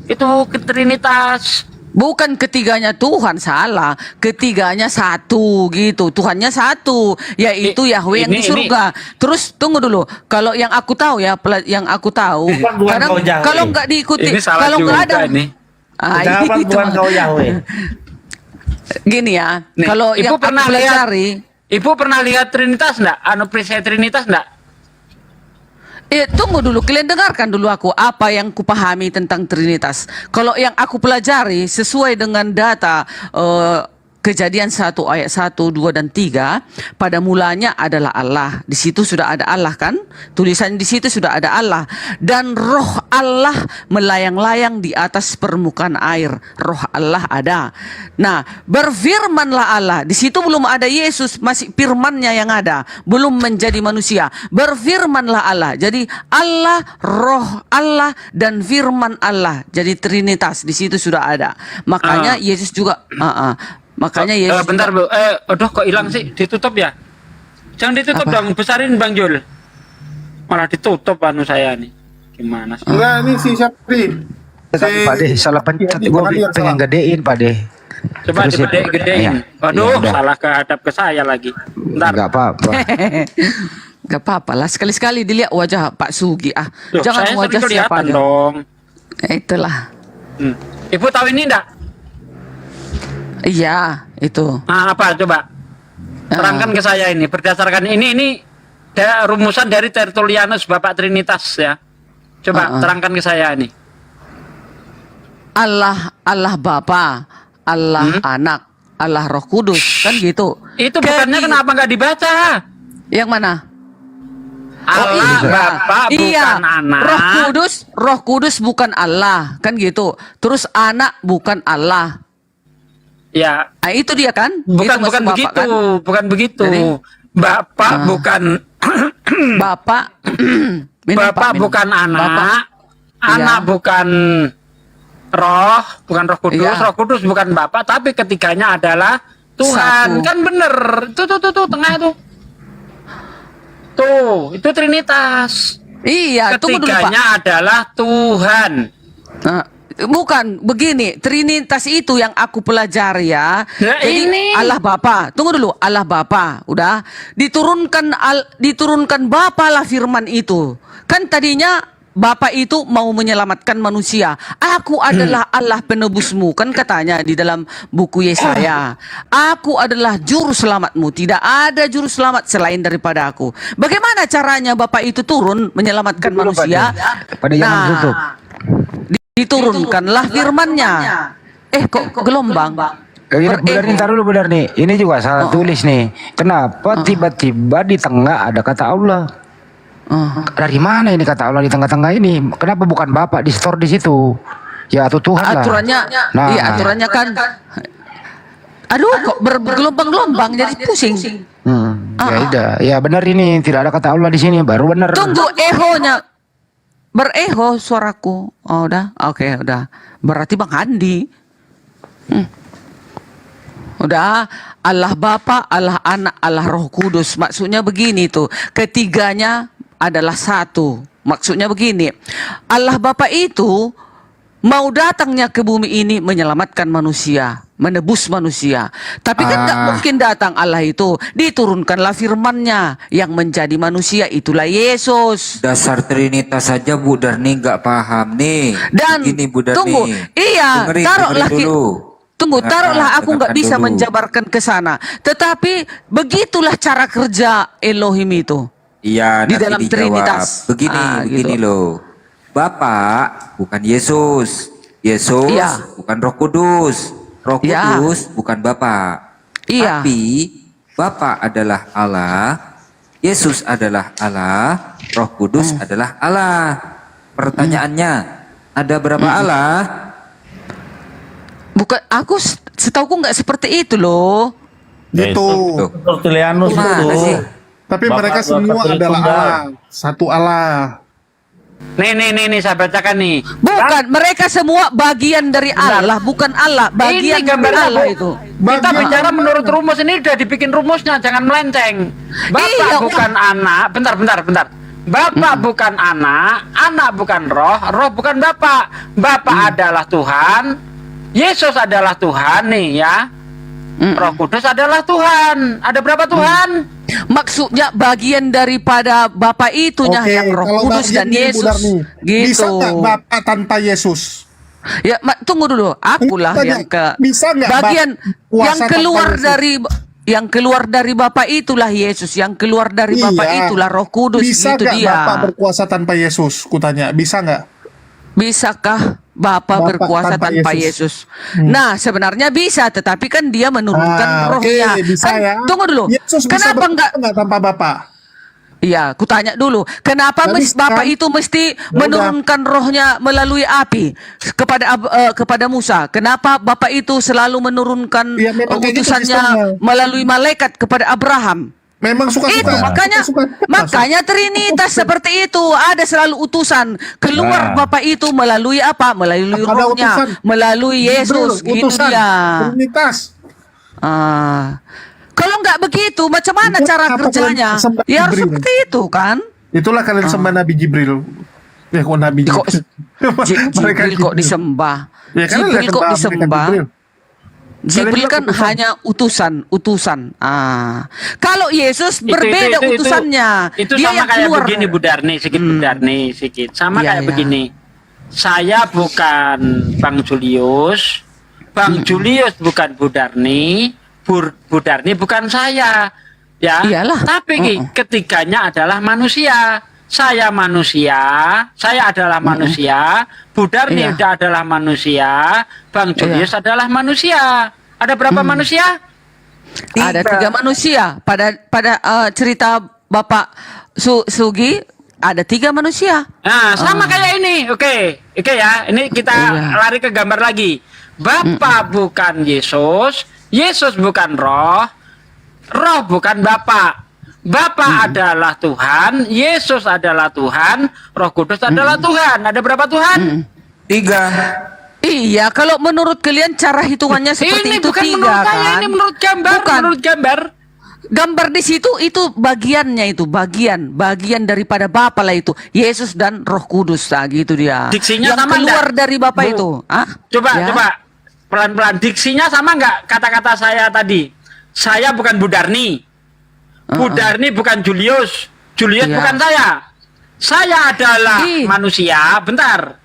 Itu Trinitas. Bukan ketiganya Tuhan, salah. Ketiganya satu gitu. Tuhannya satu, yaitu Yahweh yang di surga. Terus tunggu dulu. Kalau yang aku tahu kadang kalau nggak diikuti, kalau nggak ada Bukan kau Yahweh. Gini ya, kalau yang aku pelajari, Ibu pernah lihat Trinitas enggak? Perisai Trinitas enggak? Tunggu dulu, kalian dengarkan dulu aku apa yang kupahami tentang Trinitas. Kalau yang aku pelajari sesuai dengan data Kejadian 1 ayat 1, 2 dan 3, pada mulanya adalah Allah. Di situ sudah ada Allah kan? Tulisan di situ sudah ada Allah, dan Roh Allah melayang-layang di atas permukaan air. Roh Allah ada. Nah, berfirmanlah Allah. Di situ belum ada Yesus, masih firman-Nya yang ada, belum menjadi manusia. Berfirmanlah Allah. Jadi Allah, Roh Allah dan firman Allah. Jadi Trinitas di situ sudah ada. Makanya Yesus juga makanya Yesus bentar Bu, aduh kok hilang sih, ditutup ya? Jangan ditutup dong, besarin Bang Jul. Malah ditutup anu saya nih. Gimana sih? Enggak, ini si Syafri. Pak De, salah pencet. Gue pengen gedein Pak De. Coba gedein. Waduh, salah kehadap ke saya lagi. Bentar. Enggak apa-apa. Gak apa-apa lah, sekali-sekali dilihat wajah Pak Sugi. Loh, jangan wajah siapa dong. Itulah. Ibu tahu ini enggak? Iya, itu. Apa coba? Terangkan ke saya ini berdasarkan ini rumusan dari Tertullianus Bapak Trinitas ya. Coba terangkan ke saya ini. Allah Bapa, Allah Anak, Allah Roh Kudus, kan gitu. Itu bukannya kenapa nggak dibaca? Yang mana? Allah Bapa bukan Anak. Roh Kudus bukan Allah, kan gitu. Terus Anak bukan Allah. Ya, itu dia kan? Bukan begitu, Bapak, kan? bukan begitu. Bapak bukan Bapak minum, Pak, Bapak minum. bukan anak, Bapak, anak iya. bukan roh Kudus, Iya. Roh Kudus bukan Bapak, tapi ketiganya adalah Tuhan. Satu. Kan bener. Tuh tengah itu. Tuh, itu Trinitas. Iya, tunggu dulu, Pak. Ketiganya adalah Tuhan. Nah, bukan begini, Trinitas itu yang aku pelajari ya. Nah, Jadi ini. Allah Bapa, tunggu dulu, Allah Bapa, udah diturunkan Bapa lah firman itu. Kan tadinya Bapa itu mau menyelamatkan manusia. Aku adalah Allah penebusmu, kan katanya di dalam buku Yesaya. Aku adalah juru selamatmu. Tidak ada juru selamat selain daripada aku. Bagaimana caranya Bapa itu turun menyelamatkan manusia? Pada zaman tutup. Diturunkanlah firman-Nya. Kok gelombang? Benar nih, taruh dulu benar nih. Ini juga salah tulis nih. Kenapa tiba-tiba di tengah ada kata Allah? Dari mana ini kata Allah di tengah-tengah ini? Kenapa bukan Bapak di store di situ? Ya atau Tuhan lah. Aturannya, Nah. iya aturannya kan. Aduh, kok bergelombang-gelombang jadi pusing. Ya udah, ya benar ini tidak ada kata Allah di sini, baru benar. Tunggu ehonya. Bereho suaraku. Oh, udah. Oke, udah. Berarti Bang Andi. Udah, Allah Bapa, Allah Anak, Allah Roh Kudus. Maksudnya begini tuh, ketiganya adalah satu. Maksudnya begini, Allah Bapa itu mau datangnya ke bumi ini menyelamatkan manusia, menebus manusia. Tapi kan nggak mungkin datang Allah itu. Diturunkanlah firman-Nya yang menjadi manusia, itulah Yesus. Dasar Trinitas saja Bu Darni nggak paham nih. Dan Gini Bu Darni. tunggu, iya, Dengerin taruhlah dulu. Tunggu, taruhlah aku nggak Dengarkan bisa dulu. menjabarkan ke sana. Tetapi begitulah cara kerja Elohim itu. Iya, Di nanti dalam dijawab. Trinitas. Begini Gitu. loh. Bapak bukan Yesus. Yesus Iya. bukan Roh Kudus. Roh Iya. Kudus bukan Bapak. Iya. Tapi Bapak adalah Allah, Yesus adalah Allah, Roh Kudus adalah Allah. Pertanyaannya, ada berapa Allah? Bukan, aku setauku nggak seperti itu loh. Gitu. Tertulianus Gimana itu. sih? Tapi Bapak mereka Dua semua Persatuan adalah Tunggal. Allah, satu Allah. Nih, saya bacakan nih. Bukan, mereka semua bagian dari Allah, bukan Allah, bagian Ini dari gambarnya, Allah Bu. itu. Kita Bagian. bicara menurut rumus ini udah dibikin rumusnya, jangan melenceng. Bapak Iya, bukan anak, bentar. Bapak bukan anak bukan roh, roh bukan bapak. Bapak adalah Tuhan, Yesus adalah Tuhan nih ya. Roh Kudus adalah Tuhan. Ada berapa Tuhan? Maksudnya bagian daripada Bapa itunya Oke, yang Roh kalau Kudus bagian dan ini, Bu Yesus. Darni, Gitu. bisa nggak Bapak tanpa Yesus? Ya, tunggu dulu. Akulah Tanya, yang ke bisa nggak bagian kuasa yang keluar tanpa Yesus? dari Bapa itulah Yesus, yang keluar dari Bapa Iya. itulah Roh Kudus. Bisa Itu nggak dia. Bapak berkuasa tanpa Yesus? Kutanya, bisa nggak? Bisakah Bapa Bapak berkuasa tanpa tanpa Yesus? Yesus? Nah, sebenarnya bisa, tetapi kan dia menurunkan rohnya. Oke, bisa Kan, ya. tunggu dulu. Yesus bisa Kenapa berkuasa nggak tanpa Bapak? Iya, kutanya dulu. Kenapa Nggak bisa, Bapak kan? itu mesti udah. menurunkan rohnya melalui api kepada Musa? Kenapa Bapak itu selalu menurunkan Ya, memang kayak gitu utusannya sistemnya. melalui malaikat kepada Abraham? Memang Itu suka-suka. makanya Suka-suka. Trinitas seperti itu, ada selalu utusan keluar Nah. Bapak itu melalui apa? Melalui Ada rohnya, utusan. melalui Yesus, Betul, gitu utusan. dia. Trinitas. Kalau nggak begitu, macam mana Itu cara apa kerjanya? kalian sembah Ya harus Jibril? seperti itu kan? Itulah kalian sembah Nabi Jibril. Ya kok Nabi Kok Jibril? Mereka Jibril kok disembah? Ya, kan Jibril kok mereka disembah? Jibril. Jibril kan utusan. hanya utusan. Kalau Yesus berbeda utusannya. Itu Dia sama yang kayak keluar. begini Bu Darni, Bu Darni sedikit. Sama Iya, kayak iya. begini. Saya bukan Bang Julius. Bang Julius bukan Bu Darni. Bu Darni bukan saya. Ya. Iyalah. Tapi ketiganya adalah manusia. Saya manusia, saya adalah manusia, Bu Darni Iya. adalah manusia, Bang Julius adalah manusia. Ada berapa manusia? Ada 3 manusia. Pada cerita Bapak Sugi ada 3 manusia. Nah, sama kayak ini. Oke ya. Ini kita Iya. lari ke gambar lagi. Bapa bukan Yesus, Yesus bukan roh, roh bukan Bapak. Bapa adalah Tuhan, Yesus adalah Tuhan, Roh Kudus adalah Tuhan. Ada berapa Tuhan? 3. Iya, kalau menurut kalian cara hitungannya seperti Ini itu bukan 3 menurut saya, kan? ini menurut gambar, Bukan. menurut gambar. Gambar di situ itu bagiannya itu bagian daripada Bapa lah itu, Yesus dan Roh Kudus lah gitu dia. Diksinya yang sama keluar enggak? dari Bapa Bu, itu. Ah? Coba, Ya. coba pelan-pelan. Diksinya sama nggak kata-kata saya tadi? Saya bukan Budarni. Budarni bukan Julius. Julius Iya. bukan saya. Saya adalah manusia. Bentar.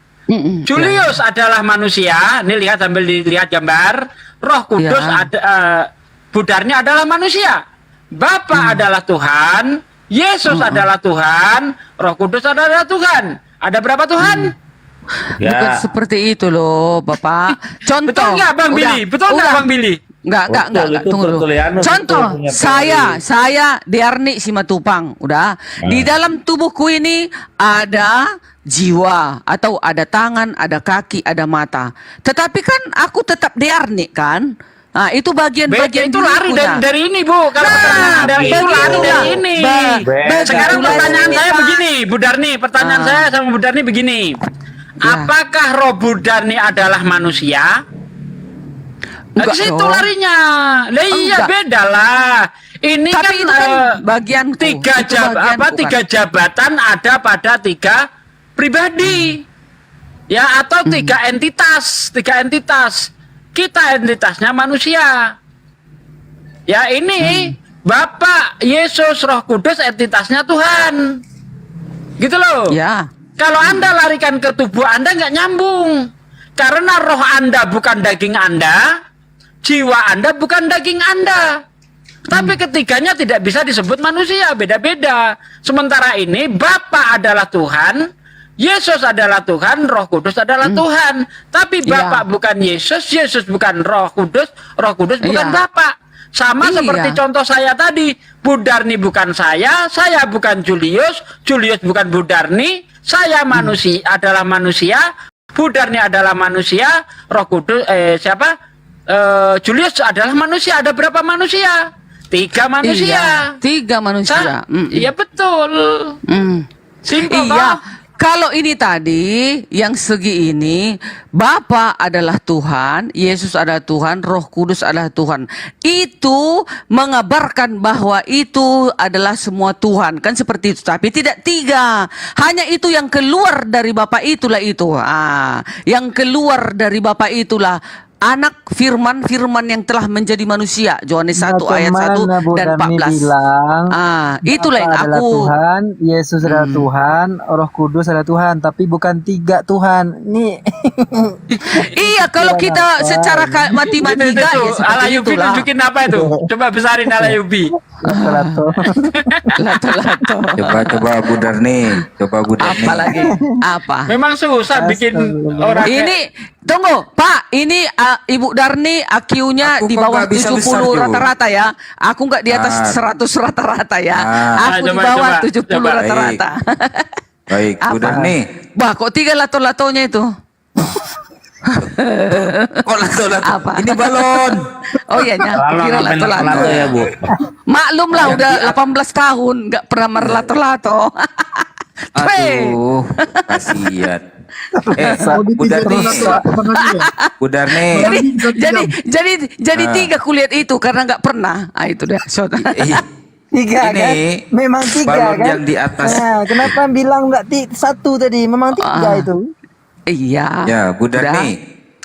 Julius adalah manusia. Ini lihat sambil dilihat gambar. Roh Kudus Budarni adalah manusia. Bapa adalah Tuhan. Yesus adalah Tuhan. Roh Kudus adalah Tuhan. Ada berapa Tuhan? Bukan seperti itu loh, Bapak. Contoh. Betul nggak, Bang Billy? Betul nggak, Bang Billy? Enggak, tunggu dulu. Contoh, saya Diarni Simatupang, udah. Di dalam tubuhku ini ada jiwa atau ada tangan, ada kaki, ada mata. Tetapi kan aku tetap Diarni kan? Nah, itu bagian-bagian itu lari dari ini, Bu. Kalau pertanyaan Anda itu lari dari ini. Sekarang pertanyaan saya begini, Bu Darni. Pertanyaan saya sama Bu Darni begini. Apakah Roh Budarni adalah manusia? Ke situ larinya. Lah iya, beda lah. Ini Tapi kan, itu kan bagianku. tiga jabatan ada pada 3 pribadi. Ya, atau 3 entitas. Kita entitasnya manusia. Ya, ini Bapa, Yesus, Roh Kudus entitasnya Tuhan. Gitu loh. Ya. Kalau Anda larikan ke tubuh Anda nggak nyambung. Karena roh Anda bukan daging Anda, jiwa Anda bukan daging Anda. Tapi ketiganya tidak bisa disebut manusia, beda-beda. Sementara ini Bapa adalah Tuhan, Yesus adalah Tuhan, Roh Kudus adalah Tuhan. Tapi Bapa bukan Yesus, Yesus bukan Roh Kudus bukan Bapa. Sama seperti contoh saya tadi, Budarni bukan saya bukan Julius, Julius bukan Budarni, saya manusia adalah manusia, Budarni adalah manusia, Roh Kudus Julius adalah manusia. Ada berapa manusia? 3 manusia. 3 manusia. Iya betul. Simpel Iya. toh? Kalau ini tadi yang segi ini, Bapa adalah Tuhan, Yesus adalah Tuhan, Roh Kudus adalah Tuhan. Itu mengabarkan bahwa itu adalah semua Tuhan, kan seperti itu. Tapi tidak 3. Hanya itu yang keluar dari Bapa itulah itu. Yang keluar dari Bapa itulah anak firman yang telah menjadi manusia. Yohanes 1 ayat 1 dan 14. Bilang, itulah yang adalah aku Tuhan, Yesus adalah Tuhan, Roh Kudus adalah Tuhan, tapi bukan 3 Tuhan. Nih. Iya, kalau kita secara matematika ya seperti Alayubi itulah. tunjukin apa itu? Coba besarin Alayubi. Lato-lato. Coba Budarni. Apa lagi? Apa? Memang susah bikin orang Ini tunggu, Pak. Ini Ibu Darni IQ-nya di bawah nggak bisa 70 besar, Jo? rata-rata ya. Aku nggak di atas 100 rata-rata ya. Aku di bawah 70 rata-rata. Baik, Apa? Budarni. Bah, kok 3 lato-latonya itu? Kok lato-lato? Apa? Ini balon. Oh iya, kira lato-lato ya, Bu. Maklum lah udah 18 tahun nggak pernah merlato-lato. Aduh, kasihan. Budarni. Jadi 3 kulihat itu karena nggak pernah. Itu deh. 3 Ini kan? Memang 3 balon kan? yang di atas. Nah, kenapa bilang nggak 1 tadi? Memang 3 itu. Iya. Ya, Budarni.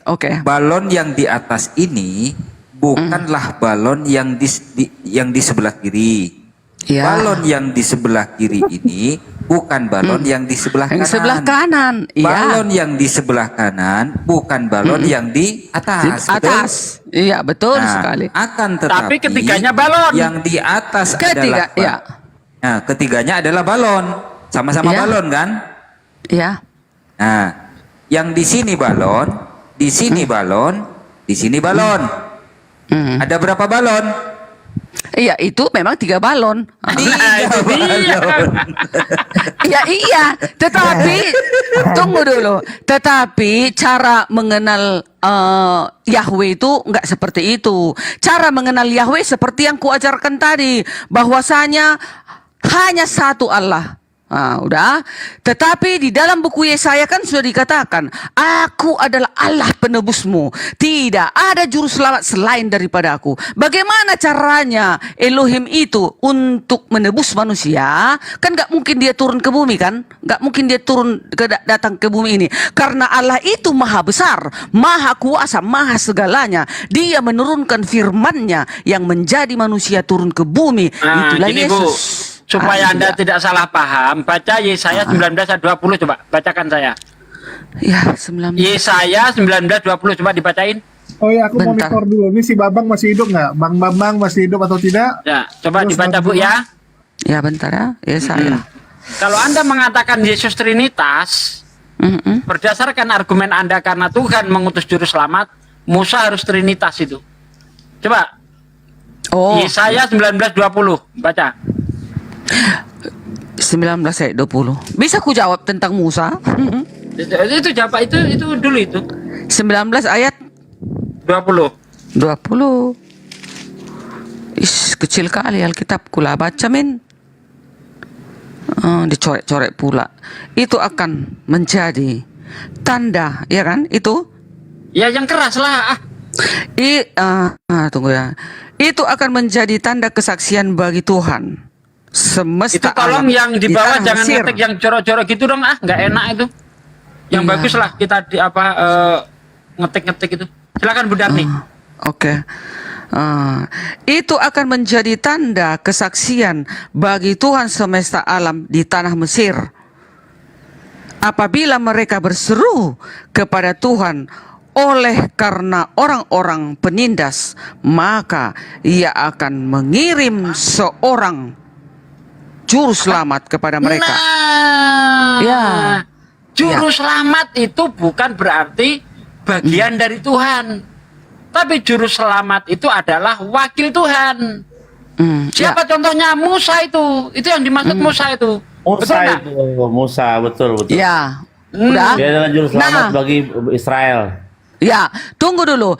Oke. Balon yang di atas ini bukanlah balon yang di sebelah kiri. Ya. Balon yang di sebelah kiri ini bukan balon yang di sebelah kanan. Yang sebelah kanan. Iya. Balon yang di sebelah kanan bukan balon yang di atas. Atas. Iya, betul sekali. Akan tetapi Tapi ketiganya balon. Yang di atas adalah Nah, ketiganya adalah balon. Sama-sama balon kan? Iya. Nah, yang di sini balon, di sini balon, di sini balon. Ada berapa balon? Iya, itu memang 3 balon. Nah, itu dia. Ya iya, tetapi tunggu dulu. Tetapi cara mengenal Yahweh itu nggak seperti itu. Cara mengenal Yahweh seperti yang kuajarkan tadi, bahwasanya hanya satu Allah. Nah, udah. Tetapi di dalam buku Yesaya kan sudah dikatakan, aku adalah Allah penebusmu. Tidak ada juru selamat selain daripada aku. Bagaimana caranya Elohim itu untuk menebus manusia? Kan gak mungkin dia turun ke bumi kan? Gak mungkin dia datang ke bumi ini. Karena Allah itu maha besar, maha kuasa, maha segalanya. Dia menurunkan firman-Nya yang menjadi manusia turun ke bumi. Itulah gini, Yesus. Bu. Supaya Anda tidak salah paham, baca Yesaya 19 ayat 20, coba bacakan saya. Ya, 19. Yesaya 19 20, coba dibacain. Oh ya, aku Bentar. monitor dulu. Ini si Babang masih hidup nggak? Bang Bambang masih hidup atau tidak? Ya, coba Terus dibaca, Bu, ya. Ya bentar ya, Yesaya. Kalau Anda mengatakan Yesus Trinitas, berdasarkan argumen Anda karena Tuhan mengutus juru selamat, Musa harus Trinitas itu. Coba. Yesaya 19 20, baca. 19 ayat 20. Bisa ku jawab tentang Musa? Itu jawab itu dulu itu. 19 ayat 20. 20. Kecil kali Alkitabku lah, baca men. Dicorek-corek pula. Itu akan menjadi tanda, ya kan? Itu? Ya yang keras lah. Tunggu ya. Itu akan menjadi tanda kesaksian bagi Tuhan semesta Itu tolong alam yang di bawah tanah jangan Mesir. ngetik yang jorok-jorok gitu dong, nggak enak itu. Yang Iya. bagus lah kita ngetik-ngetik itu. Silakan Bu Darni. Oke. Itu akan menjadi tanda kesaksian bagi Tuhan semesta alam di tanah Mesir. Apabila mereka berseru kepada Tuhan oleh karena orang-orang penindas, maka Ia akan mengirim seorang juru selamat kepada mereka. Nah, Ya. juru selamat itu bukan berarti bagian dari Tuhan. Tapi juru selamat itu adalah wakil Tuhan. Siapa contohnya? Musa itu. Itu yang dimaksud Musa itu. Musa Betul nggak? itu, Musa, betul. Ya. Udah. Dia adalah juru selamat Nah. bagi Israel. Ya, tunggu dulu.